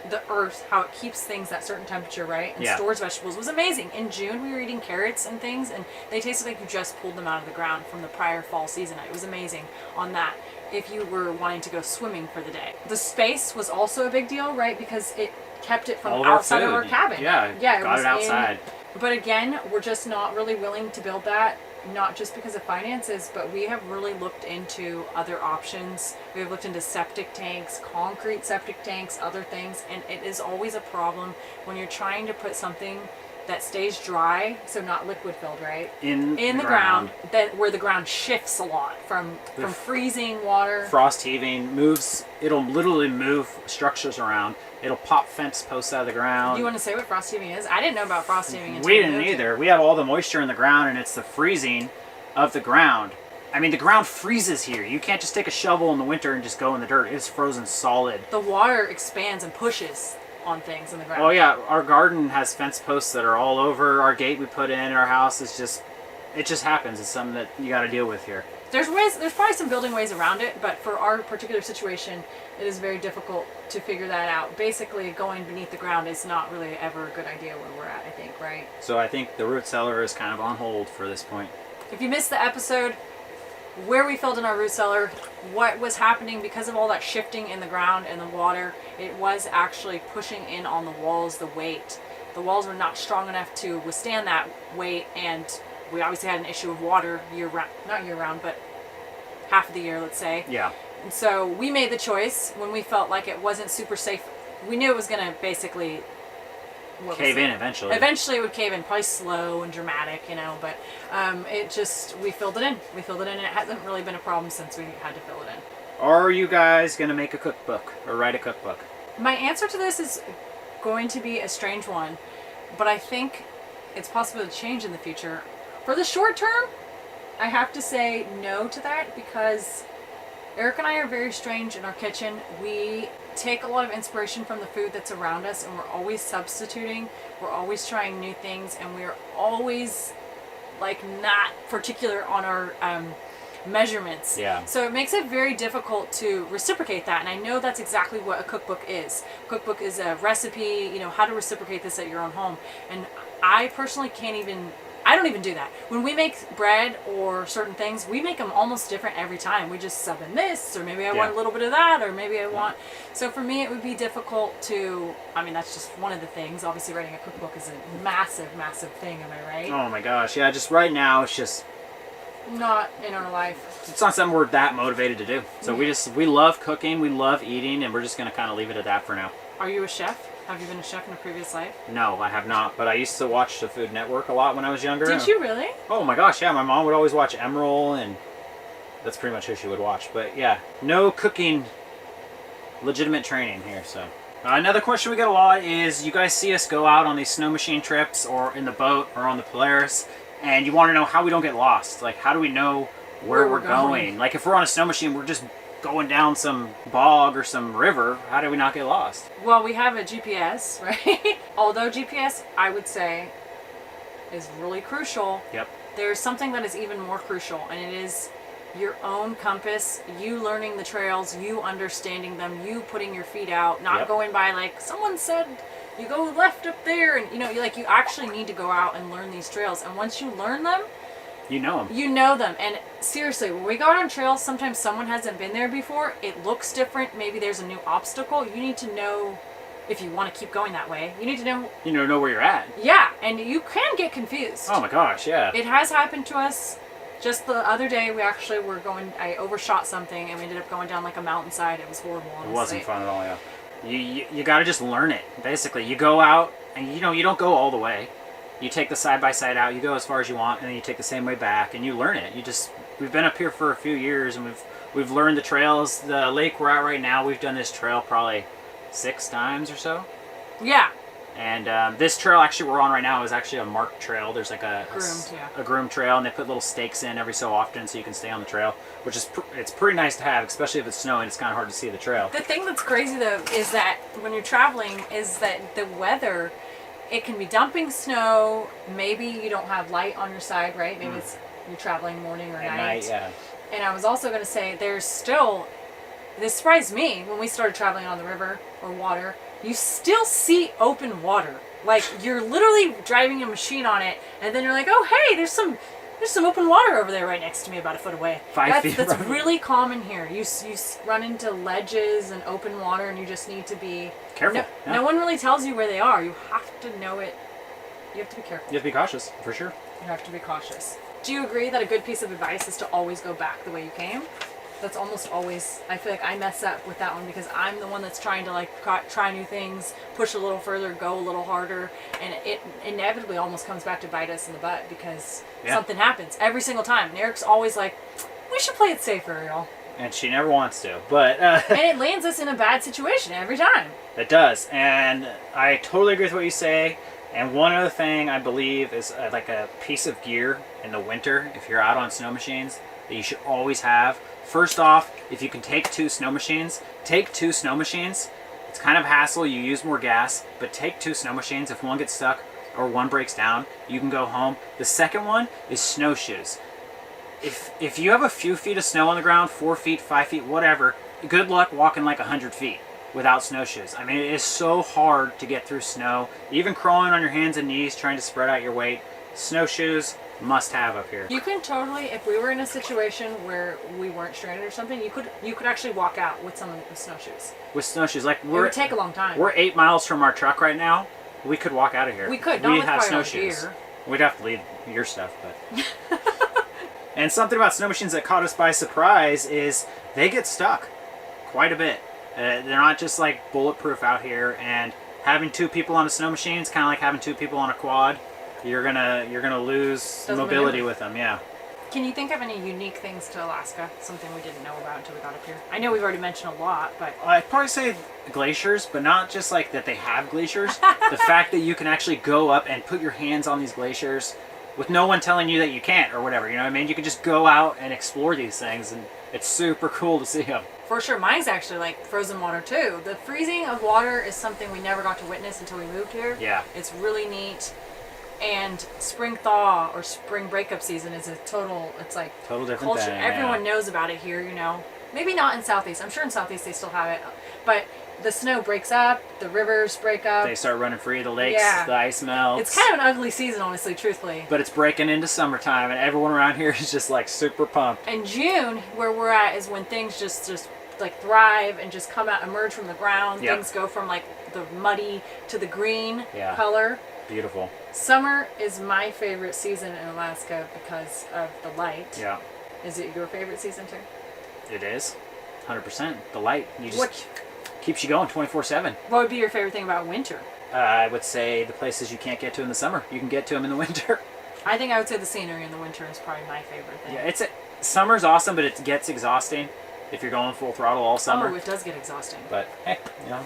the earth, how it keeps things at certain temperature, right? And stores vegetables was amazing. In June, we were eating carrots and things, and they tasted like you just pulled them out of the ground from the prior fall season. It was amazing on that. If you were wanting to go swimming for the day. The space was also a big deal, right? Because it kept it from outside of our cabin. Yeah, got it outside. But again, we're just not really willing to build that, not just because of finances, but we have really looked into other options. We have looked into septic tanks, concrete septic tanks, other things, and it is always a problem when you're trying to put something that stays dry, so not liquid filled, right? In the ground, where the ground shifts a lot from freezing water. Frost heaving moves. It'll literally move structures around. It'll pop fence posts out of the ground. Do you want to say what frost heaving is? I didn't know about frost heaving until we didn't either. We have all the moisture in the ground, and it's the freezing of the ground. I mean, the ground freezes here. You can't just take a shovel in the winter and just go in the dirt. It's frozen solid. The water expands and pushes on things in the ground. Oh yeah, our garden has fence posts that are all over our gate we put in our house. It just happens. It's something that you got to deal with here. There's probably some building ways around it, but for our particular situation, it is very difficult to figure that out. Basically, going beneath the ground is not really ever a good idea where we're at, I think, right? So I think the root cellar is kind of on hold for this point. If you missed the episode, where we filled in our root cellar, what was happening because of all that shifting in the ground and the water, it was actually pushing in on the walls, the weight. The walls were not strong enough to withstand that weight, and we obviously had an issue of water not year round, but half of the year, let's say. Yeah. And so we made the choice when we felt like it wasn't super safe. We knew it was going to basically cave in eventually. Eventually it would cave in, probably slow and dramatic, but we filled it in. We filled it in, and it hasn't really been a problem since we had to fill it in. Are you guys going to make a cookbook or write a cookbook? My answer to this is going to be a strange one, but I think it's possible to change in the future. For the short term, I have to say no to that because Eric and I are very strange in our kitchen. We take a lot of inspiration from the food that's around us, and we're always substituting. We're always trying new things, and we're always like not particular on our measurements. Yeah. So it makes it very difficult to reciprocate that, and I know that's exactly what a cookbook is. Cookbook is a recipe, you know, how to reciprocate this at your own home. And I personally I don't even do that. When we make bread or certain things, we make them almost different every time. We just sub in this, or maybe I want a little bit of that, or maybe I want... So for me, it would be difficult to... I mean, that's just one of the things. Obviously, writing a cookbook is a massive, massive thing, am I right? Oh my gosh, yeah, just right now, it's just... Not in our life. It's not something we're that motivated to do. So we love cooking, we love eating, and we're just going to kind of leave it at that for now. Are you a chef? Have you been a chef in a previous life? No, I have not, but I used to watch the Food Network a lot when I was younger. Did you really? Oh my gosh, yeah, my mom would always watch Emeril, and that's pretty much who she would watch. But yeah, no cooking legitimate training here, so. Another question we get a lot is, you guys see us go out on these snow machine trips or in the boat or on the Polaris, and you want to know how we don't get lost. Like, how do we know where we're going? Like, if we're on a snow machine, we're just going down some bog or some river, how do we not get lost? Well, we have a GPS, right? Although GPS, I would say, is really crucial. Yep. There's something that is even more crucial, and it is your own compass, you learning the trails, you understanding them, you putting your feet out, not going by like, someone said you go left up there, and you know, you actually need to go out and learn these trails, and once you learn them, you know them. You know them. And seriously, when we go out on trails, sometimes someone hasn't been there before. It looks different. Maybe there's a new obstacle. You need to know if you want to keep going that way. You need to know... You know where you're at. Yeah, and you can get confused. Oh my gosh, yeah. It has happened to us. Just the other day, we actually were going... I overshot something, and we ended up going down like a mountainside. It was horrible, honestly. It wasn't fun at all, yeah. You got to just learn it, basically. You go out, and you don't go all the way. You take the side-by-side out, you go as far as you want, and then you take the same way back, and you learn it. We've been up here for a few years, and we've learned the trails. The lake we're at right now, we've done this trail probably 6 times or so. Yeah. And this trail actually we're on right now is actually a marked trail. There's like a groomed trail, and they put little stakes in every so often so you can stay on the trail, which is it's pretty nice to have, especially if it's snowing. It's kind of hard to see the trail. The thing that's crazy though is that when you're traveling, is that the weather. It can be dumping snow. Maybe you don't have light on your side, right? Maybe it's you're traveling morning or At night. Yeah. And I was also going to say, there's still. This surprised me when we started traveling on the river or water. You still see open water. Like you're literally driving a machine on it, and then you're like, oh hey, there's some open water over there right next to me, about a foot away. 5 feet. That's really common here. You run into ledges and open water, and you just need to be careful. No one really tells you where they are. You have to know it. You have to be careful. You have to be cautious, for sure. You have to be cautious. Do you agree that a good piece of advice is to always go back the way you came? That's almost always, I feel like I mess up with that one because I'm the one that's trying to like try new things, push a little further, go a little harder, and it inevitably almost comes back to bite us in the butt because something happens every single time. And Eric's always like, we should play it safer, Arielle. And she never wants to, but... and it lands us in a bad situation every time. It does, and I totally agree with what you say. And one other thing I believe is like a piece of gear in the winter, if you're out on snow machines, that you should always have. First off, if you can take 2 snow machines, take 2 snow machines. It's kind of hassle, you use more gas, but take 2 snow machines. If one gets stuck or one breaks down, you can go home. The second one is snowshoes. If you have a few feet of snow on the ground, 4 feet, 5 feet, whatever, good luck walking like 100 feet without snowshoes. I mean, it is so hard to get through snow. Even crawling on your hands and knees, trying to spread out your weight. Snowshoes, must have up here. You can totally, if we were in a situation where we weren't stranded or something, you could actually walk out with some of the snowshoes. With snowshoes, like it would take a long time. We're 8 miles from our truck right now. We could walk out of here. We could, not with have snowshoes. We'd have to leave your stuff, but. And something about snow machines that caught us by surprise is they get stuck quite a bit. They're not just like bulletproof out here, and having 2 people on a snow machine is kind of like having 2 people on a quad. You're gonna lose mobility with them, yeah. Can you think of any unique things to Alaska? Something we didn't know about until we got up here? I know we've already mentioned a lot, but... I'd probably say glaciers, but not just like that they have glaciers. The fact that you can actually go up and put your hands on these glaciers with no one telling you that you can't or whatever, you know what I mean? You can just go out and explore these things, and it's super cool to see them. For sure. Mine's actually like frozen water too. The freezing of water is something we never got to witness until we moved here. Yeah. It's really neat. And spring thaw or spring breakup season is a total, it's like total different culture. thing, Everyone knows about it here, you know. Maybe not in Southeast. I'm sure in Southeast they still have it. But the snow breaks up, the rivers break up. They start running free, the lakes, the ice melts. It's kind of an ugly season, honestly, truthfully. But it's breaking into summertime, and everyone around here is just like super pumped. And June, where we're at, is when things just like thrive and just come out, emerge from the ground. Yep. Things go from like the muddy to the green Yeah. color. Beautiful. Summer is my favorite season in Alaska because of the light. Yeah. Is it your favorite season too? It is. 100%. The light. You just keeps you going 24/7. What would be your favorite thing about winter? I would say the places you can't get to in the summer, you can get to them in the winter. I think I would say the scenery in the winter is probably my favorite thing. Yeah, summer's awesome, but it gets exhausting if you're going full throttle all summer. Oh, it does get exhausting. But hey, you know.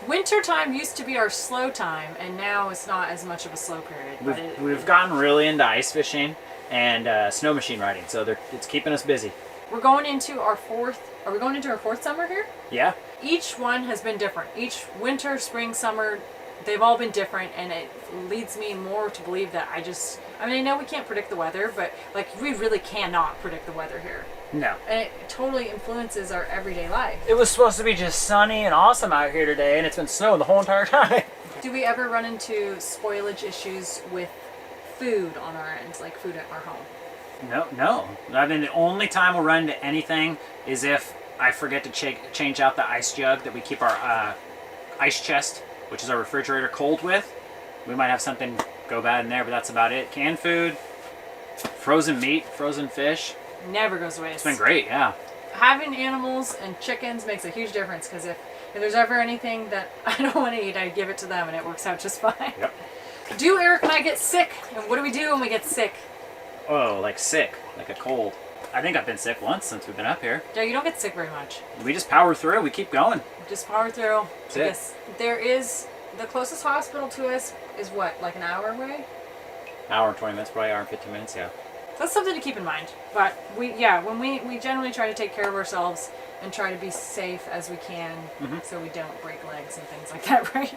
Winter time used to be our slow time, and now it's not as much of a slow period. We've gotten really into ice fishing and snow machine riding, so it's keeping us busy. We're going into our fourth. Are we going into our fourth summer here? Yeah. Each one has been different. Each winter, spring, summer, they've all been different, and it leads me more to believe that I mean, I know we can't predict the weather, but like we really cannot predict the weather here. No. And it totally influences our everyday life. It was supposed to be just sunny and awesome out here today, and it's been snowing the whole entire time. Do we ever run into spoilage issues with food on our end, like food at our home? No. I mean, the only time we'll run into anything is if I forget to change out the ice jug that we keep our ice chest, which is our refrigerator, cold with. We might have something go bad in there, but that's about it. Canned food, frozen meat, frozen fish. Never goes to waste. It's been great, yeah. Having animals and chickens makes a huge difference, because if there's ever anything that I don't want to eat, I give it to them and it works out just fine. Yep. Do Eric and I get sick? And what do we do when we get sick? Oh, like sick, like a cold. I think I've been sick once since we've been up here. Yeah, you don't get sick very much. We just power through, we keep going. Just power through. That's yes. There is, the closest hospital to us is what, like an hour away? Hour and 20 minutes, probably hour and 15 minutes, yeah. That's something to keep in mind. But when we generally try to take care of ourselves and try to be safe as we can, so we don't break legs and things like that, right?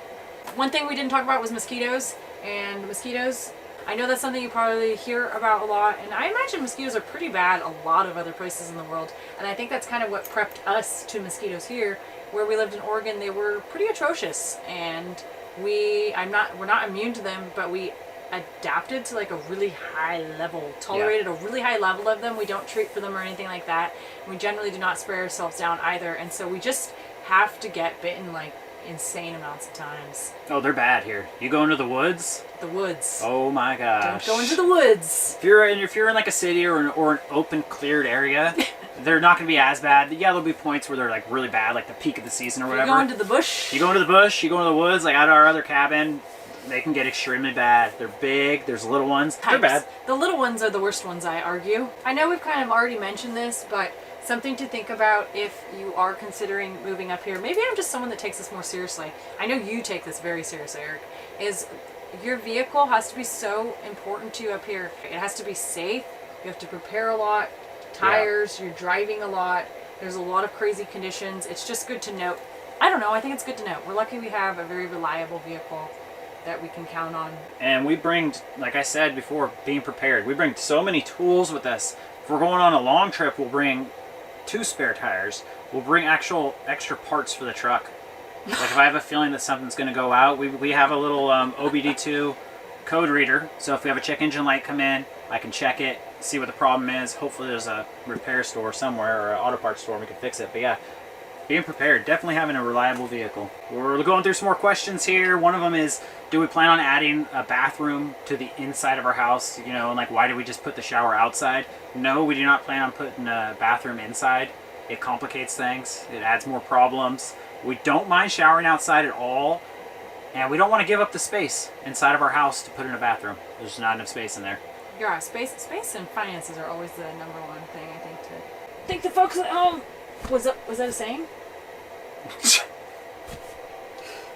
One thing we didn't talk about was mosquitoes. And mosquitoes, I know that's something you probably hear about a lot, and I imagine mosquitoes are pretty bad a lot of other places in the world. And I think that's kind of what prepped us to mosquitoes here. Where we lived in Oregon, they were pretty atrocious, and we're not immune to them, but we adapted to like a really high level, tolerated a really high level of them. We don't treat for them or anything like that. We generally do not spray ourselves down either, and so we just have to get bitten like insane amounts of times. Oh, they're bad here. You go into the woods? The woods. Oh my gosh. Don't go into the woods. If you're in like a city or an open cleared area, they're not going to be as bad. Yeah, there'll be points where they're like really bad, like the peak of the season or whatever. You go into the bush. You go into the bush, you go into the woods, like at our other cabin, they can get extremely bad. They're big, there's little ones. They're bad. The little ones are the worst ones, I argue. I know we've kind of already mentioned this, but something to think about if you are considering moving up here. Maybe I'm just someone that takes this more seriously. I know you take this very seriously, Eric. Is your vehicle has to be so important to you up here. It has to be safe. You have to prepare a lot. Tires, you're driving a lot. There's a lot of crazy conditions. It's just good to note. I don't know, I think it's good to note. We're lucky we have a very reliable vehicle that we can count on. And we bring, like I said before, being prepared. We bring so many tools with us. If we're going on a long trip, we'll bring 2 spare tires. We'll bring actual extra parts for the truck. Like if I have a feeling that something's going to go out, we have a little OBD2 code reader. So if we have a check engine light come in, I can check it, see what the problem is. Hopefully there's a repair store somewhere or an auto parts store and we can fix it. But yeah, being prepared, definitely having a reliable vehicle. We're going through some more questions here. One of them is, do we plan on adding a bathroom to the inside of our house? You know, and like why did we just put the shower outside? No, we do not plan on putting a bathroom inside. It complicates things. It adds more problems. We don't mind showering outside at all. And we don't want to give up the space inside of our house to put in a bathroom. There's not enough space in there. Yeah, space and finances are always the number one thing I think the folks at home. Was that a saying?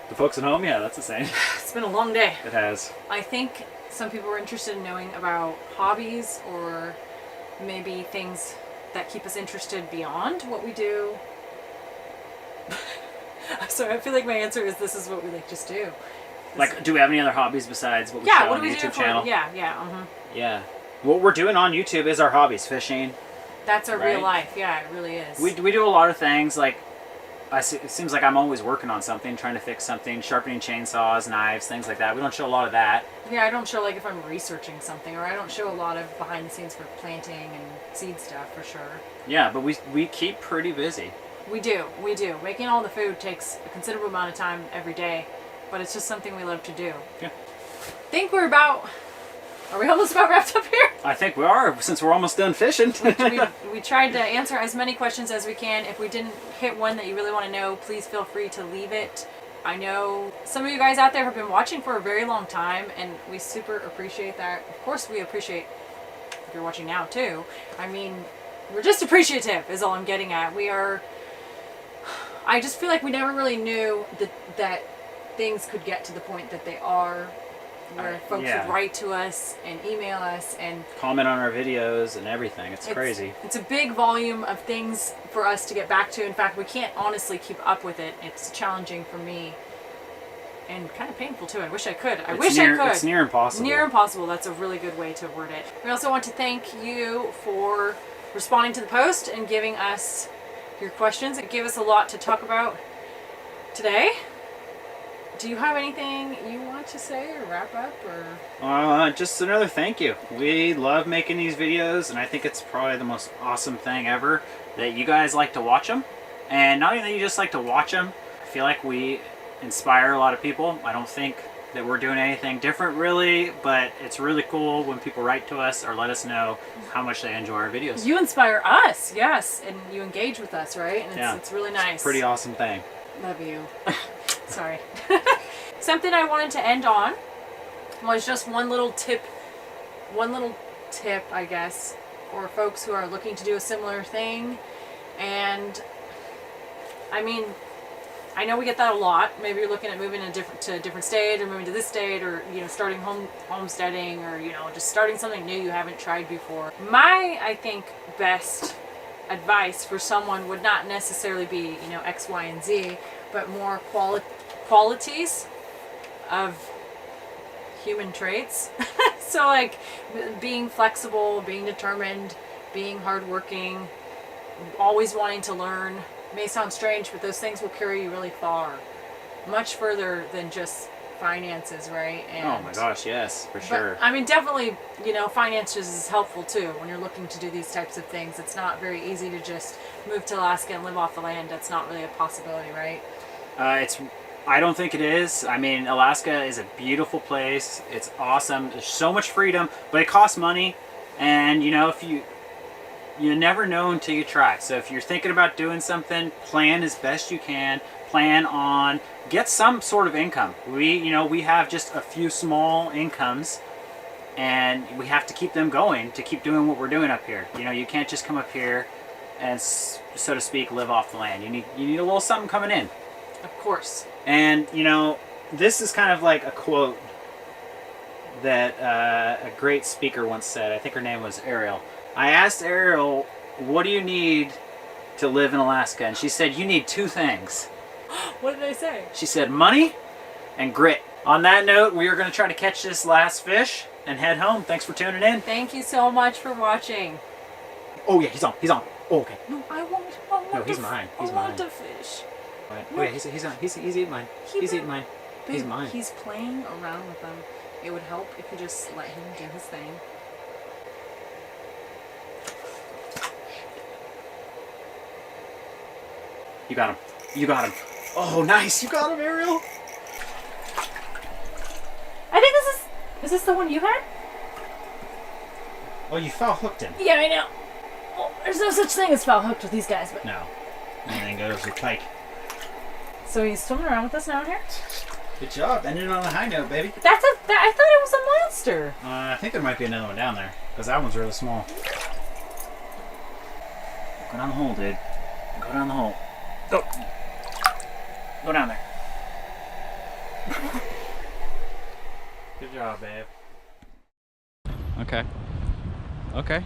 The folks at home, yeah, that's a saying. It's been a long day. It has. I think some people are interested in knowing about hobbies or maybe things that keep us interested beyond what we do. So I feel like my answer is this is what we like just do. Like, do we have any other hobbies besides what we show on the YouTube channel? Yeah. What we're doing on YouTube is our hobbies, fishing. That's our real life. Yeah, it really is. We do a lot of things. Like, it seems like I'm always working on something, trying to fix something, sharpening chainsaws, knives, things like that. We don't show a lot of that. Yeah, I don't show like if I'm researching something, or I don't show a lot of behind the scenes for planting and seed stuff for sure. Yeah, but we keep pretty busy. We do. Making all the food takes a considerable amount of time every day, but it's just something we love to do. Yeah. I think are we almost about wrapped up here? I think we are, since we're almost done fishing. we tried to answer as many questions as we can. If we didn't hit one that you really want to know, please feel free to leave it. I know some of you guys out there have been watching for a very long time, and we super appreciate that. Of course, we appreciate if you're watching now too. I mean, we're just appreciative is all I'm getting at. I just feel like we never really knew that things could get to the point that they are, where folks would write to us and email us and comment on our videos and everything. It's crazy. It's a big volume of things for us to get back to. In fact, we can't honestly keep up with it. It's challenging for me and kind of painful too. I wish I could. I wish I could. It's near impossible. Near impossible. That's a really good way to word it. We also want to thank you for responding to the post and giving us your questions. It gave us a lot to talk about today. Do you have anything you want to say or wrap up, or? Just another thank you. We love making these videos, and I think it's probably the most awesome thing ever that you guys like to watch them. And not even that you just like to watch them, I feel like we inspire a lot of people. I don't think that we're doing anything different really, but it's really cool when people write to us or let us know how much they enjoy our videos. You inspire us, yes, and you engage with us, right? And it's really nice. It's a pretty awesome thing. Love you. Sorry. Something I wanted to end on was just one little tip, I guess, for folks who are looking to do a similar thing. And I mean, I know we get that a lot. Maybe you're looking at moving to a different state, or moving to this state, or starting homesteading, or just starting something new you haven't tried before. My, I think, best advice for someone would not necessarily be X, Y, and Z, but more qualities of human traits. So like being flexible, being determined, being hardworking, always wanting to learn. May sound strange, but those things will carry you really far, much further than just finances, right? And, oh my gosh, yes, for sure. But, I mean, definitely, finances is helpful too when you're looking to do these types of things. It's not very easy to just move to Alaska and live off the land. That's not really a possibility, right? I don't think it is. I mean, Alaska is a beautiful place. It's awesome. There's so much freedom, but it costs money. And if you never know until you try. So if you're thinking about doing something, plan as best you can. Plan on get some sort of income. We have just a few small incomes, and we have to keep them going to keep doing what we're doing up here. You can't just come up here and, so to speak, live off the land. You need a little something coming in. Of course. And this is kind of like a quote that a great speaker once said. I think her name was Arielle. I asked Arielle, what do you need to live in Alaska? And she said, you need two things. What did I say? She said money and grit. On that note, we are going to try to catch this last fish and head home. Thanks for tuning in. Thank you so much for watching. Oh yeah, he's on. Oh, okay. No, I want no, he's mine. He's I mine. want a fish. Right. Oh yeah, he's eating mine. He's eating mine. He's mine. He's playing around with them. It would help if you just let him do his thing. You got him. You got him. Oh, nice. You got him, Arielle. I think is this the one you had? Oh, you foul hooked him. Yeah, I know. Well, there's no such thing as foul hooked with these guys, but no. Anything goes with pike. So he's swimming around with us now here? Good job. Ending on a high note, baby. I thought it was a monster. I think there might be another one down there, because that one's really small. Go down the hole, dude. Go down the hole. Go. Go down there. Good job, babe. Okay. Okay.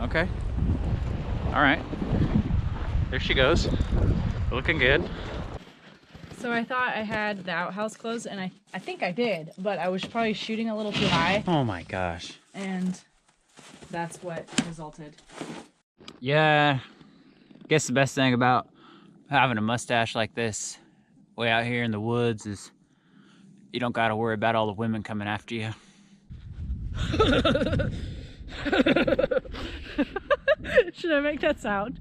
Okay. All right. There she goes. Looking good. So I thought I had the outhouse closed, and I think I did, but I was probably shooting a little too high. Oh my gosh. And that's what resulted. Yeah, I guess the best thing about having a mustache like this way out here in the woods is you don't got to worry about all the women coming after you. Should I make that sound?